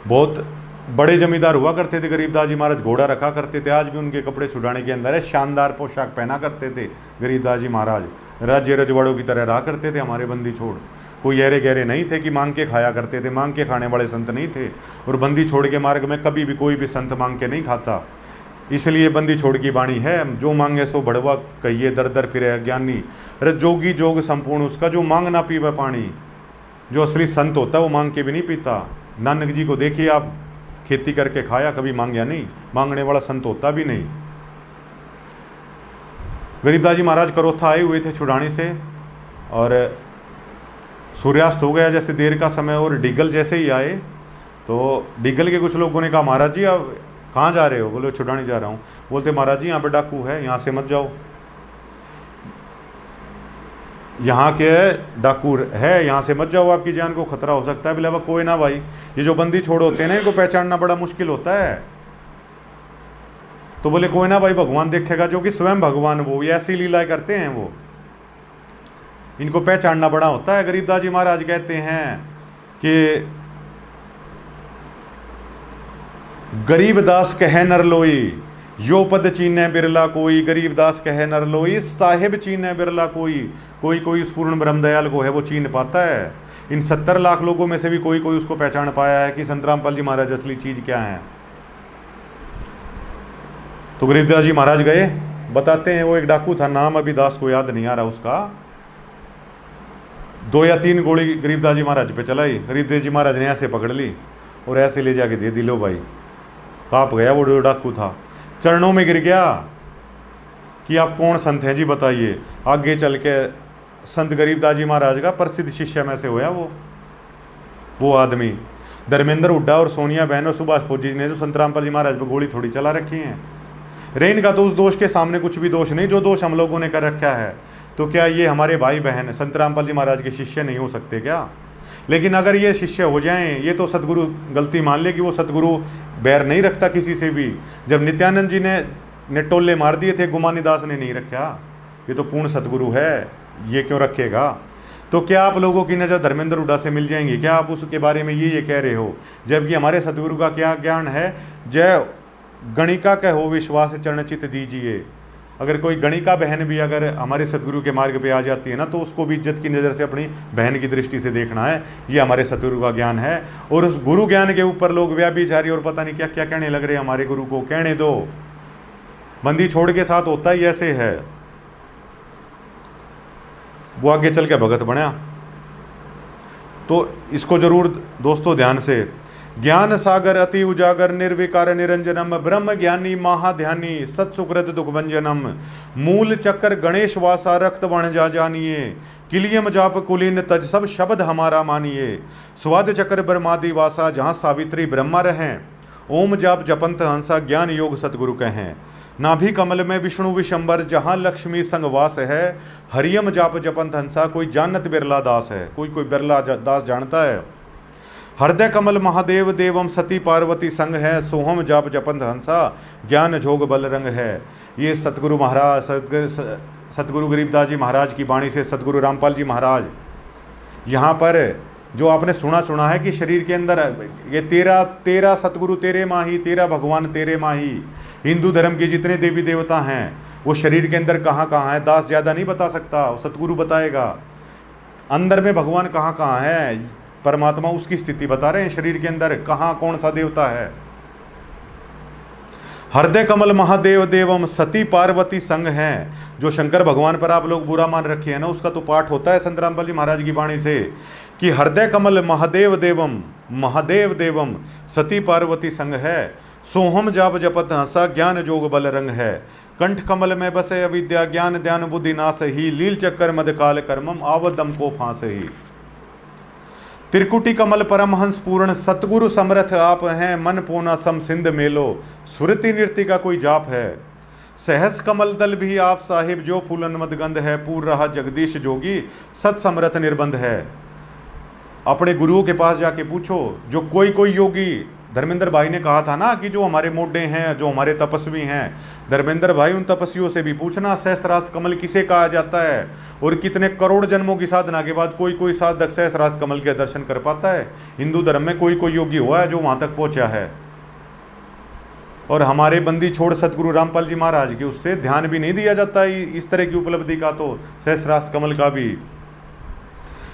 बहुत बड़े जमींदार हुआ करते थे गरीबदास जी महाराज, घोड़ा रखा करते थे, आज भी उनके कपड़े छुड़ाने के अंदर है, शानदार पोशाक पहना करते थे गरीबदास जी महाराज, राज्य रजवाड़ों की तरह रहा करते थे हमारे बंदी छोड़। कोई ऐरे गहरे नहीं थे कि मांग के खाया करते थे, मांग के खाने वाले संत नहीं थे। और बंदी छोड़ के मार्ग में कभी भी कोई भी संत मांग के नहीं खाता, इसलिए बंदी छोड़ की वाणी है, जो मांगे सो बढ़वा कहिए, दर दर फिरे अज्ञानी, अरे जोगी जोग संपूर्ण उसका, जो मांग ना पीवे पानी। जो असली संत होता है वो मांग के भी नहीं पीता। नानक जी को देखिए आप, खेती करके खाया, कभी मांगया नहीं, मांगने वाला संत होता भी नहीं। गरीबदास जी महाराज करोथा आए हुए थे छुड़ानी से, और सूर्यास्त हो गया जैसे देर का समय, और डिगल जैसे ही आए तो डिगल के कुछ लोगों ने कहा महाराज जी अब कहाँ जा रहे हो? बोले छुड़ानी जा रहा हूँ। बोलते महाराज जी यहाँ पे डाकू है, यहाँ से मत जाओ, यहाँ के डाकू है, यहाँ से मत जाओ, आपकी जान को खतरा हो सकता है। बोले अब कोई ना भाई, ये जो बंदी छोड़ होते हैं ना, इनको पहचानना बड़ा मुश्किल होता है। तो बोले कोई ना भाई, भगवान देखेगा, जो कि स्वयं भगवान वो ऐसी लीलाएं करते हैं, वो इनको पहचानना बड़ा होता है। गरीबदास जी महाराज कहते हैं कि गरीबदास कहे नर लोई, यो पद चीने बिरला कोई, गरीबदास कहे नर लोई, साहिब चीने बिरला कोई। कोई कोई उस पूर्ण ब्रह्मदयाल को है वो चीन पाता है। इन 70 लाख लोगों में से भी कोई कोई उसको पहचान पाया है कि संत रामपाल जी महाराज असली चीज क्या है। तो गरीबदास जी महाराज गए, बताते हैं वो एक डाकू था, नाम अभी दास को याद नहीं आ रहा उसका, 2 या 3 गोली गरीबदास जी महाराज पे चलाई। गरीबदास जी महाराज ने ऐसे पकड़ ली और ऐसे ले जाके दे दी, लो भाई। कांप गया वो जो डाकू था, चरणों में गिर गया कि आप कौन संत हैं जी बताइए। आगे चल के संत गरीबदास जी महाराज का प्रसिद्ध शिष्य में से होया वो आदमी। धर्मेंद्र हुड्डा और सोनिया बहन और सुभाष फौजी ने जो संत रामपाल जी महाराज पर गोली थोड़ी चला रखी है। रेन का तो उस दोष के सामने कुछ भी दोष नहीं जो दोष हम लोगों ने कर रखा है। तो क्या ये हमारे भाई बहन संत रामपाल जी महाराज के शिष्य नहीं हो सकते क्या? लेकिन अगर ये शिष्य हो जाएं, ये तो सतगुरु गलती मान ले कि वो सतगुरु बैर नहीं रखता किसी से भी। जब नित्यानंद जी ने टोले मार दिए थे, गुमानी दास ने नहीं रखा, ये तो पूर्ण सतगुरु है, ये क्यों रखेगा? तो क्या आप लोगों की नज़र धर्मेंद्र हुड्डा से मिल जाएंगी? क्या आप उसके बारे में ये कह रहे हो? जबकि हमारे सतगुरु का क्या ज्ञान है, जय गणिका कह हो विश्वास चरणचित दीजिए। अगर कोई गणिका बहन भी अगर हमारे सतगुरु के मार्ग पे आ जाती है ना, तो उसको भी इज्जत की नज़र से अपनी बहन की दृष्टि से देखना है। ये हमारे सतगुरु का ज्ञान है। और उस गुरु ज्ञान के ऊपर लोग व्याभिचारी और पता नहीं क्या क्या कहने लग रहे हैं हमारे गुरु को। कहने दो, बंदी छोड़ के साथ होता ही ऐसे है। वो आगे चल के भगत बना। तो इसको जरूर दोस्तों ध्यान से, ज्ञान सागर अति उजागर निर्विकार निरंजनम ब्रह्म ज्ञानी महाध्यानी सत्सुकृत दुखभंजनम मूल चक्र गणेश वासा रक्त वण जा जानिए किलियम जाप कुलीन तज सब शब्द हमारा मानिए स्वाद चक्र ब्रह्मादि वासा जहाँ सावित्री ब्रह्मा रहें ओम जाप जपंत हंसा ज्ञान योग सतगुरु कहें नाभि कमल में विष्णु विशंबर जहाँ लक्ष्मी संगवास है हरियम जाप जपंत हंसा कोई जानत बिरला दास है। कोई कोई बिरला दास जानता है। हृदय कमल महादेव देवम सती पार्वती संग है सोहम जाप जपंत हंसा ज्ञान जोग बल रंग है। ये सतगुरु महाराज सतगुरु गरीबदास जी महाराज की वाणी से सतगुरु रामपाल जी महाराज यहाँ पर जो आपने सुना है कि शरीर के अंदर ये तेरा सतगुरु तेरे माही, तेरा भगवान तेरे माही। हिंदू धर्म के जितने देवी देवता हैं वो शरीर के अंदर कहाँ कहाँ है, दास ज़्यादा नहीं बता सकता, सतगुरु बताएगा। अंदर में भगवान कहाँ कहाँ है, परमात्मा उसकी स्थिति बता रहे हैं शरीर के अंदर कहाँ कौन सा देवता है। हृदय कमल महादेव देवम सती पार्वती संग हैं। जो शंकर भगवान पर आप लोग बुरा मान रखे हैं ना, उसका तो पाठ होता है संत रामपाल जी महाराज की वाणी से कि हृदय कमल महादेव देवम सती पार्वती संग है सोहम जाप जपत हंसा ज्ञान जोग बल रंग है। कंठ कमल में बसे अविद्या ज्ञान ध्यान बुद्धि नास ही लील चक्कर मद काल कर्मम आवदम को फांस ही। त्रिकुटी कमल परमहंस पूर्ण सतगुरु समर्थ आप हैं मन पोना सम सिंध मेलो सुरति नृत्य का कोई जाप है। सहस कमल दल भी आप साहिब जो फूलन मदगंध है पूर रहा जगदीश जोगी सत समर्थ निर्बंध है। अपने गुरुओं के पास जाके पूछो, जो कोई योगी धर्मेंद्र भाई ने कहा था ना कि जो हमारे मोढे हैं, जो हमारे तपस्वी हैं, धर्मेंद्र भाई उन तपस्वियों से भी पूछना सहस्त्रार्थ कमल किसे कहा जाता है और कितने करोड़ जन्मों की साधना के बाद कोई कोई साधक सहस्त्रार्थ कमल के दर्शन कर पाता है। हिंदू धर्म में कोई कोई योगी हुआ है जो वहां तक पहुंचा है। और हमारे बंदी छोड़ सतगुरु रामपाल जी महाराज की उससे ध्यान भी नहीं दिया जाता इस तरह की उपलब्धि का, तो सहस्त्रार्थ कमल का भी।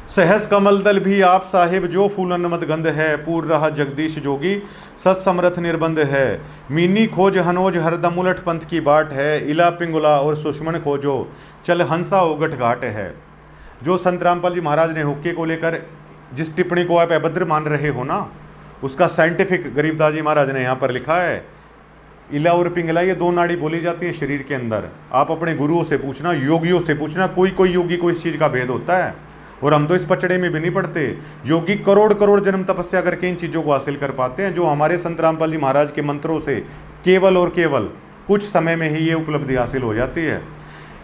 सहस कमल दल भी आप साहिब जो फूलन मदगंध है, पूर रहा जगदीश जोगी सत्समरथ निर्बंध है। मीनी खोज हनोज हरदम उलट पंथ की बाट है, इला पिंगुला और सुषमन खोजो चल हंसा उगट घाट है। जो संत रामपाल जी महाराज ने हुक्के को लेकर जिस टिप्पणी को आप अभद्र मान रहे हो ना, उसका साइंटिफिक गरीबदास जी महाराज ने यहाँ पर लिखा है। इला और पिंगला ये दो नाड़ी बोली जाती है शरीर के अंदर। आप अपने गुरुओं से पूछना, योगियों से पूछना, कोई कोई योगी को इस चीज़ का भेद होता है। और हम तो इस पचड़े में भी नहीं पड़ते। योगी करोड़ करोड़ जन्म तपस्या करके इन चीज़ों को हासिल कर पाते हैं, जो हमारे संत रामपाल जी महाराज के मंत्रों से केवल और केवल कुछ समय में ही ये उपलब्धि हासिल हो जाती है।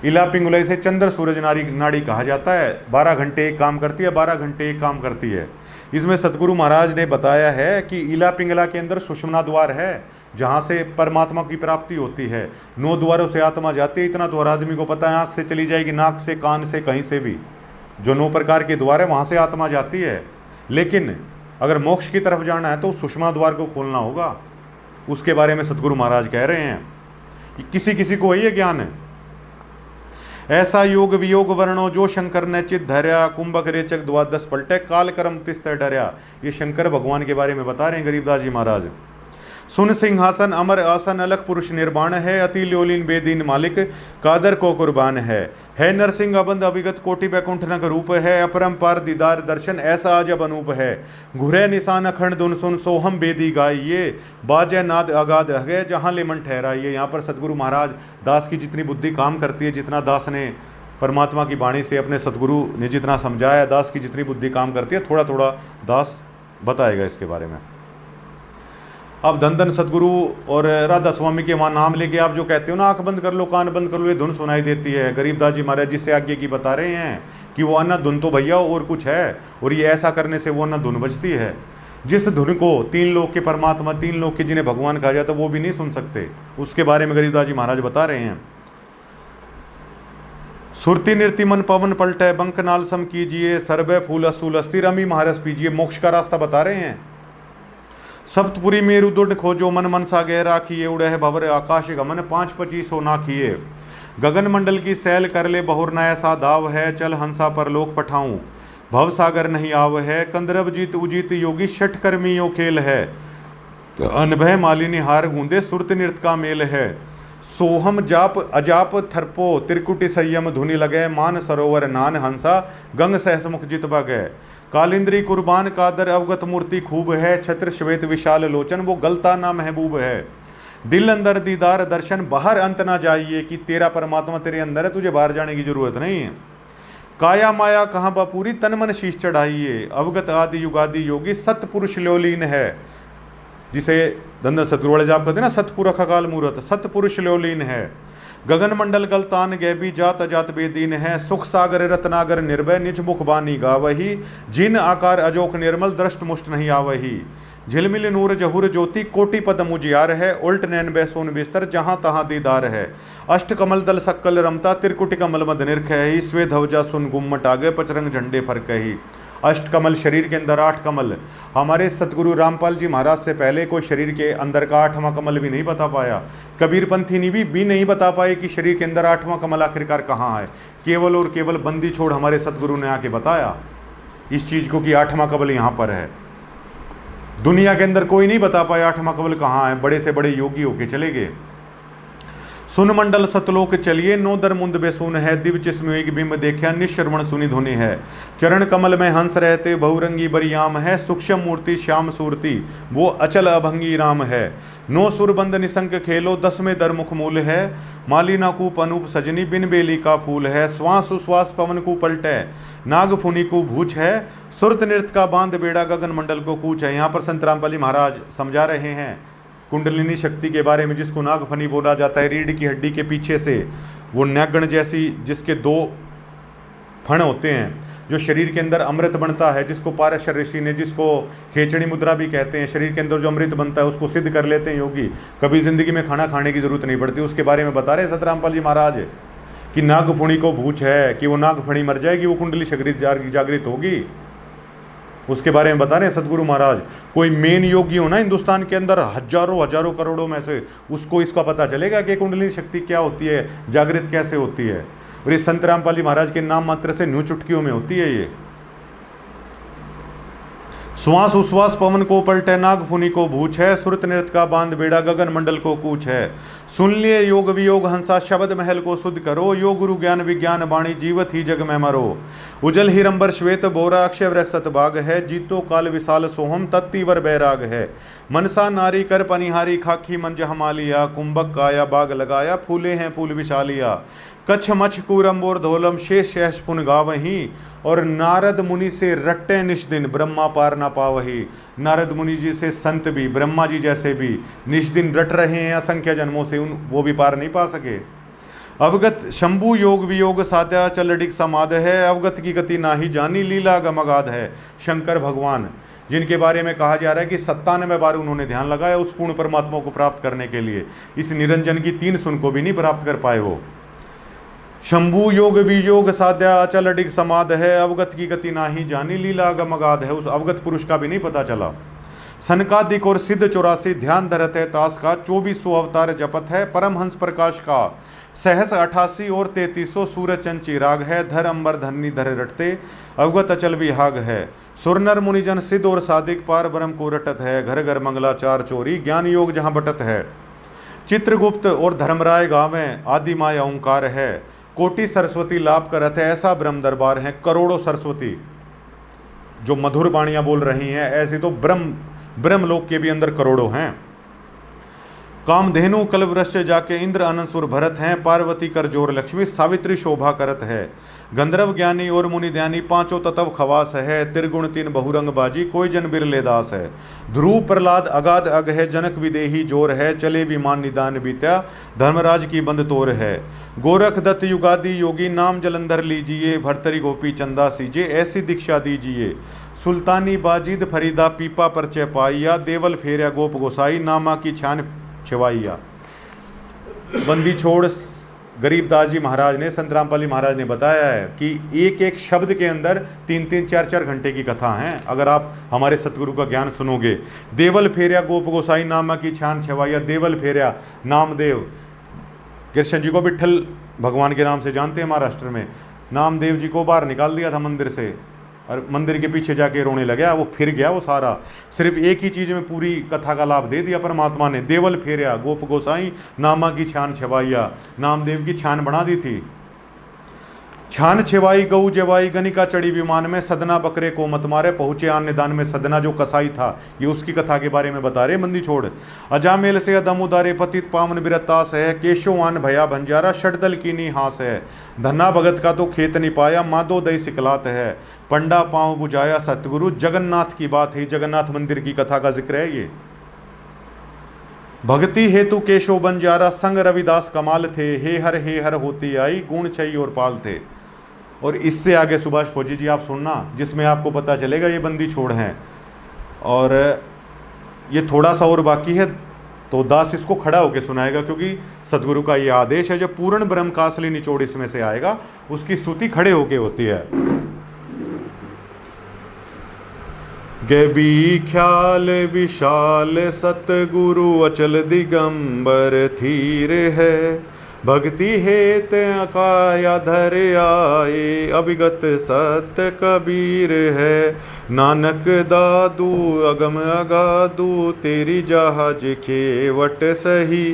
इला पिंगुला से चंद्र सूरज नाड़ी कहा जाता है। 12 घंटे एक काम करती है, 12 घंटे एक काम करती है। इसमें सतगुरु महाराज ने बताया है कि इला पिंगला के अंदर सुषुम्ना द्वार है, जहाँ से परमात्मा की प्राप्ति होती है। 9 द्वारों से आत्मा जाती है, इतना तो हर आदमी को पता है। आँख से चली जाएगी, नाक से, कान से, कहीं से भी जो 9 प्रकार के द्वार है वहाँ से आत्मा जाती है। लेकिन अगर मोक्ष की तरफ जाना है तो सुषुम्ना द्वार को खोलना होगा। उसके बारे में सतगुरु महाराज कह रहे हैं कि किसी किसी को है ज्ञान है। ऐसा योग वियोग वर्णो जो शंकर ने चित धर्या, कुंभक रेचक द्वादश पलटे काल कर्म तिस्तर डरया। ये शंकर भगवान के बारे में बता रहे हैं गरीबदास जी महाराज। सुन सिंहासन अमर आसन अलग पुरुष निर्वाण है, अति ल्योलीन बेदीन मालिक कादर को कुर्बान है नरसिंह अबंध अभिगत कोटि बैकुंठ नग रूप है, अपरंपार दीदार दर्शन ऐसा अजब अनूप है। घुरे निशान अखंड धुन सुन सोहम बेदी गाइये, बाजय नाद अगाध हगे जहाँ ले मन ठहराइए। यहाँ पर सतगुरु महाराज दास की जितनी बुद्धि काम करती है, जितना दास ने परमात्मा की वाणी से अपने सतगुरु ने जितना समझाया, दास की जितनी बुद्धि काम करती है, थोड़ा थोड़ा दास बताएगा इसके बारे में। अब धन धन सतगुरु और राधा स्वामी के वहाँ नाम लेके आप जो कहते हो ना, आंख बंद कर लो, कान बंद कर लो, ये धुन सुनाई देती है। गरीबदास जी महाराज जिससे आगे की बता रहे हैं कि वो अन्ना धुन तो भैया और कुछ है, और ये ऐसा करने से वो अन्ना धुन बजती है। जिस धुन को 3 लोक के परमात्मा, 3 लोक के जिन्हें भगवान कहा जाता है, वो भी नहीं सुन सकते। उसके बारे में गरीबदास जी महाराज बता रहे हैं। सुरती नृत्य मन पवन पलटे, बंक नाल सम कीजिए, सरबे फूल असूल अस्थिर अमी महारस पीजिए। मोक्ष का रास्ता बता रहे हैं। सप्तपुरी मेरु दुड खोजो, मन मनसा गह राखिए, उड़े है भवर आकाश गमन 5-25 हो नाखिए। गगन मंडल की सैल कर ले बहुर न ऐसा दाव है, चल हंसा पर लोक पठाऊं भव सागर नहीं आव है। कंदरब जीत उजीत योगी शठ कर्मी यो खेल है, अनभय मालिनी हार गूंदे सुरत नृत्य का मेल है। सोहम जाप अजाप थरपो त्रिकुटी संयम धुनि लगे, मान सरोवर नान हंसा गंग सहसमुख जित बगे। कालिंद्री कुर्बान कादर अवगत मूर्ति खूब है, छत्र श्वेत विशाल लोचन वो गलता ना महबूब है। दिल अंदर दीदार दर्शन बाहर अंत ना जाइए, कि तेरा परमात्मा तेरे अंदर है, तुझे बाहर जाने की जरूरत नहीं है। काया माया कहाँ बापूरी तन मन शीश चढ़ाइए, अवगत आदि युगादि योगी सतपुरुष ल्योलीन है। जिसे धन सतगुरु जाप कहते ना, सतपुरख अकाल मूरत सतपुरुष ल्योलीन है। गगन मंडल गलतान गैबी जात अजात बेदीन है, सुख सागर रत्नागर निर्भय निज मुख बानी गावही। जिन आकार अजोक निर्मल दृष्ट मुष्ट नहीं आवही। झिलमिल नूर जहुर ज्योति कोटि पद मुजियार है, उल्ट नैन बै सोन बिस्तर जहाँ तहाँ दीदार है। अष्ट कमल दल सक्कल रमता त्रिकुटी कमल मद निरख ही, स्वे धवजा सुन गुम्मट आगे पचरंग झंडे फरक ही। अष्ट कमल शरीर के अंदर 8 कमल। हमारे सतगुरु रामपाल जी महाराज से पहले कोई शरीर के अंदर का 8वां कमल भी नहीं बता पाया। कबीर पंथी ने भी नहीं बता पाए कि शरीर के अंदर 8वां कमल आखिरकार कहाँ है। केवल और केवल बंदी छोड़ हमारे सतगुरु ने आके बताया इस चीज़ को कि 8वां कमल यहाँ पर है। दुनिया के अंदर कोई नहीं बता पाया 8वां कमल कहाँ है। बड़े से बड़े योगी होके चले गए। सुन मंडल सतलोक चलिए, 9 दर मुंद बेसुन है, दिव्य चिस्म एक बिंब देखा निश्रवण सुनि धुनि है। चरण कमल में हंस रहते बहुरंगी बरियाम है, सूक्ष्म मूर्ति श्याम सूरती वो अचल अभंगी राम है। 9 सुरबंद निसंक खेलो 10वें दर मुख मूल है, मालिना कूप अनूप सजनी बिन बेली का फूल है। श्वास उश्वास पवन को पलटे नाग फुनी को भूच है, सुरत नृत्य का बांध बेड़ा गगन मंडल को कूच है। यहाँ पर संत रामपाल जी महाराज समझा रहे हैं कुंडलिनी शक्ति के बारे में, जिसको नागफनी बोला जाता है। रीढ़ की हड्डी के पीछे से वो नागण जैसी जिसके 2 फण होते हैं, जो शरीर के अंदर अमृत बनता है, जिसको पारशर ऋषि ने, जिसको खेचड़ी मुद्रा भी कहते हैं, शरीर के अंदर जो अमृत बनता है उसको सिद्ध कर लेते हैं योगी, कभी जिंदगी में खाना खाने की जरूरत नहीं पड़ती। उसके बारे में बता रहे सतरामपाल जी महाराज कि नागफुणी को भूच है कि वो नागफणी मर जाएगी, वो कुंडली जागृत होगी, उसके बारे में बता रहे हैं सदगुरु महाराज। कोई मेन योगी हो ना हिंदुस्तान के अंदर हजारों करोड़ों में से, उसको इसका पता चलेगा कि कुंडली शक्ति क्या होती है, जागृत कैसे होती है। और ये संत रामपाल जी महाराज के नाम मात्र से न्यू चुटकियों में होती है ये। श्वास उश्वास पवन को पलटे, नागफुनी को भूच है, सुरत नृत का बांध बेड़ा, गगन मंडल को कूच है। सुन लिए योग वियोग हंसा, शब्द महल को शुद्ध करो, योग गुरु ज्ञान विज्ञान वाणी, जीवत ही जग में मरो। उजल हिरंबर श्वेत बोरा, अक्षय वृक्ष सतबाग है, जीतो काल विशाल सोहम, तत्तीवर बैराग है। मनसा नारी कर पनिहारी, खाखी मंज हमालिया, कुंभक काया बाग लगाया, फूले हैं फूल विशालिया। कच्छ मच्छ कूरम्बोर धोलम, शेष शेष पुन गावही, और नारद मुनि से रट्टे निष्दिन, ब्रह्मा पार ना पावही। नारद मुनि जी से संत भी, ब्रह्मा जी जैसे भी निष्दिन रट रहे हैं असंख्य जन्मों से, वो भी पार नहीं पा सके। अवगत शंभु योग वियोग साध्या, चलडिक समाध है, अवगत की गति नाही जानी, लीला गमगाध है। शंकर भगवान जिनके बारे में कहा जा रहा है कि 97 बार उन्होंने ध्यान लगाया उस पूर्ण परमात्मा को प्राप्त करने के लिए, इस निरंजन की 3 सुन को भी नहीं प्राप्त कर पाए वो। शंभु योग वियोग साध्या, अचल अडिग समाध है, अवगत की गति नाही जानी, लीला गमगाध है। उस अवगत पुरुष का भी नहीं पता चला। सनकादिक और सिद्ध 84 ध्यान धरत है तास का, 2400 अवतार जपत है, परमहंस प्रकाश का। सहस 88 और 3300 सूरज चंद चिराग है, धर अंबर धरनी धर रटते, अवगत अचल विहाग है। सुरनर मुनिजन सिद्ध और सादिक, पार ब्रह्म को रटत है, घर घर मंगला चार चोरी, ज्ञान योग जहाँ बटत है। चित्रगुप्त और धर्मराय गावें, आदि माया ओंकार है, कोटि सरस्वती लाभ करत है, ऐसा ब्रह्म दरबार है। करोड़ों सरस्वती जो मधुर वाणियां बोल रही हैं, ऐसे तो ब्रह्मलोक के भी अंदर करोड़ों हैं। कामधेनु कलवृक्ष जाके, इंद्र अनंत सुर भरत हैं, पार्वती कर जोर लक्ष्मी, सावित्री शोभा करत है। गंधर्व ज्ञानी और मुनि ध्यानी, पांचों तत्व खवास है, त्रिगुण तीन बहुरंग बाजी, कोई जन बिरले दास है। ध्रुव प्रहलाद अगाध अग है, जनक विदेही जोर है, चले विमान निदान बीत्या, धर्मराज की बंद तोर है। गोरख दत्त युगादि योगी, नाम जलंधर लीजिए, भरतरी गोपी चंदा सीजिए, ऐसी दीक्षा दीजिए। सुल्तानी बाजिद फरीदा, पीपा परचय पाइया, देवल फेरिया गोप गोसाई, नामा की छान छिवाइया। बंदी छोड़ गरीबदास जी महाराज ने, संत रामपाल जी महाराज ने बताया है कि एक एक शब्द के अंदर 3-3, 4-4 घंटे की कथा है। अगर आप हमारे सतगुरु का ज्ञान सुनोगे। देवल फेरिया गोप गोसाई, नामा की छान छवाइया। देवल फेरिया नामदेव, कृष्ण जी को विट्ठल भगवान के नाम से जानते हैं महाराष्ट्र में। नामदेव जी को बाहर निकाल दिया था मंदिर से, और मंदिर के पीछे जाके रोने लगा, वो फिर गया वो सारा। सिर्फ एक ही चीज़ में पूरी कथा का लाभ दे दिया परमात्मा ने। देवल फेरिया गोप गोसाई, नामा की छान छवाइया, नामदेव की छान बना दी थी। छान छिवाई गऊ जवाई, गनिका चढ़ी विमान में, सदना बकरे को मत मारे, पहुंचे अन्नदान में। सदना जो कसाई था, ये उसकी कथा के बारे में बता रहे बंदी छोड़। अजामेल से अदम उदारे, पतित पावन बिरतास है, केशोवान भया भंजारा, षटदल की नी हास है। धन्ना भगत का तो खेत नहीं पाया, माधो दई सिकलात है, पंडा पांव बुझाया सतगुरु। जगन्नाथ की बात है, जगन्नाथ मंदिर की कथा का जिक्र है ये। भक्ति हेतु केशव बंजारा, संग रविदास कमाल थे, हे हर होती आई, गुण छई और पाल थे। और इससे आगे सुभाष फौजी जी आप सुनना, जिसमें आपको पता चलेगा ये बंदी छोड़ हैं। और ये थोड़ा सा और बाकी है, तो दास इसको खड़ा होकर सुनाएगा, क्योंकि सदगुरु का ये आदेश है, जब पूर्ण ब्रह्म का असली निचोड़ इसमें से आएगा, उसकी स्तुति खड़े होके होती है। गैबी ख्याल विशाल, सतगुरु अचल दिगंबर थीर है। भक्ति हेत अकाया धर आए, अभिगत सत्य कबीर है। नानक दादू अगम अगादू, तेरी जहाज खेवट सही।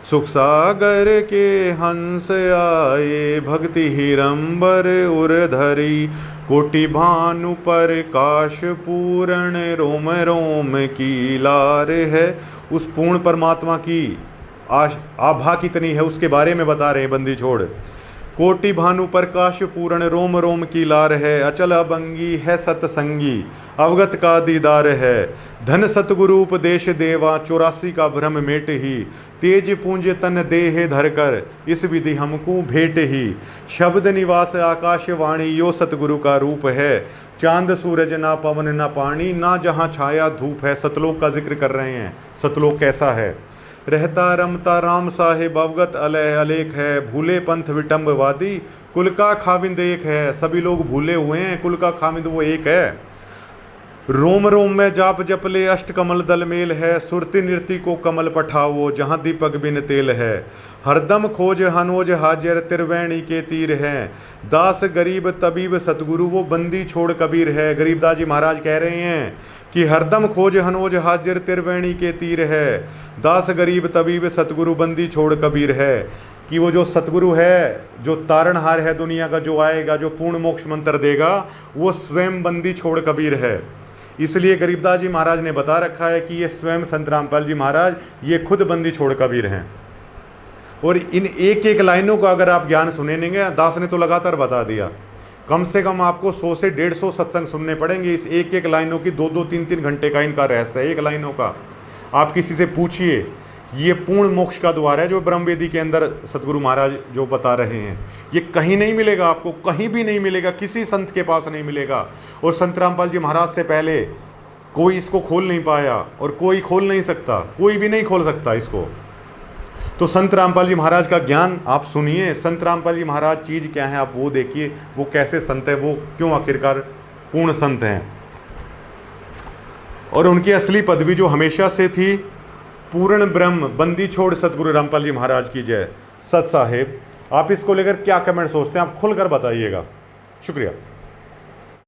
सुख सागर के हंस आए, भक्ति हिरंबर उरधरी। कोटि भानु पर काश पूर्ण, रोम रोम की लार है। उस पूर्ण परमात्मा की आभा कितनी है उसके बारे में बता रहे हैं बंदी छोड़। कोटि भानु प्रकाश पूर्ण रोम रोम की लार है, अचल अभंगी है सतसंगी अवगत का दीदार है। धन सतगुरु उपदेश देवा 84 का भ्रम मेट ही, तेज पूंज तन देह धरकर इस विधि हमको भेंट ही। शब्द निवास आकाशवाणी यो सतगुरु का रूप है, चांद सूरज ना पवन ना पानी ना जहाँ छाया धूप है। सतलोक का जिक्र कर रहे हैं। सतलोक कैसा है? रहता रमता राम साहेब अवगत अलह अलेख है, भूले पंथ विटम्बवादी कुल का खाविंद एक है। सभी लोग भूले हुए हैं, कुल का खाविंद वो एक है। रोम रोम में जाप जपले अष्ट कमल दल मेल है, सुरति नृति को कमल पठाओ जहाँ दीपक बिन तेल है। हरदम खोज हनोज हाजिर त्रिवेणी के तीर हैं, दास गरीब तबीब सतगुरु वो बंदी छोड़ कबीर है। गरीबदास जी महाराज कह रहे हैं कि हरदम खोज हनोज हाजिर त्रिवेणी के तीर है, दास गरीब तबीब सतगुरु बंदी छोड़ कबीर है। कि वो जो सतगुरु है, जो तारणहार है दुनिया का, जो आएगा, जो पूर्ण मोक्ष मंत्र देगा, वो स्वयं बंदी छोड़ कबीर है। इसलिए गरीबदास जी महाराज ने बता रखा है कि ये स्वयं संत रामपाल जी महाराज ये खुद बंदी छोड़ कबीर हैं। और इन एक एक लाइनों का अगर आप ज्ञान सुनेंगे, दास ने तो लगातार बता दिया, कम से कम आपको 100 से 150 सत्संग सुनने पड़ेंगे इस एक एक लाइनों की। 2-2, 3-3 घंटे का इनका रहस्य है एक लाइनों का। आप किसी से पूछिए, ये पूर्ण मोक्ष का द्वार है जो ब्रह्मवेदी के अंदर सतगुरु महाराज जो बता रहे हैं। ये कहीं नहीं मिलेगा आपको, कहीं भी नहीं मिलेगा, किसी संत के पास नहीं मिलेगा। और संत रामपाल जी महाराज से पहले कोई इसको खोल नहीं पाया और कोई खोल नहीं सकता, कोई भी नहीं खोल सकता इसको। तो संत रामपाल जी महाराज का ज्ञान आप सुनिए। संत रामपाल जी महाराज चीज़ क्या है आप वो देखिए, वो कैसे संत है, वो क्यों आखिरकार पूर्ण संत हैं। और उनकी असली पदवी जो हमेशा से थी, पूर्ण ब्रह्म बंदी छोड़ सतगुरु रामपाल जी महाराज की जय। सत साहेब, आप इसको लेकर क्या कमेंट सोचते हैं, आप खुलकर बताइएगा। शुक्रिया।